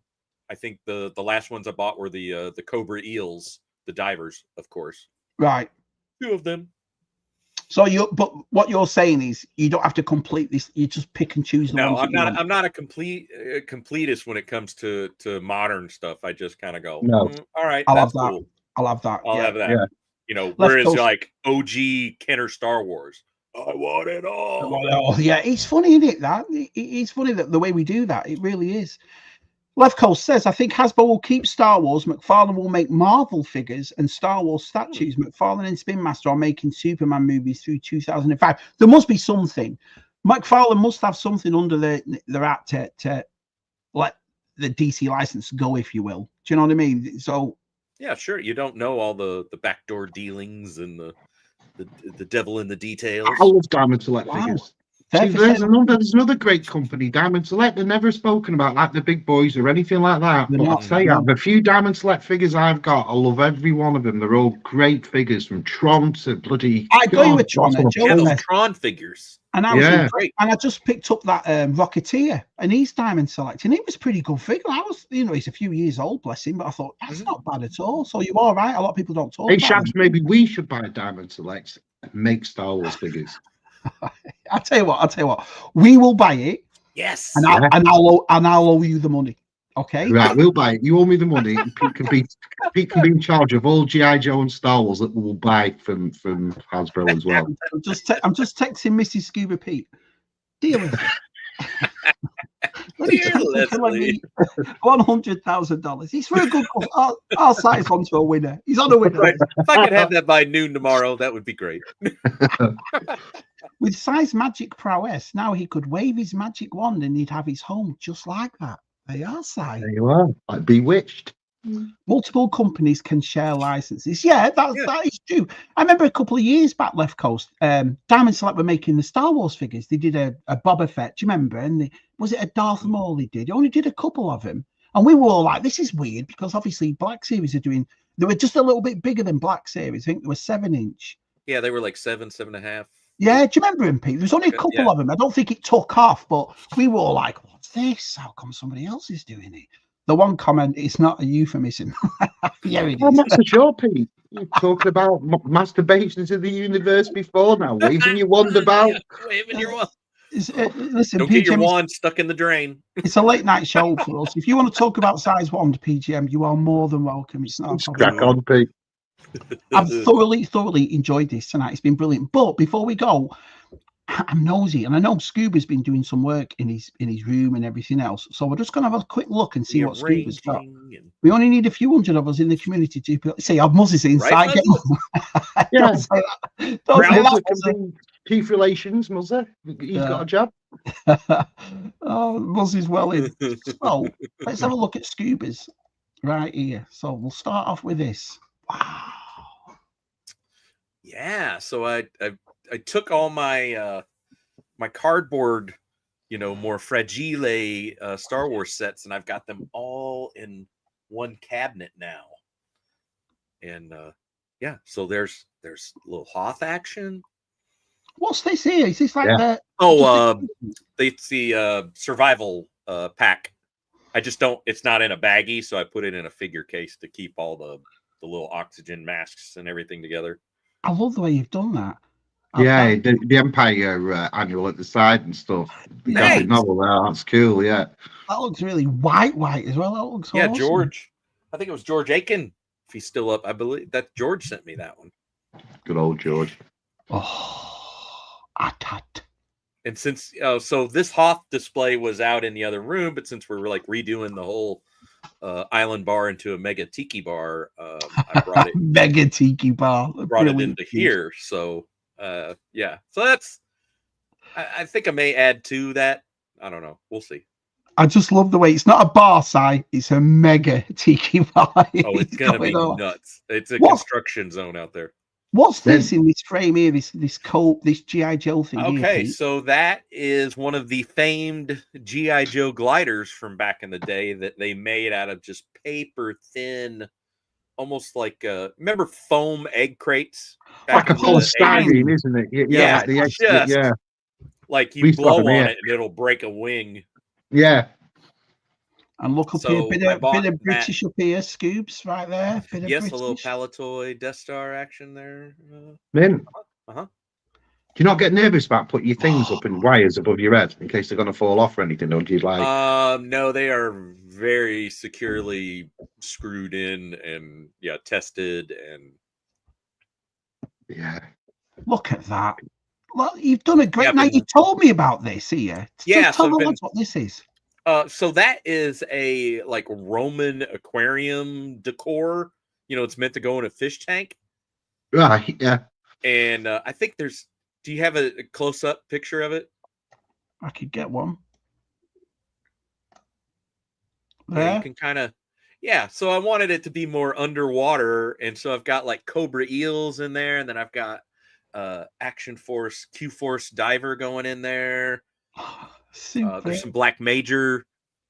think the last ones I bought were the Cobra Eels, the divers, of course. Right. 2 of them. So but what you're saying is you don't have to complete this. You just pick and choose the ones. No, I'm not a completist when it comes to modern stuff. I just kind of go, No. All right, I'll that's have that. cool. I'll have that. I'll have that. Yeah. Whereas like OG Kenner Star Wars, I want it all. Oh, yeah, it's funny, isn't it? It's funny that the way we do that, it really is. Left Coast says, I think Hasbro will keep Star Wars. McFarlane will make Marvel figures and Star Wars statues. McFarlane and Spin Master are making Superman movies through 2005. There must be something. McFarlane must have something under their act to let the DC license go, if you will. Do you know what I mean? So yeah, sure. You don't know all the backdoor dealings and the devil in the details. I love Diamond Select figures. See, there's another great company, Diamond Select. They're never spoken about like the big boys or anything like that. But I'll tell you, the few Diamond Select figures I've got, I love every one of them. They're all great figures, from Tron to bloody. I go with Tron. Those Tron figures. And I just picked up that Rocketeer, and he's Diamond Select, and it was a pretty good figure. He's a few years old, bless him, but I thought that's not bad at all. So you're all right. A lot of people don't talk. Hey, Shabs, maybe we should buy Diamond Select and make Star Wars figures. I'll tell you what. We will buy it. Yes. And I'll owe you the money. Okay. Right, we'll buy it. You owe me the money. And Pete can be in charge of all G.I. Joe and Star Wars that we'll buy from Hasbro as well. I'm just texting Mrs. Scuba Pete. Deal with it. $100,000. He's for a good cause. I'll sign him onto a winner. He's on a winner. Right. If I could have that by noon tomorrow, that would be great. With Si's magic prowess, now he could wave his magic wand and he'd have his home just like that. They are, Si. There you are. Like Bewitched. Multiple companies can share licenses. Yeah, that is true. I remember a couple of years back, Left Coast, Diamond Select were making the Star Wars figures. They did a Boba Fett, do you remember? And was it a Darth Maul they did? They only did a couple of them. And we were all like, this is weird, because obviously Black Series they were just a little bit bigger than Black Series. I think they were 7-inch. Yeah, they were like 7.5. Yeah, do you remember him, Pete? There was only a couple of them. I don't think it took off, but we were all like, what's this? How come somebody else is doing it? The one comment, it's not a euphemism. Yeah, it is. I'm not so sure, Pete. You're talking about masturbations in the universe before now, waving your wand about. Yeah, waving your wand. Listen, don't get your wand stuck in the drain. It's a late night show for us. If you want to talk about size wand, PGM, you are more than welcome. It's not a problem. Crack on, Pete. I've thoroughly enjoyed this tonight. It's been brilliant. But before we go, I'm nosy, and I know Scuba's been doing some work in his room and everything else. So we're just going to have a quick look and see what Scuba's got. We only need a few hundred of us in the community to say, "Our Muzz inside." Right, don't say that. Don't say that. Chief relations, Muzz. He's got a job. Oh, Muzz is well in. So let's have a look at Scuba's right here. So we'll start off with this. Wow. Yeah. So I took all my my cardboard, more fragile Star Wars sets, and I've got them all in one cabinet now. And yeah, so there's a little Hoth action. What's this here? Is this like the it's the survival pack. I just don't. It's not in a baggie, so I put it in a figure case to keep all the little oxygen masks and everything together. I love the way you've done that. Yeah, the Empire annual at the side and stuff. Nice. Novel there. That's cool. Yeah, that looks really white as well. That looks awesome. George. I think it was George Aiken. If he's still up, I believe that George sent me that one. Good old George. Oh, Atat. And since so this Hoth display was out in the other room, but since we're like redoing the whole island bar into a mega tiki bar, I brought it mega tiki bar. Brought it into here. So yeah. So that's I think I may add to that. I don't know. We'll see. I just love the way it's not a bar side, it's a mega tiki bar. Oh, it's gonna be nuts. It's a construction zone out there. What's this in this frame here? This GI Joe thing. Okay, here, so that is one of the famed GI Joe gliders from back in the day that they made out of just paper thin, almost like remember foam egg crates? Like a polystyrene, isn't it? Yeah, like the egg, yeah. Like you blow on it and it'll break a wing. Yeah. And look up here, bit of British up here, Scoops right there. Yes, a little Palatoy Death Star action there. Min, do you not get nervous about putting your things up in wires above your head in case they're going to fall off or anything? Or do you like? No, they are very securely screwed in and tested and. Yeah. Look at that. Well, you've done a great. Now you told me about this here. Yeah, tell me what this is. So that is a like Roman aquarium decor. You know, it's meant to go in a fish tank. Right. Yeah. And I think there's. Do you have a close-up picture of it? I could get one. Yeah, you can kind of. Yeah, so I wanted it to be more underwater, and so I've got like Cobra eels in there, and then I've got Action Force Q-Force diver going in there. There's some Black Major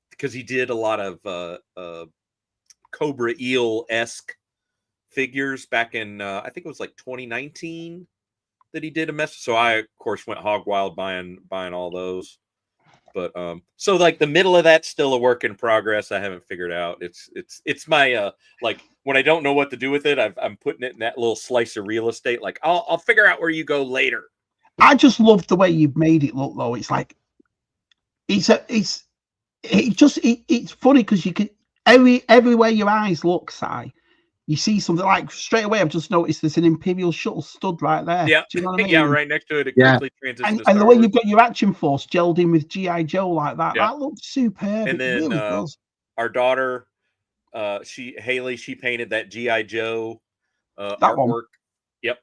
because he did a lot of Cobra eel-esque figures back in I think it was like 2019 that he did a mess. So I of course went hog wild buying all those. But so like the middle of that's still a work in progress. I haven't figured out. It's my like when I don't know what to do with it, I'm putting it in that little slice of real estate. Like I'll figure out where you go later. I just love the way you've made it look though. It's like it's funny because you can everywhere your eyes look, Si, you see something like straight away. I've just noticed there's an Imperial shuttle stud right there. Yeah, do you know what I mean? Yeah, right next to it. It quickly transitions. And the way you've got your Action Force gelled in with GI Joe like that, that looks superb. And then really does. Our daughter, Haley, she painted that GI Joe that artwork. One. Yep.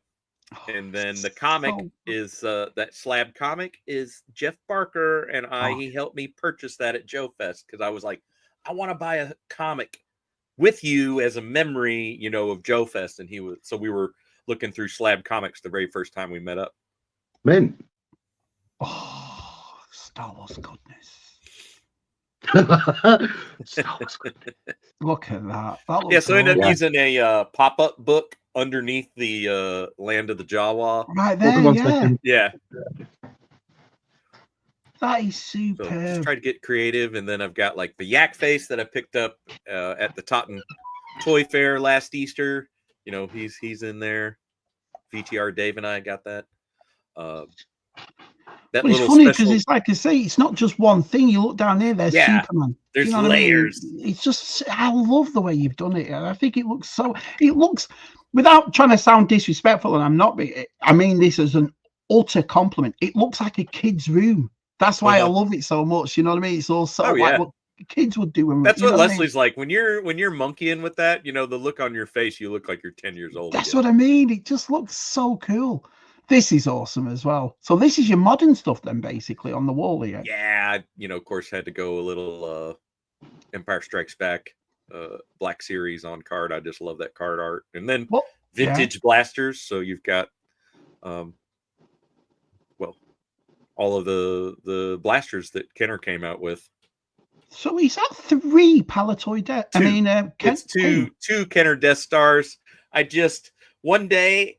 And then the comic is that slab comic is Jeff Barker and he helped me purchase that at Joe Fest because I was like, I want to buy a comic with you as a memory, you know, of Joe Fest. And we were looking through slab comics the very first time we met up. Man. Oh, Star Wars goodness. Star Wars goodness. Look at that. So I ended up using a pop-up book underneath the Land of the Jawa. Right there, yeah. That is super. So just try to get creative, and then I've got like the yak face that I picked up at the Totten Toy Fair last Easter. You know, he's in there. VTR Dave and I got that. But it's funny because it's like I say, it's not just one thing. You look down there, there's Superman. There's layers. I mean? It's just, I love the way you've done it. And I think it looks without trying to sound disrespectful, and I'm not, I mean this as an utter compliment. It looks like a kid's room. That's why I love it so much. You know what I mean? It's all sort of like what kids would do. That's what Leslie's like. When you're monkeying with that, you know, the look on your face, you look like you're 10 years old. That's what I mean. It just looks so cool. This is awesome as well. So this is your modern stuff then, basically, on the wall here. Yeah, you know, of course, had to go a little Empire Strikes Back Black Series on card. I just love that card art. And then vintage blasters. So you've got, all of the blasters that Kenner came out with. So is that 3 Palatoy Death? I mean, it's two Kenner Death Stars. One day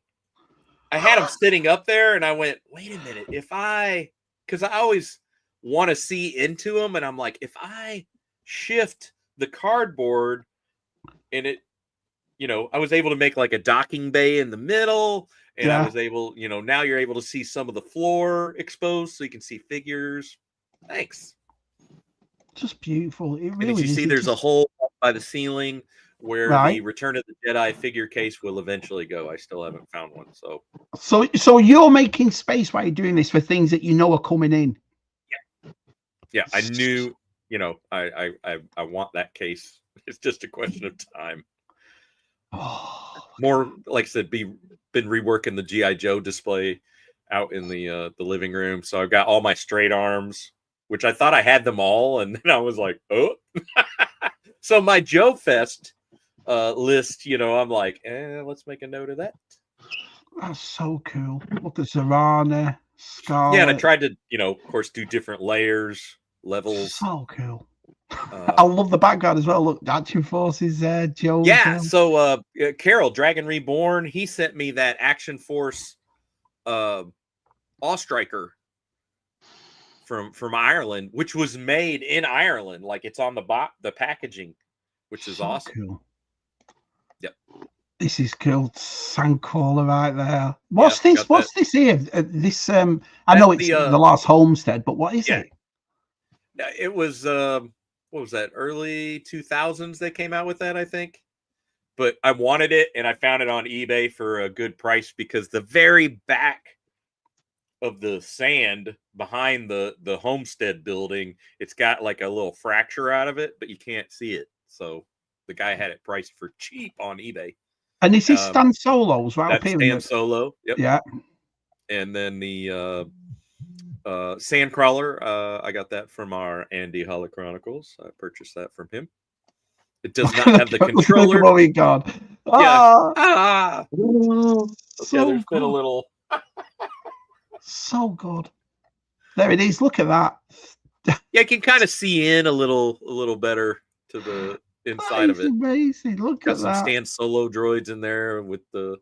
I had them sitting up there and I went, wait a minute, because I always want to see into them. And I'm like, if I shift the cardboard and it, you know, I was able to make like a docking bay in the middle. And I was able, you know, now you're able to see some of the floor exposed so you can see figures. Thanks. Just beautiful. It really and as you see, there's a hole up by the ceiling where the Return of the Jedi figure case will eventually go. I still haven't found one. So you're making space while you're doing this for things that you know are coming in. Yeah. I knew, you know, I want that case. It's just a question of time. More, like I said, been reworking the GI Joe display out in the living room. So I've got all my straight arms which I thought I had them all, and then I was like, oh. So my Joe Fest list, I'm like, let's make a note of that. That's so cool. Look at Zarana, Scarlet. Yeah, and I tried to, of course, do different layers, levels. So cool. I love the background as well. Look, Action Forces there, Joe. Yeah, so Carol, Dragon Reborn, he sent me that Action Force Awestriker from Ireland, which was made in Ireland. Like it's on the packaging, which is so awesome. Cool. Yep. This is cool. Sandcrawler right there. What's this? What's this here? This I know it's the last Homestead, but what is it? It was what was that? Early 2000s they came out with that, I think. But I wanted it and I found it on eBay for a good price because the very back of the sand behind the Homestead building, it's got like a little fracture out of it, but you can't see it. So the guy had it priced for cheap on eBay. And is this Stan Solo's right up here? Stan Solo. Yep. Yeah. And then the Sandcrawler, I got that from our Andy Holla Chronicles. I purchased that from him. It does not have the controller. Oh my god! Yeah. So there's been a little. So good. There it is. Look at that. Yeah, you can kind of see in a little better to the inside of it. Amazing. Look got at some that. Stan Solo droids in there with the.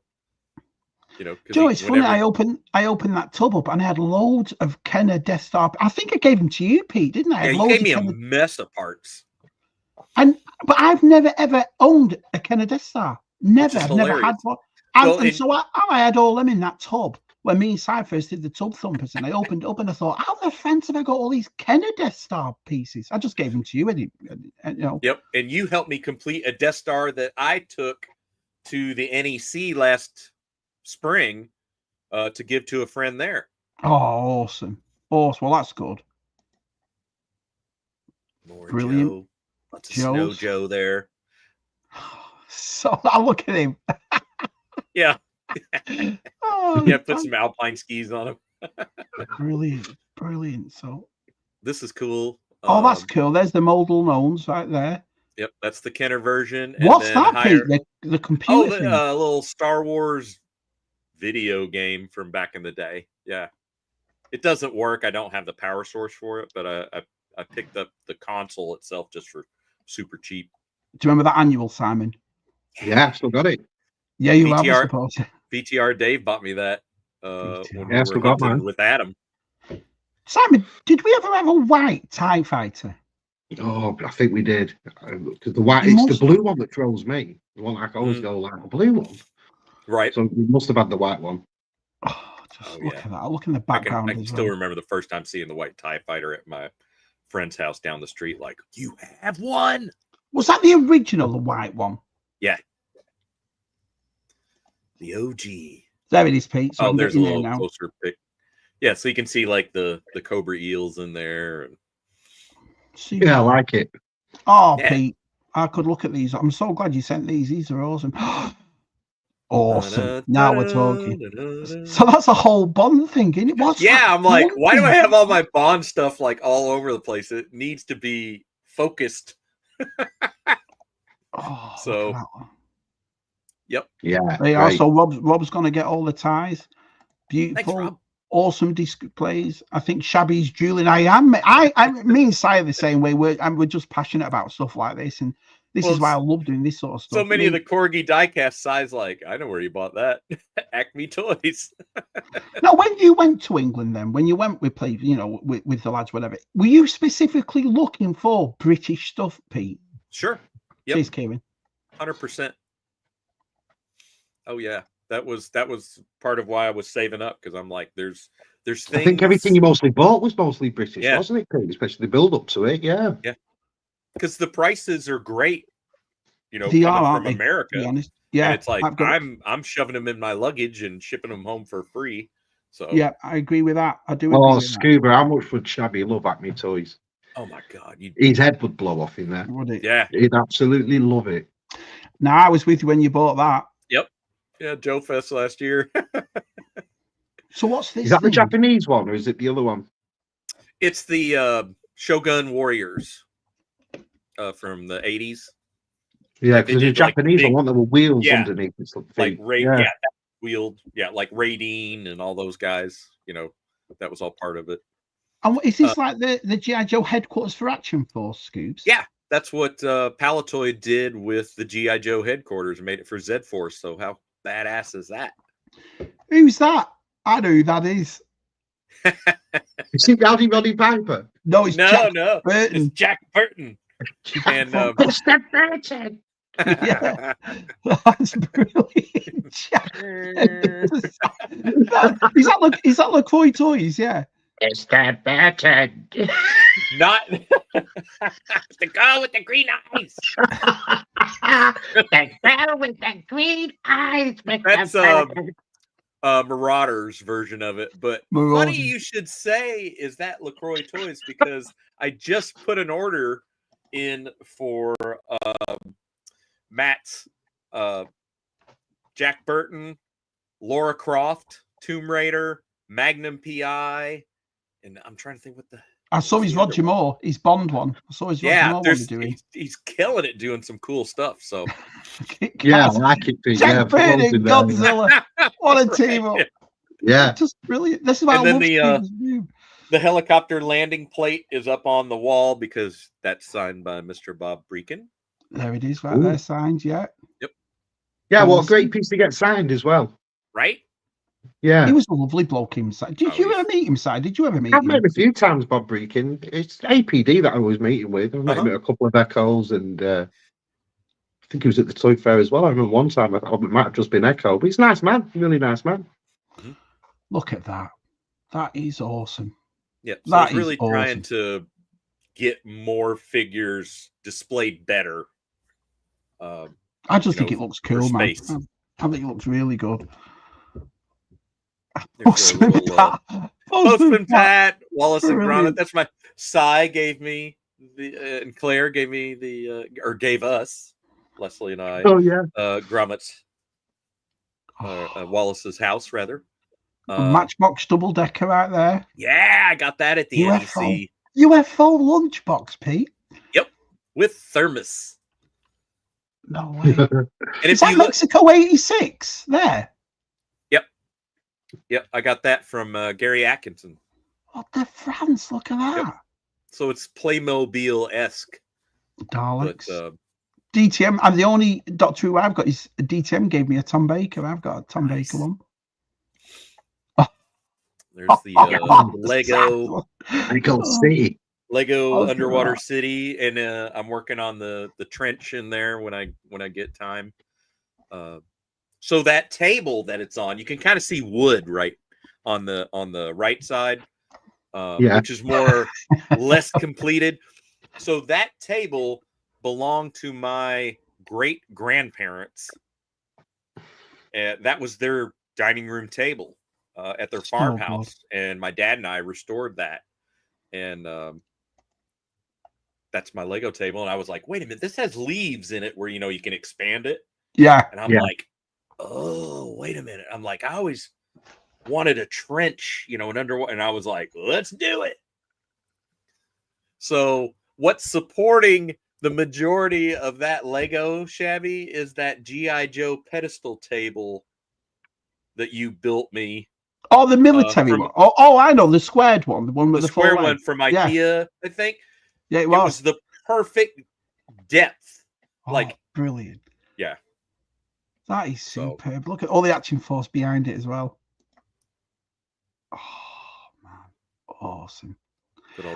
Joe, it's funny. I opened that tub up and I had loads of Kenner Death Star. I think I gave them to you, Pete, didn't I? Yeah, you gave me a mess of parts. But I've never ever owned a Kenner Death Star. Never. I've never had one. So I had all them in that tub when me and Si first did the tub thumpers, and I opened it up and I thought, how the fence have I got all these Kenner Death Star pieces? I just gave them to you, Yep, and you helped me complete a Death Star that I took to the NEC last spring to give to a friend there. Oh, awesome. Well, that's good. More brilliant. Joe. Lots of Snow Joe there. So I look at him. Yeah. Put some alpine skis on him. Brilliant. So this is cool. That's cool. There's the Modal Knowns right there. Yep, that's the Kenner version. What's that, Pete? The computer thing? A little Star Wars video game from back in the day. Yeah, it doesn't work. I don't have the power source for it, but I picked up the console itself just for super cheap. Do you remember that annual, Simon? Yeah, I still got it. Yeah, you have, I suppose. VTR Dave bought me that when I still got mine with Adam. Simon, did we ever have a white TIE fighter? Oh, I think we did. Because the blue one that throws me. The one I always go like the blue one. Right. So we must have had the white one. Look at that. Look in the background. I can still remember the first time seeing the white TIE fighter at my friend's house down the street. Like, you have one? Was that the original, the white one? Yeah. The OG. There it is, Pete. So there's a little closer pic. Yeah, so you can see like the Cobra eels in there. Yeah, I like it. Oh, yeah. Pete, I could look at these. I'm so glad you sent these. These are awesome. Awesome. Now we're talking. So that's a whole Bond thing, isn't it? I'm like, why do I have all my Bond stuff like all over the place? It needs to be focused. So, yep. Yeah. They are. So Rob's going to get all the ties. Beautiful. Thanks, Rob. Awesome displays. I think Shabby's Julian. Me and Si are the same way. We're just passionate about stuff like this, and this is why I love doing this sort of stuff. So many of the Corgi diecast size, like, I know where you bought that. Acme Toys. Now, when you went to England, then when you went with with the lads, whatever, were you specifically looking for British stuff, Pete? Sure. Yep. Please, Kevin. 100%. Oh yeah. That was part of why I was saving up, because I'm like, there's things. I think everything you mostly bought was mostly British, wasn't it, Pete? Especially the build up to it, yeah. Yeah. Because the prices are great, they are, from America. To be honest. Yeah. And it's like I'm shoving them in my luggage and shipping them home for free. So yeah, I agree with that. I do. Oh, Scuba, how much would Shabby love Acme Toys? Oh my God, his head would blow off in there. Would it? Yeah, he'd absolutely love it. Now I was with you when you bought that. Yep. Yeah, Joe Fest last year. So what's this? Is that the Japanese one or is it the other one? It's the Shogun Warriors from the 80s. Yeah, Like, they because the did, like, Japanese big- one that were wheels Yeah. underneath its feet. like Ray, yeah. that wheeled, like Raideen and all those guys. That was all part of it. And is this like the G.I. Joe headquarters for Action Force, Scoops? Yeah, that's what Palatoy did with the G.I. Joe headquarters and made it for Z-Force. So how badass is that? Who's that? I know who that is. Is it Rowdy Roddy Piper? No, it's Jack It's Burton. Jack Burton. And Mr. Burton. Yeah, that's brilliant. Jack Burton. Is that LaCroix Toys? Yeah. Mr. Burton. not the girl with the green eyes. The girl with the green eyes. That's Marauders version of it. But funny you should say is that LaCroix Toys, because I just put an order in for Matt's Jack Burton, Laura Croft, Tomb Raider, Magnum PI, and I'm trying to think what the. I saw his Roger Moore, his Bond one. I saw his Roger Moore one doing. He's killing it, doing some cool stuff. So yeah, I like it. Jack Burton and Godzilla. What a team up! Yeah, just brilliant. This is why I love the helicopter landing plate is up on the wall because that's signed by Mr. Bob Breakin. There it is, right there, signed. Yeah. Yep. Yeah, what a great piece to get signed as well. Right. Yeah, he was a lovely bloke inside. Did you ever meet him, Si? Did you ever meet him? I've met him a few times, Bob Breakin. It's APD that I was meeting with. I've met him at a couple of Echoes, and I think he was at the Toy Fair as well. I remember one time, it might have just been Echo, but he's a nice man, really nice man. Look at that. That is awesome. Yeah, so I was really trying to get more figures displayed better. I just think it looks cool, man. I think it looks really good. Postman Pat, Wallace and Gromit. That's my Si gave me and Claire gave me or gave us, Leslie and I. Oh yeah, Gromit's Wallace's house rather. Matchbox double decker out there. Yeah, I got that at the NEC. UFO lunchbox, Pete. Yep, with thermos. No way. And is that Mexico 86 there? Yep, I got that from Gary Atkinson. What the France? Look at that. Yep. So it's Playmobil-esque. Daleks. But, DTM. I'm the only Doctor Who I've got is DTM gave me a Tom Baker. I've got a Tom Baker one. There's the Lego. Lego Underwater City, and I'm working on the trench in there when I get time. So that table that it's on, you can kind of see wood right on the right side, which is more less completed. So that table belonged to my great grandparents. That was their dining room table at their farmhouse, and my dad and I restored that, and that's my Lego table. And I was like, wait a minute, this has leaves in it where you can expand it. Yeah, and I'm like, oh, wait a minute. I'm like, I always wanted a trench, an underwater, and I was like, let's do it. So what's supporting the majority of that Lego, Shabby, is that G.I. Joe pedestal table that you built me. Oh, the military one. Oh, I know, the squared one, the one with the square one from IKEA, I think. Yeah, it was the perfect depth. Brilliant. Yeah. That is superb. Look at all the action force behind it as well. Oh, man. Awesome.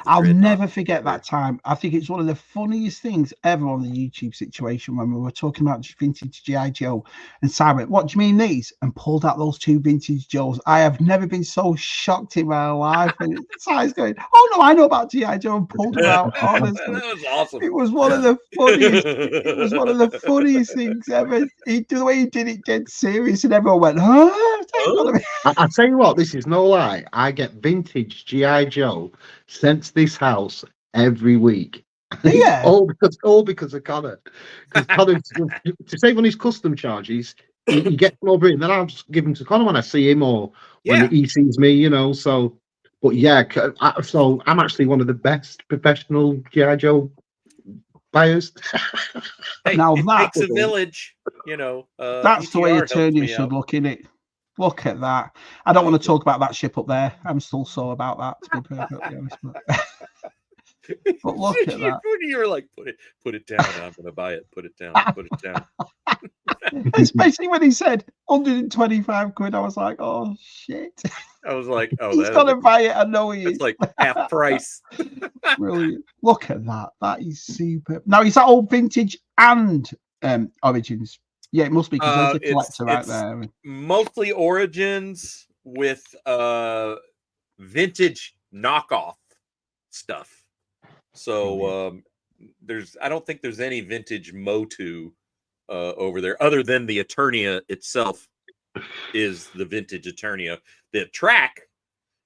I'll never forget that time. I think it's one of the funniest things ever on the YouTube situation when we were talking about vintage G.I. Joe, and Simon, what do you mean these? And pulled out those two vintage Joes. I have never been so shocked in my life. And Simon's going, oh no, I know about G.I. Joe, and pulled them out. Honestly, that was awesome. It was one of the funniest. It was one of the funniest things ever. The way he did it, dead serious, and everyone went, huh? I tell you what, this is no lie. I get vintage G.I. Joe sent to this house every week. Yeah. all because of Connor. Because Connor, to save on his custom charges, he gets them over it, and then I'll just give them to Connor when I see him or when he sees me, So But yeah, so I'm actually one of the best professional G.I. Joe buyers. Hey, Now it that- takes a village, you know. That's the way ETR helps Eternia me should out. look, in it. Look at that. I don't want to talk about that ship up there. I'm still sore about that, to be perfectly honest. But look at that. You were like, put it down. I'm gonna buy it. Put it down. Put it down. Especially when he said 125 quid. I was like, oh shit. I was like, oh, He's gonna buy it. I know he is. It's like half price. Brilliant. Look at that. That is super. Now, is that old vintage and Origins? Yeah, it must be, because there's a collector right there. Mostly Origins with vintage knockoff stuff. So I don't think there's any vintage Motu over there, other than the Eternia itself is the vintage Eternia. The track,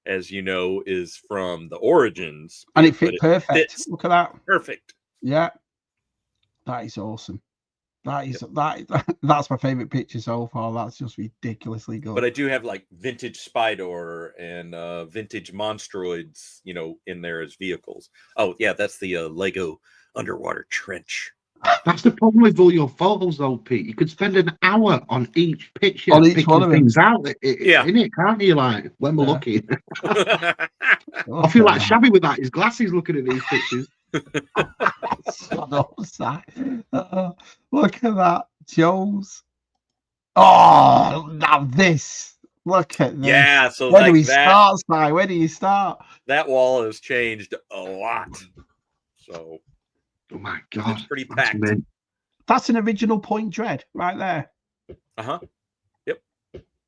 as you know, is from the Origins, and it fit perfect. Look at that. Perfect. Yeah, that is awesome. That's my favorite picture so far. That's just ridiculously good. But I do have like vintage Spydor and vintage Monstroids, you know, in there as vehicles. Oh yeah, that's the Lego underwater trench. That's the problem with all your photos, though, Pete. You could spend an hour on each picture, on each picking one of things out. Yeah, in it, can't you? Like when we're looking, I feel like Shabby with that. His glasses looking at these pictures. Look at that, Joe's. Oh, now this. Look at this. Yeah, so where like do we that, start, Si? Where do you start? That wall has changed a lot. So, oh my god, it's pretty packed. That's an original Point Dread right there. Yep.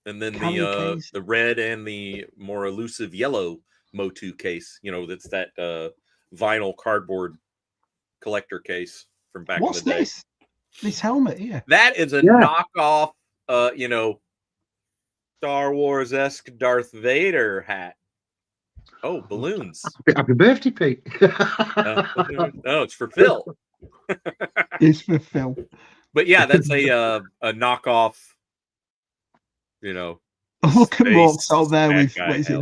And then the red and the more elusive yellow Motu case. You know, that's that vinyl cardboard collector case from back in the day. What's this helmet here? That is a knockoff, you know, Star Wars-esque Darth Vader hat. Oh, balloons. Happy birthday, Pete. No, it's for Phil. It's for Phil. But yeah, that's a knockoff, you know. Look at Mork's out there with what is it?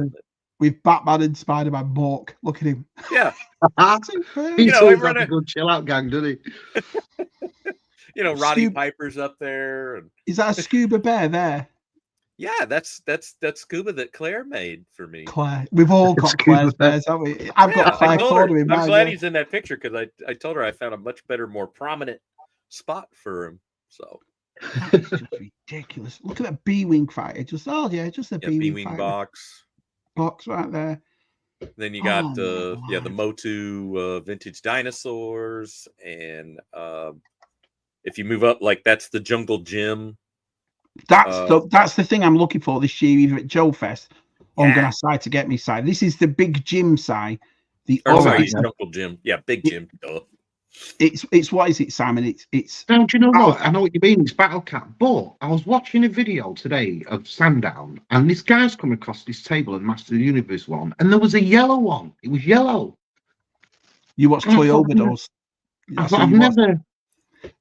With Batman and Spider-Man. Mork. Look at him. Yeah. He sounds like a good chill out gang, doesn't he? You know, Roddy Piper's up there. And... Is that a scuba bear there? Yeah, that's Scuba that Claire made for me. Claire. We've all got Claire's bears, haven't we? I've got Claire Corner in mind. I'm glad he's in that picture, because I told her I found a much better, more prominent spot for him. So that's just ridiculous. Look at that B-wing fighter. Just a B-wing box right there. Then you got the Motu vintage dinosaurs, and if you move up, like that's the Jungle Gym. That's the thing I'm looking for this year, either at Joe Fest or I'm gonna decide to get me side. This is the big gym side. Jungle Gym. Yeah, big gym. It's what is it, Simon? It's Now, do you know what? I know what you mean. It's Battle Cat, but I was watching a video today of Sandown, and this guy's come across this table and Master of the Universe one, and there was a yellow one. It was yellow. You watched Toy Overdose. I've never.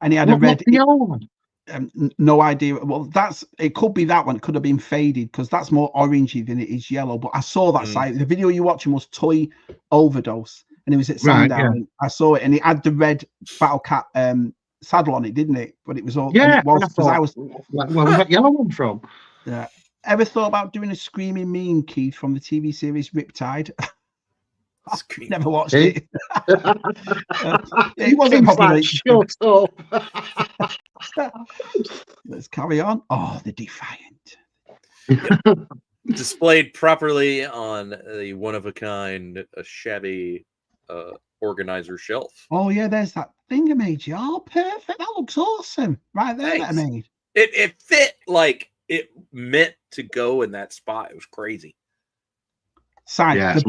And he had a red yellow one. No idea. Well, it could be that one. It could have been faded, because that's more orangey than it is yellow. But I saw that site. The video you're watching was Toy Overdose, and it was at Sandown. Yeah. I saw it, and it had the red Battle Cat saddle on it, didn't it? But it was all where's that yellow one from? Yeah. Ever thought about doing a Screaming Mean, Keith, from the TV series Riptide? Never watched it. He wasn't popular. Shut up. Let's carry on. Oh, the Defiant. Displayed properly on a one-of-a-kind, Shabby organizer shelf. Oh, yeah, there's that thing I made you. Oh, perfect. That looks awesome. Right there, that I made. It fit like it meant to go in that spot. It was crazy. Simon,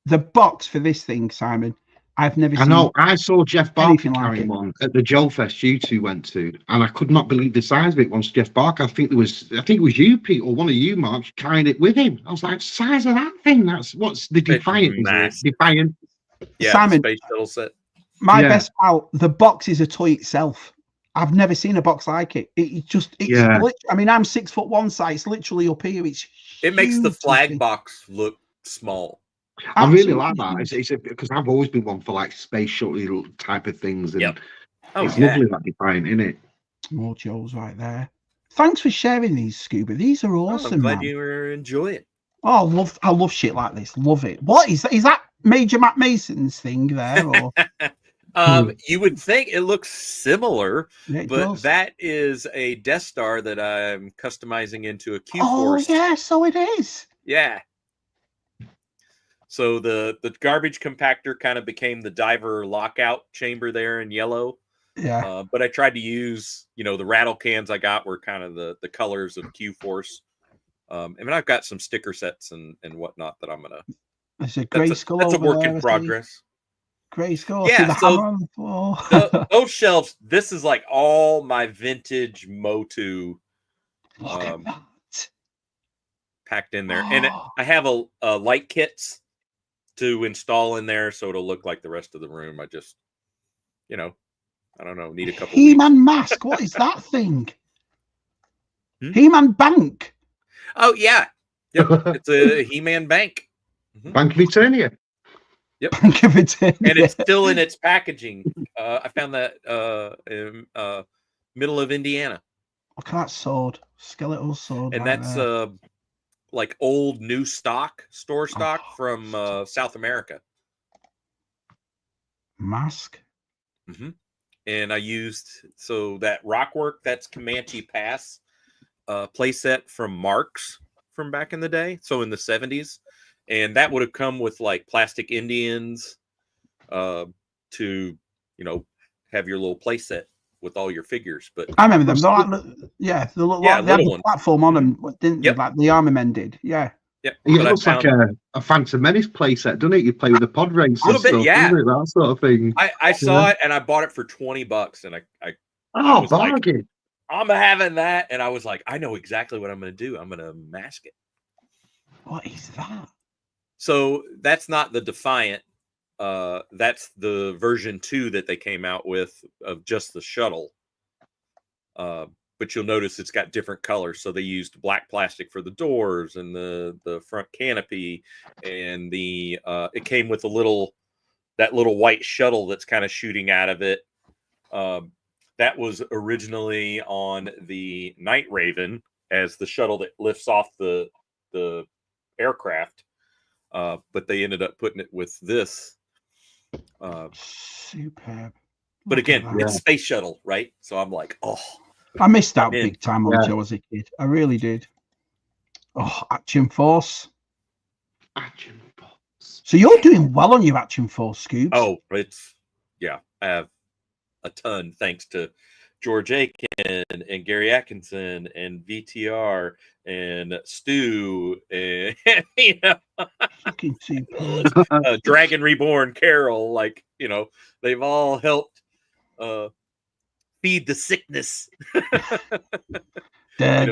the box for this thing, Simon, I've never seen. I know. I saw Jeff Barker carrying one at the Joe Fest you two went to, and I could not believe the size of it. Once Jeff Barker, I think it was you, Pete, or one of you, Mark, carrying it with him. I was like, size of that thing. What's the Defiant? Defiant. Yeah, Simon, space shuttle set. My best pal. The box is a toy itself. I've never seen a box like it. I mean, I'm 6'1" size. It's literally up here. It makes the flag box look small. I really like Absolutely. that. It's because I've always been one for like space shuttle type of things, and Yep. Oh, it's yeah. lovely that design, isn't it? More Joes right there. Thanks for sharing these, Scuba. These are Oh, awesome, I'm glad man. you were enjoying it. Oh, I love shit like this. Love it. What is that? Is that Major Matt Mason's thing there? Or You would think it looks similar, yeah, it but does. that is a Death Star that I'm customizing into a Q Oh Force. yeah, so it is. Yeah. So the garbage compactor kind of became the diver lockout chamber there in yellow. Yeah. But I tried to use, the rattle cans I got were kind of the colors of Q Force. And then I've got some sticker sets and whatnot that I'm gonna. There's a grey skull That's a over work there, in I see. progress. Grey skull. I see Yeah, the so hammer on the floor. those shelves. This is like all my vintage Motu Look at that. packed in there, and I have a light kits to install in there, so it'll look like the rest of the room. I just, I don't know, need a couple. He-Man mask. What is that thing? Hmm? He-Man bank. Oh yeah, yep. It's a He-Man bank. Bank of Eternia. Yep. Bank of Eternia. And it's still in its packaging. I found that in middle of Indiana. Look at that sword, skeletal sword. And right that's there. like old new store stock from South America. Mask. And I used that Rockwork, that's Comanche Pass playset from Marks from back in the day, so in the 70s, and that would have come with like plastic Indians to have your little playset with all your figures. But I remember them. They had the platform on them, didn't they? Like the Army Men did. Yeah. Yeah, it looks like a Phantom Menace playset, doesn't it? You play with the pod race and stuff, yeah, that sort of thing. I saw it and I bought it for $20, and I was bargain! Like, I'm having that, and I was like, I know exactly what I'm going to do. I'm going to mask it. What is that? So that's not the Defiant. That's the version 2 that they came out with of just the shuttle. But you'll notice it's got different colors. So they used black plastic for the doors and the front canopy, and it came with that little white shuttle that's kind of shooting out of it. That was originally on the Night Raven as the shuttle that lifts off the aircraft, but they ended up putting it with this. Superb. But again, it's Space Shuttle, right? So I'm like, I missed out big time on the show as a kid. I really did. Oh, Action Force. Action Force. So you're doing well on your Action Force, Scoops. Oh, I have a ton thanks to George Aiken and Gary Atkinson and VTR and Stu and fucking Dragon Reborn, Carol. Like, they've all helped feed the sickness. Right,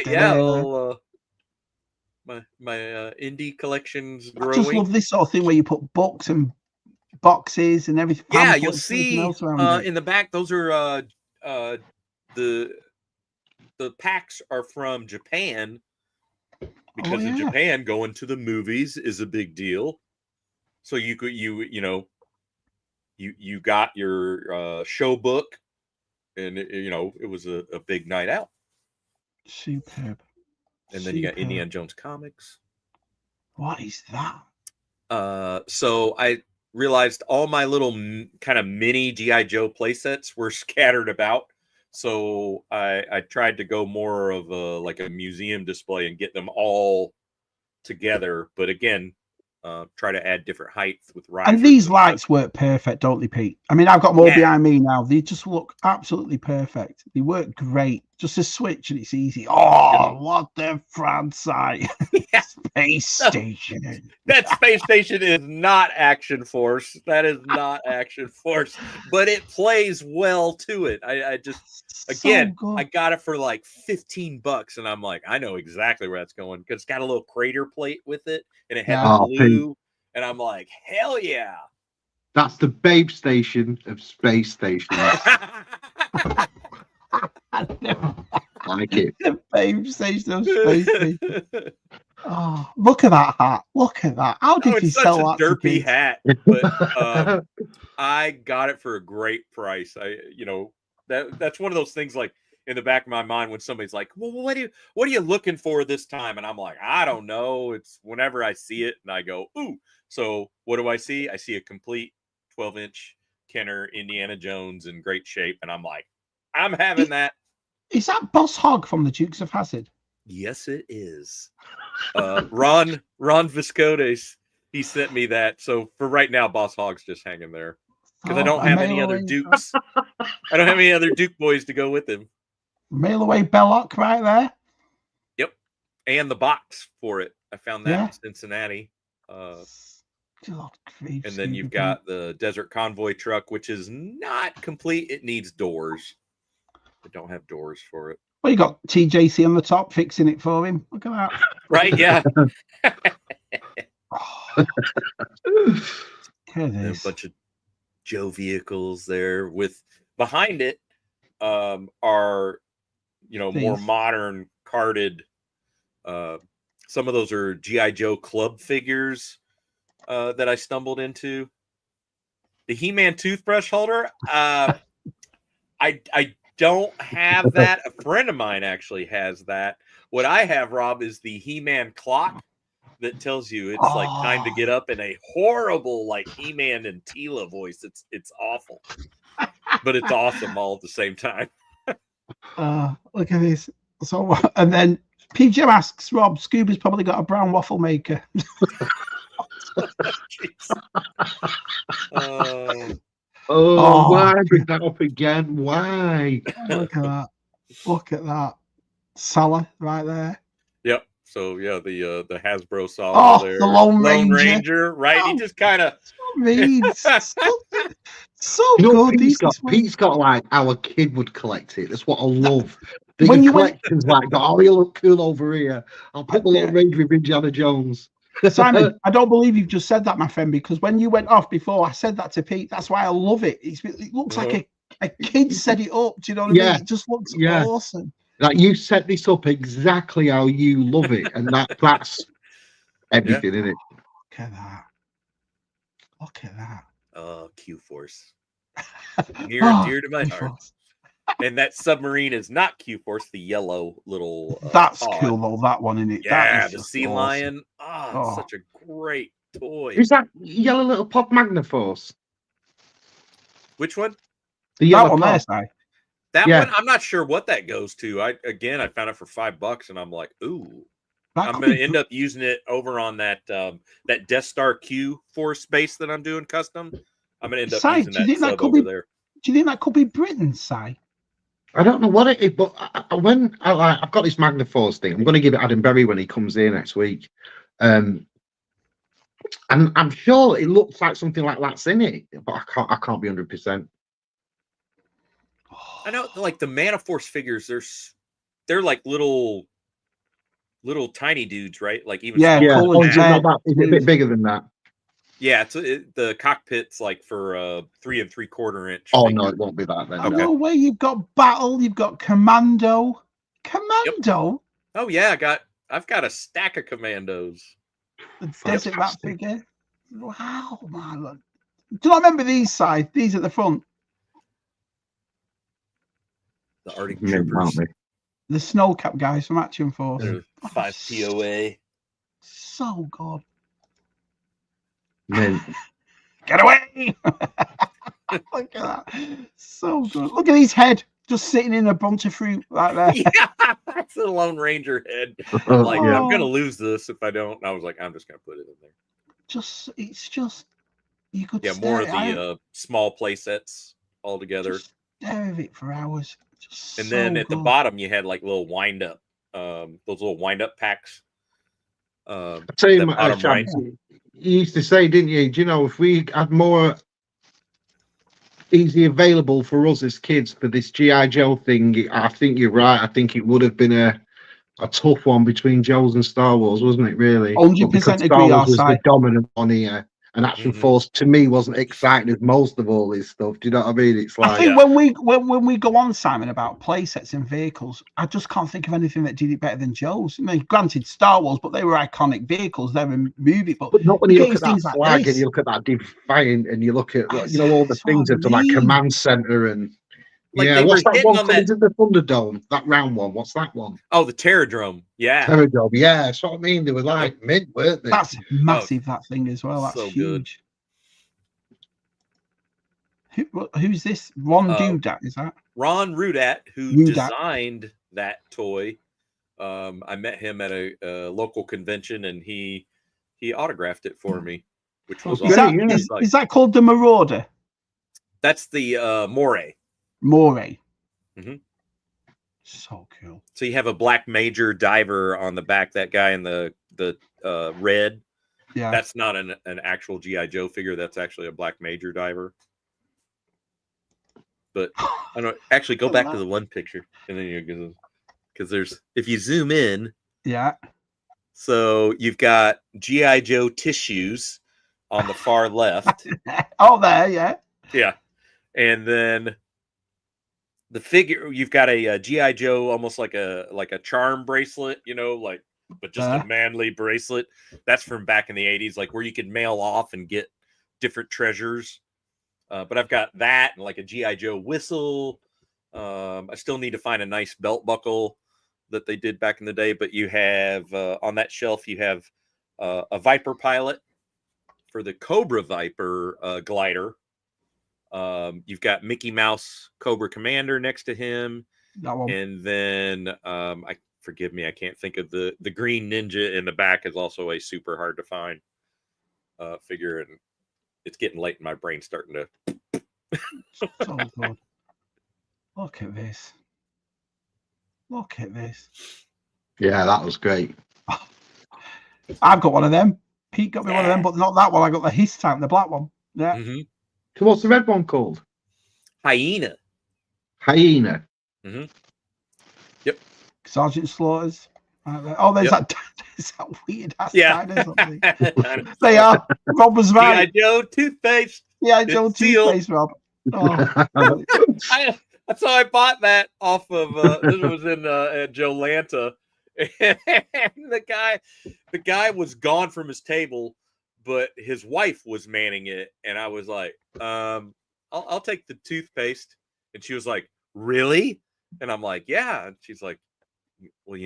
yeah. Well, my indie collection's growing. I just love this sort of thing where you put books and boxes and everything. Yeah, you'll see in the back. Those are the packs are from Japan, because in Japan going to the movies is a big deal. So you got your show book, and it was a big night out. Superb. And then you got Indiana Jones comics. What is that? So I realized all my little kind of mini G.I. Joe playsets were scattered about. So I tried to go more of a museum display and get them all together. But again, try to add different heights with risers. And these lights work perfect, don't they, Pete? I mean, I've got more behind me now. They just look absolutely perfect. They work great. Just a switch and it's easy. Oh, what the front side. Space Station. That space station is not Action Force. That is not Action Force. But it plays well to it. I just, again, I got it for like $15, and I'm like, I know exactly where that's going, because it's got a little crater plate with it, and it had the blue, and I'm like, hell yeah. That's the Babe Station of Space Stations. I like it. The Babe Station of Space Station. Oh, Look at that hat. Look at that. How did Oh, you it's such sell a that to derpy kids? hat, but I got it for a great price. That's one of those things like in the back of my mind when somebody's like, "Well, what are you looking for this time?" And I'm like, "I don't know." It's whenever I see it and I go, "Ooh." So what do I see? I see a complete 12-inch Kenner Indiana Jones in great shape, and I'm like, I'm having that. Is that Boss Hogg from the Dukes of Hazzard? Yes, it is. Ron Viscotes, he sent me that. So for right now, Boss Hogg's just hanging there because I don't have any other Dukes. I don't have any other Duke boys to go with him. Mail away Belloc right there. Yep, and the box for it. I found that Yeah. in Cincinnati. God, and then you've got the Desert Convoy truck, which is not complete. It needs doors. They don't have doors for it. Well, you got TJC on the top fixing it for him. Look at that. Right? Yeah. And a bunch of Joe vehicles there with behind it are more modern carded. Some of those are G.I. Joe club figures that I stumbled into. The He-Man toothbrush holder. I don't have that. A friend of mine actually has that. What I have, Rob, is the He-Man clock that tells you it's like time to get up in a horrible like He-Man and Tila voice. It's awful, but it's awesome all at the same time. Look at this. So, and then PJ asks Rob, Scuba's probably got a brown waffle maker. Why bring that up again? Why? Look at that. Look at that. Salah right there. Yep. So yeah, the Hasbro Salah there. The Lone Ranger. Right? He just kind of so good. Pete's got like our kid would collect it. That's what I love. The collection's like, oh, you look cool over here. I'll put the Lone Ranger with Indiana Jones. Simon, I don't believe you've just said that, my friend, because when you went off before, I said that to Pete. That's why I love it. It looks like a kid set it up. Do you know what I mean? It just looks awesome. Like you set this up exactly how you love it, and that's everything in it. Look at that. Look at that. Oh, Q-Force. Near and dear to my heart. And that submarine is not Q-Force, the yellow little that's pod. Cool though, that one in it. Yeah, the sea awesome. lion. It's such a great toy. Is that yellow little pod Magnaforce? Which one? The yellow one pod. there, that one, I'm not sure what that goes to. I found it for $5 and I'm like, ooh. I'm gonna end up using it over on that that Death Star Q-Force base that I'm doing custom. I'm gonna end up using that sub over there. Do you think that could be Britain, Si? I don't know what it is, but when I've got this Magnaforce thing, I'm going to give it Adam Berry when he comes here next week, and I'm sure it looks like something like that's in it, but I can't be 100%. I know, like the Manaforce figures, they're like little tiny dudes, right? Like even it's a bit bigger than that. Yeah, the cockpit's like for 3 3/4 inch. Oh no, it won't be that then. Okay. No way. You've got Battle. You've got Commando. Yep. Oh yeah, I've got a stack of Commandos. The Desert Rat figure. Wow, man! Do you remember these sides? These at the front. The Arctic Troopers. The Snowcap guys from Action Force. 5 POA. So good. Man. Get away! Look at that. So good. Look at his head just sitting in a bunch of fruit right there. Yeah, that's the Lone Ranger head. Like, I'm going to lose this if I don't. And I was like, I'm just going to put it in there. It's just, you could more of the small play sets all together. Just stare at it for hours. And then at the bottom, you had like little wind up, those little wind up packs. I tell you, right. You used to say, didn't you? Do you know, if we had more easily available for us as kids for this G.I. Joe thing, I think you're right. I think it would have been a tough one between Joe's and Star Wars, wasn't it? Really, 100% agree. Star Wars was the dominant one here. And Action Force to me wasn't exciting as most of all this stuff. Do you know what I mean? It's like I think when we go on, Simon, about play sets and vehicles, I just can't think of anything that did it better than Joe's. I mean, granted, Star Wars, but they were iconic vehicles. They were movie, but not when you look at that things flag like and you look at that Defiant and you look at It's- you know all the it's things what I they've done, like mean. Command Center and Like yeah. they What's were that hitting one on coming that. to the Thunderdome? That round one. What's that one? Oh, the Terradrome. Yeah. Terradome. Yeah, that's what I mean. They were like mint, weren't they? That's massive. That thing as well. That's so good. huge. Who's this? Ron Dudat, is that? Ron Rudat, who designed that toy. I met him at a local convention, and he autographed it for me, which was awesome. Is that called the Marauder? That's the Moray. Moray. Mm-hmm. So cool. So you have a Black Major diver on the back. That guy in the red. Yeah. That's not an actual G.I. Joe figure. That's actually a Black Major diver. But I don't actually go back to the one picture, and then you because there's if you zoom in. Yeah. So you've got G.I. Joe tissues on the far left. Oh, there, yeah. Yeah. And then the figure, you've got a G.I. Joe, almost like a charm bracelet, but just a manly bracelet. That's from back in the 80s, like where you could mail off and get different treasures. But I've got that and like a G.I. Joe whistle. I still need to find a nice belt buckle that they did back in the day. But you have on that shelf, you have a Viper pilot for the Cobra Viper glider. You've got Mickey Mouse Cobra Commander next to him. That one. And then forgive me, I can't think of the Green Ninja in the back is also a super hard to find figure, and it's getting late and my brain's starting to so good. Look at this. Look at this. Yeah, that was great. I've got one of them. Pete got me one of them, but not that one. I got the his tank, the black one. Yeah. Mm-hmm. So what's the red one called? Hyena. Mm-hmm. Yep. Sergeant Slaughter's. Oh, there's that weird ass dinosaur. They are. Rob was right. G.I. Joe toothpaste. G.I. Joe toothpaste, Rob. Oh. That's how I bought that off of. This was in Jolanta, and the guy was gone from his table, but his wife was manning it, and I was like, I'll take the toothpaste, and she was like, really? And I'm like, yeah, and she's like, well,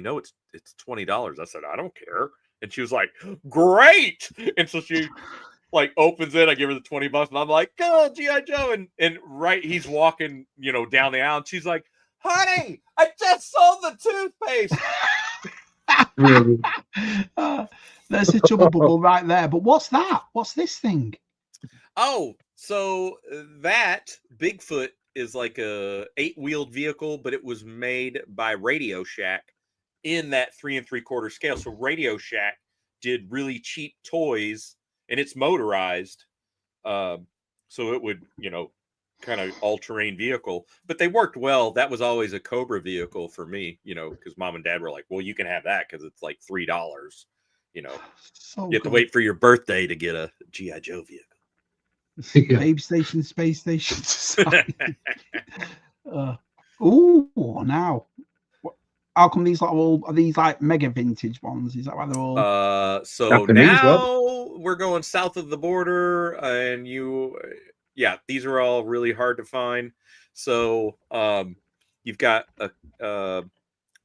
it's $20. I said, I don't care. And she was like, great. And so she like opens it. I give her the $20 and I'm like, go G.I. Joe. And right, he's walking, down the aisle. And she's like, honey, I just sold the toothpaste. Really? There's a trouble bubble right there. But what's that? What's this thing? Oh, so that Bigfoot is like a 8-wheeled vehicle, but it was made by Radio Shack in that 3 3/4 scale. So Radio Shack did really cheap toys, and it's motorized. So it would, kind of all-terrain vehicle, but they worked well. That was always a Cobra vehicle for me, because mom and dad were like, well, you can have that because it's like $3. So you have to wait for your birthday to get a G.I. Joe vehicle. Babe Station, Space Station. Now. How come these are these like mega vintage ones? Is that why they're all? So Japanese now we're going south of the border, and these are all really hard to find. So you've got a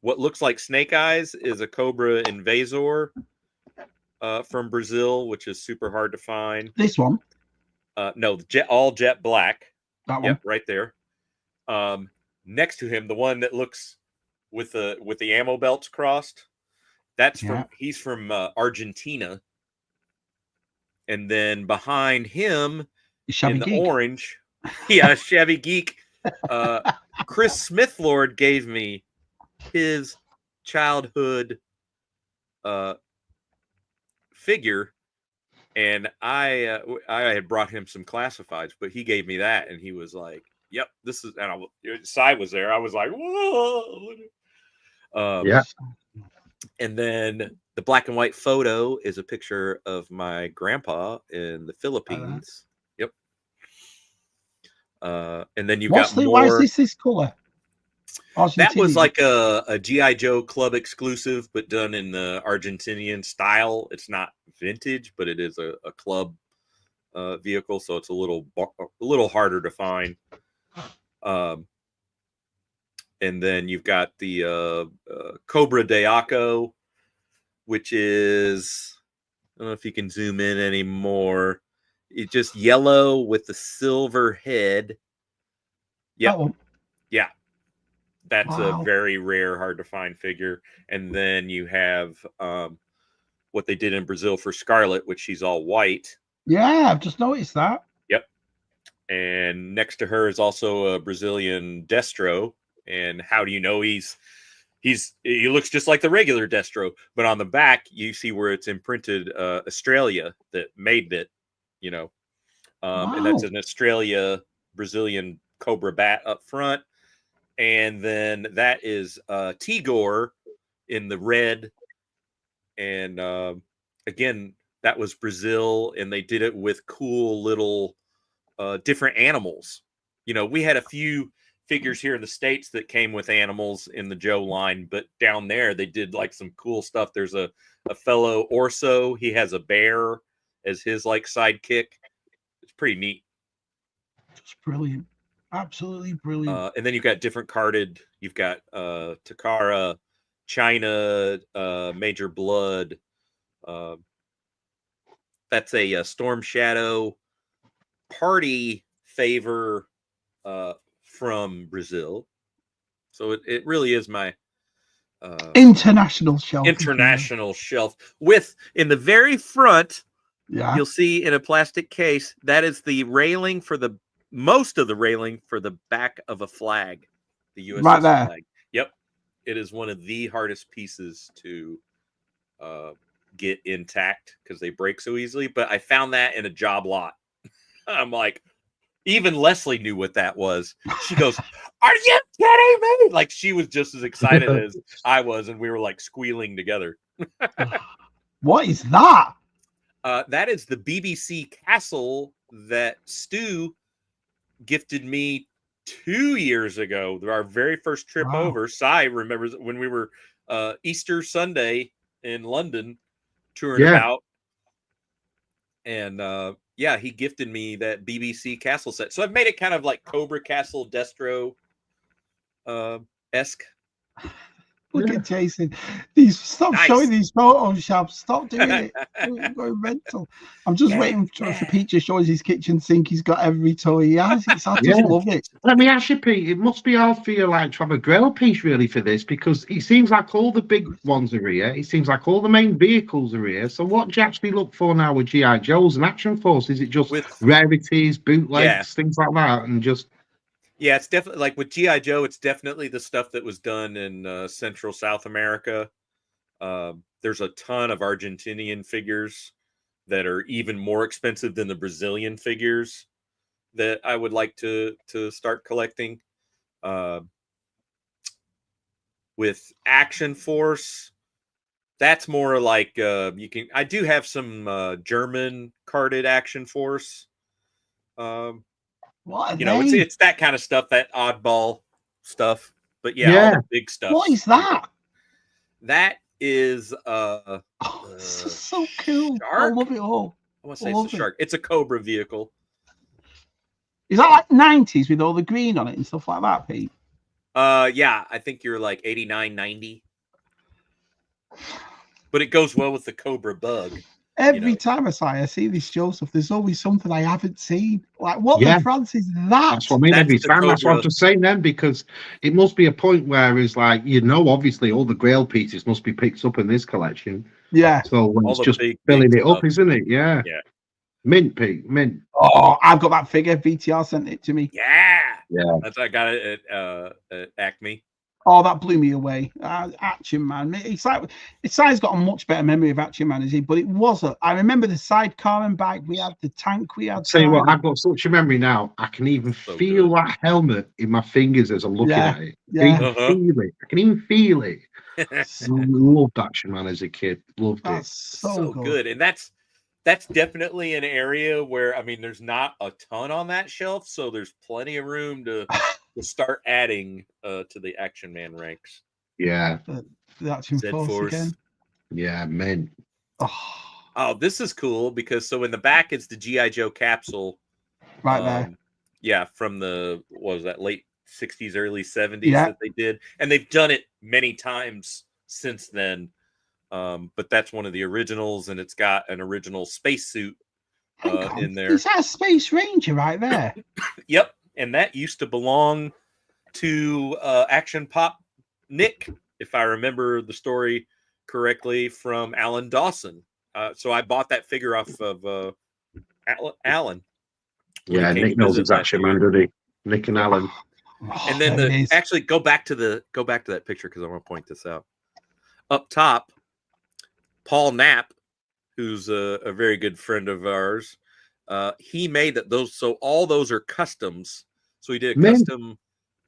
what looks like Snake Eyes is a Cobra Invasor from Brazil, which is super hard to find. This one. No, all jet black. That one. Yep, right there. Next to him, the one that looks with the ammo belts crossed. He's from Argentina. And then behind him in the orange, Shabby Geek. Chris Smithlord gave me his childhood figure. And I had brought him some classifieds, but he gave me that, and he was like, "Yep, this is." And Si was there. I was like, "Whoa!" Yeah. And then The black and white photo is a picture of my grandpa in the Philippines. Yep. And then you've got more. Why is this color? That was like a G.I. Joe club exclusive, but done in the Argentinian style. It's not vintage, but it is a club vehicle, so it's a little harder to find. And then you've got the Cobra Deaco, which is, I don't know if you can zoom in anymore. It's just yellow with the silver head. Yep. Oh. Yeah. That's Wow. a very rare, hard to find figure. And then you have what they did in Brazil for Scarlet, which she's all white. Yeah, I've just noticed that. Yep. And next to her is also a Brazilian Destro. And how do you know he looks just like the regular Destro, but on the back you see where it's imprinted Australia that made it, wow. And that's an Australia Brazilian Cobra bat up front. And then that is Tigor in the red. And again, that was Brazil, and they did it with cool little different animals. We had a few figures here in the States that came with animals in the Joe line, but down there they did like some cool stuff. There's a fellow Orso. He has a bear as his like sidekick. It's pretty neat. It's brilliant. Absolutely brilliant. And then you've got different carded. You've got Takara, China, Major Blood. That's a Storm Shadow party favor from Brazil. So it really is my international shelf. International shelf. With in the very front, you'll see in a plastic case, that is the railing for most of the railing for the back of a flag, the U.S. right there. flag. Yep, it is one of the hardest pieces to get intact because they break so easily. But I found that in a job lot. I'm like, even Leslie knew what that was. She goes, "Are you kidding me?" Like she was just as excited as I was, and we were like squealing together. What is that? That is the BBC Castle that Stu gifted me 2 years ago. Our very first trip over. Si remembers when we were Easter Sunday in London touring about. And he gifted me that BBC Castle set. So I've made it kind of like Cobra Castle Destro esque. Look at Jason. Stop showing these photos, Shab. Stop doing it. You're going mental. I'm just waiting for Pete to show us his kitchen sink. He's got every toy he has. I just love it. Let me ask you, Pete. It must be hard for you to have a grail piece really for this, because it seems like all the big ones are here. It seems like all the main vehicles are here. So what do you actually look for now with G.I. Joes and Action Force? Is it just rarities, bootlegs, things like that, and just... Yeah, it's definitely like with G.I. Joe, it's definitely the stuff that was done in Central South America. There's a ton of Argentinian figures that are even more expensive than the Brazilian figures that I would like to start collecting. With Action Force, that's more like I do have some German carded Action Force. It's that kind of stuff, that oddball stuff. But all the big stuff. What is that? That is this is so cool. Shark? I love it all. I want to say it's a shark. It's a Cobra vehicle. Is that like 90s with all the green on it and stuff like that, Pete? Yeah, I think you're like 89, 90. But it goes well with the Cobra bug. Every time I see this Joseph, there's always something I haven't seen. Like, what the France is that? That's what I mean. Every time. That's what I'm just saying then, because it must be a point where it's like, obviously all the Grail pieces must be picked up in this collection. Yeah. So when it's just filling it up, isn't it? Yeah. Yeah. Mint, Pete. Mint. Oh, I've got that figure. VTR sent it to me. Yeah. Yeah. I got it at Acme. Oh, that blew me away. Action Man. It's like Si's got a much better memory of Action Man, is he? But it wasn't. I remember the sidecar and back. We had the tank. We had. Tell you what, I've got such a memory now. I can even feel that helmet in my fingers as I'm looking at it. Yeah. I can even feel it. I can even feel it. Loved Action Man as a kid. Loved That's it. so good. And that's definitely an area where, I mean, there's not a ton on that shelf, so there's plenty of room to start adding to the Action Man ranks. Yeah. The Action Force again. Yeah, man. Oh, this is cool because so in the back it's the G.I. Joe capsule. Right there. Yeah, from the what was that, late 60s, early 70s that they did. And they've done it many times since then. But that's one of the originals, and it's got an original spacesuit in there. Is that a Space Ranger right there? Yep. And that used to belong to Action Pop Nick, if I remember the story correctly, from Alan Dawson. So I bought that figure off of Alan. Yeah, Nick knows his Action Man, doesn't he? Nick and Alan. And then actually go back to that picture because I want to point this out. Up top, Paul Knapp, who's a very good friend of ours, he made those. So all those are customs. So he did a custom,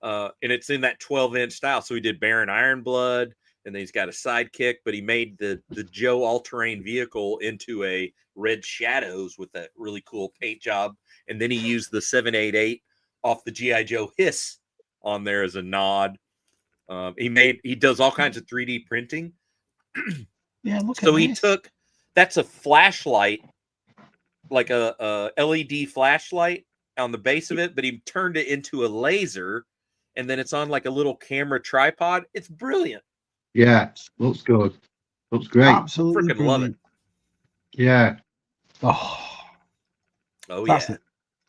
and it's in that 12-inch style. So he did Baron Ironblood, and then he's got a sidekick. But he made the Joe all-terrain vehicle into a Red Shadows with that really cool paint job, and then he used the 788 off the G.I. Joe Hiss on there as a nod. He does all kinds of 3D printing. Yeah, look at so this. That's a flashlight, like a LED flashlight on the base of it, but he turned it into a laser, and then it's on like a little camera tripod. It's brilliant. Yeah, looks good. Looks great. Absolutely freaking love it. Yeah. That's the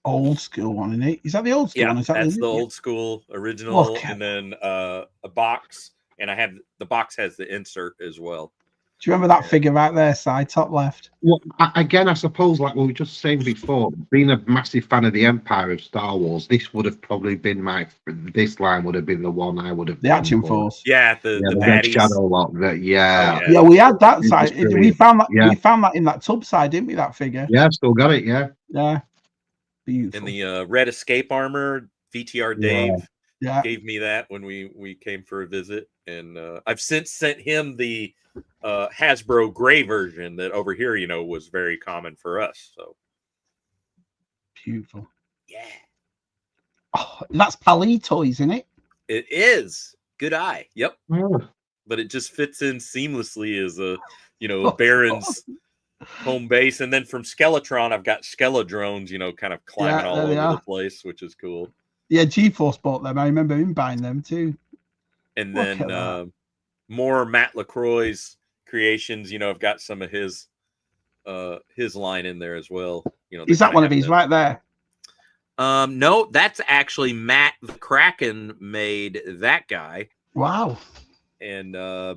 old school one, isn't it? Is that the old school one? Is that that's the old school original, and then a box, and the box has the insert as well. Do you remember that figure right there, side top left? Well, again, I suppose, like we were just saying before, being a massive fan of the Empire of Star Wars, this would have probably been this line would have been the one I would have. The Action Force. Yeah, the Red Shadow lot. Yeah, we had that side. We found that. Yeah. We found that in that tub side, didn't we? That figure. Yeah, still got it. Yeah. Yeah. Beautiful. And the red escape armor, VTR Dave gave me that when we came for a visit, and I've since sent him the Hasbro gray version that over here, was very common for us. So beautiful. Yeah. Oh, that's Pali Toys, isn't it? It is. Good eye. Yep. Oh. But it just fits in seamlessly as a Baron's home base. And then from Skeletron, I've got Skeledrones, kind of climbing all over the place, which is cool. Yeah, G-Force bought them. I remember him buying them too. And then more Matt LaCroix's creations, I've got some of his line in there as well. Is that one of these right there? No, that's actually Matt the Kraken made that guy. Wow. And I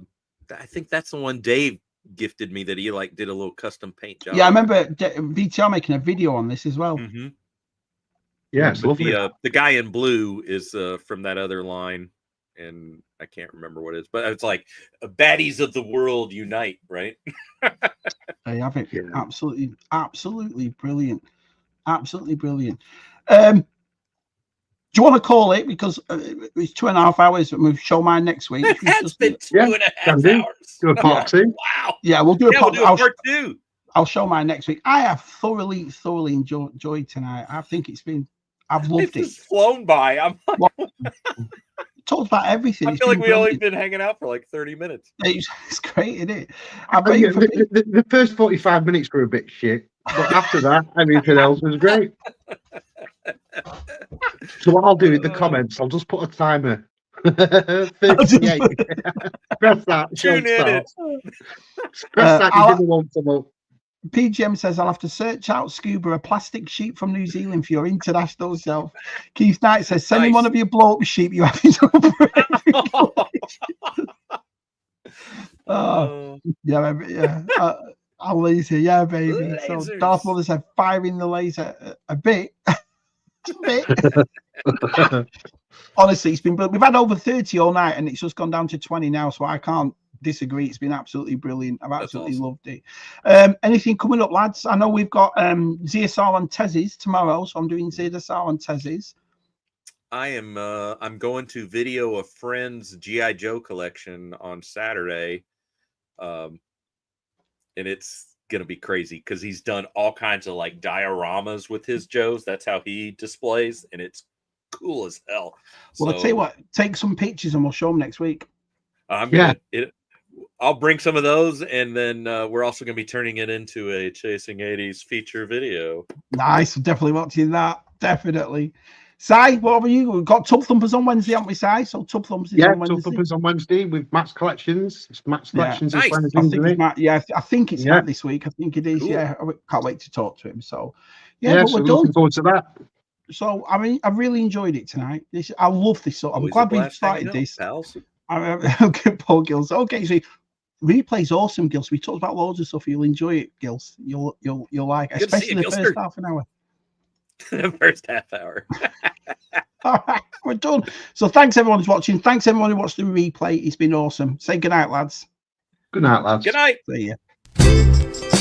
think that's the one Dave gifted me that he did a little custom paint job. Yeah, I remember VTR making a video on this as well. Mm-hmm. Yeah, the guy in blue is from that other line, and I can't remember what it is, but it's like baddies of the world unite, right? I have it. Yeah. Absolutely brilliant. Absolutely brilliant. Do you want to call it, because it's 2.5 hours, and we'll show mine next week? It's been 2.5 hours. Do a part two. Wow. Yeah, we'll do a part two. I'll show mine next week. I have thoroughly enjoyed tonight. I think I've loved it. It's flown by. I'm talked about everything. I feel like we only been hanging out for like 30 minutes. It's great, isn't it? The first 45 minutes were a bit shit, but after that, everything else was great. So what I'll do in the comments, I'll just put a timer. 38. Press that. Tune in. Press that. You didn't want to know. PGM says, I'll have to search out Scuba, a plastic sheep from New Zealand for your international shelf. Keith Knight says, send him one of your blow-up sheep you have his own. Yeah. I'll laser. Yeah, baby. Lasers. So Darth Mother said, firing the laser a bit. Honestly, we've had over 30 all night, and it's just gone down to 20 now, so I can't disagree. It's been absolutely brilliant. I've absolutely loved it. Anything coming up, lads? I know we've got Zeasar and Tezes tomorrow, so I'm doing Zeasar and Tezes. I'm going to video a friend's G.I. Joe collection on Saturday. And it's gonna be crazy because he's done all kinds of like dioramas with his Joes. That's how he displays, and it's cool as hell. Well, I'll tell you what, take some pictures and we'll show them next week. I'll bring some of those, and then we're also going to be turning it into a Chasing 80s feature video. Nice. Definitely watching that. Definitely. Si, what have you? We've got Tub Thumpers on Wednesday, haven't we, Si? So Tub Thumpers is on Wednesday. Tub Thumpers on Wednesday with Matt's Collections. It's Matt's Collections. Nice. I think it's Matt this week. I think it is. Cool. Yeah, I can't wait to talk to him. So, but we're looking forward to that. So, I mean, I really enjoyed it tonight. I love this sort. I'm glad we started this. Paul Gills. Okay, so replay's awesome, Gills. We talked about loads of stuff. You'll enjoy it, Gills. You'll like it, especially the first half an hour. The first half hour. All right, we're done. So thanks everyone who's watching. Thanks everyone who watched the replay. It's been awesome. Say good night, lads. Good night, lads. Good night. See ya.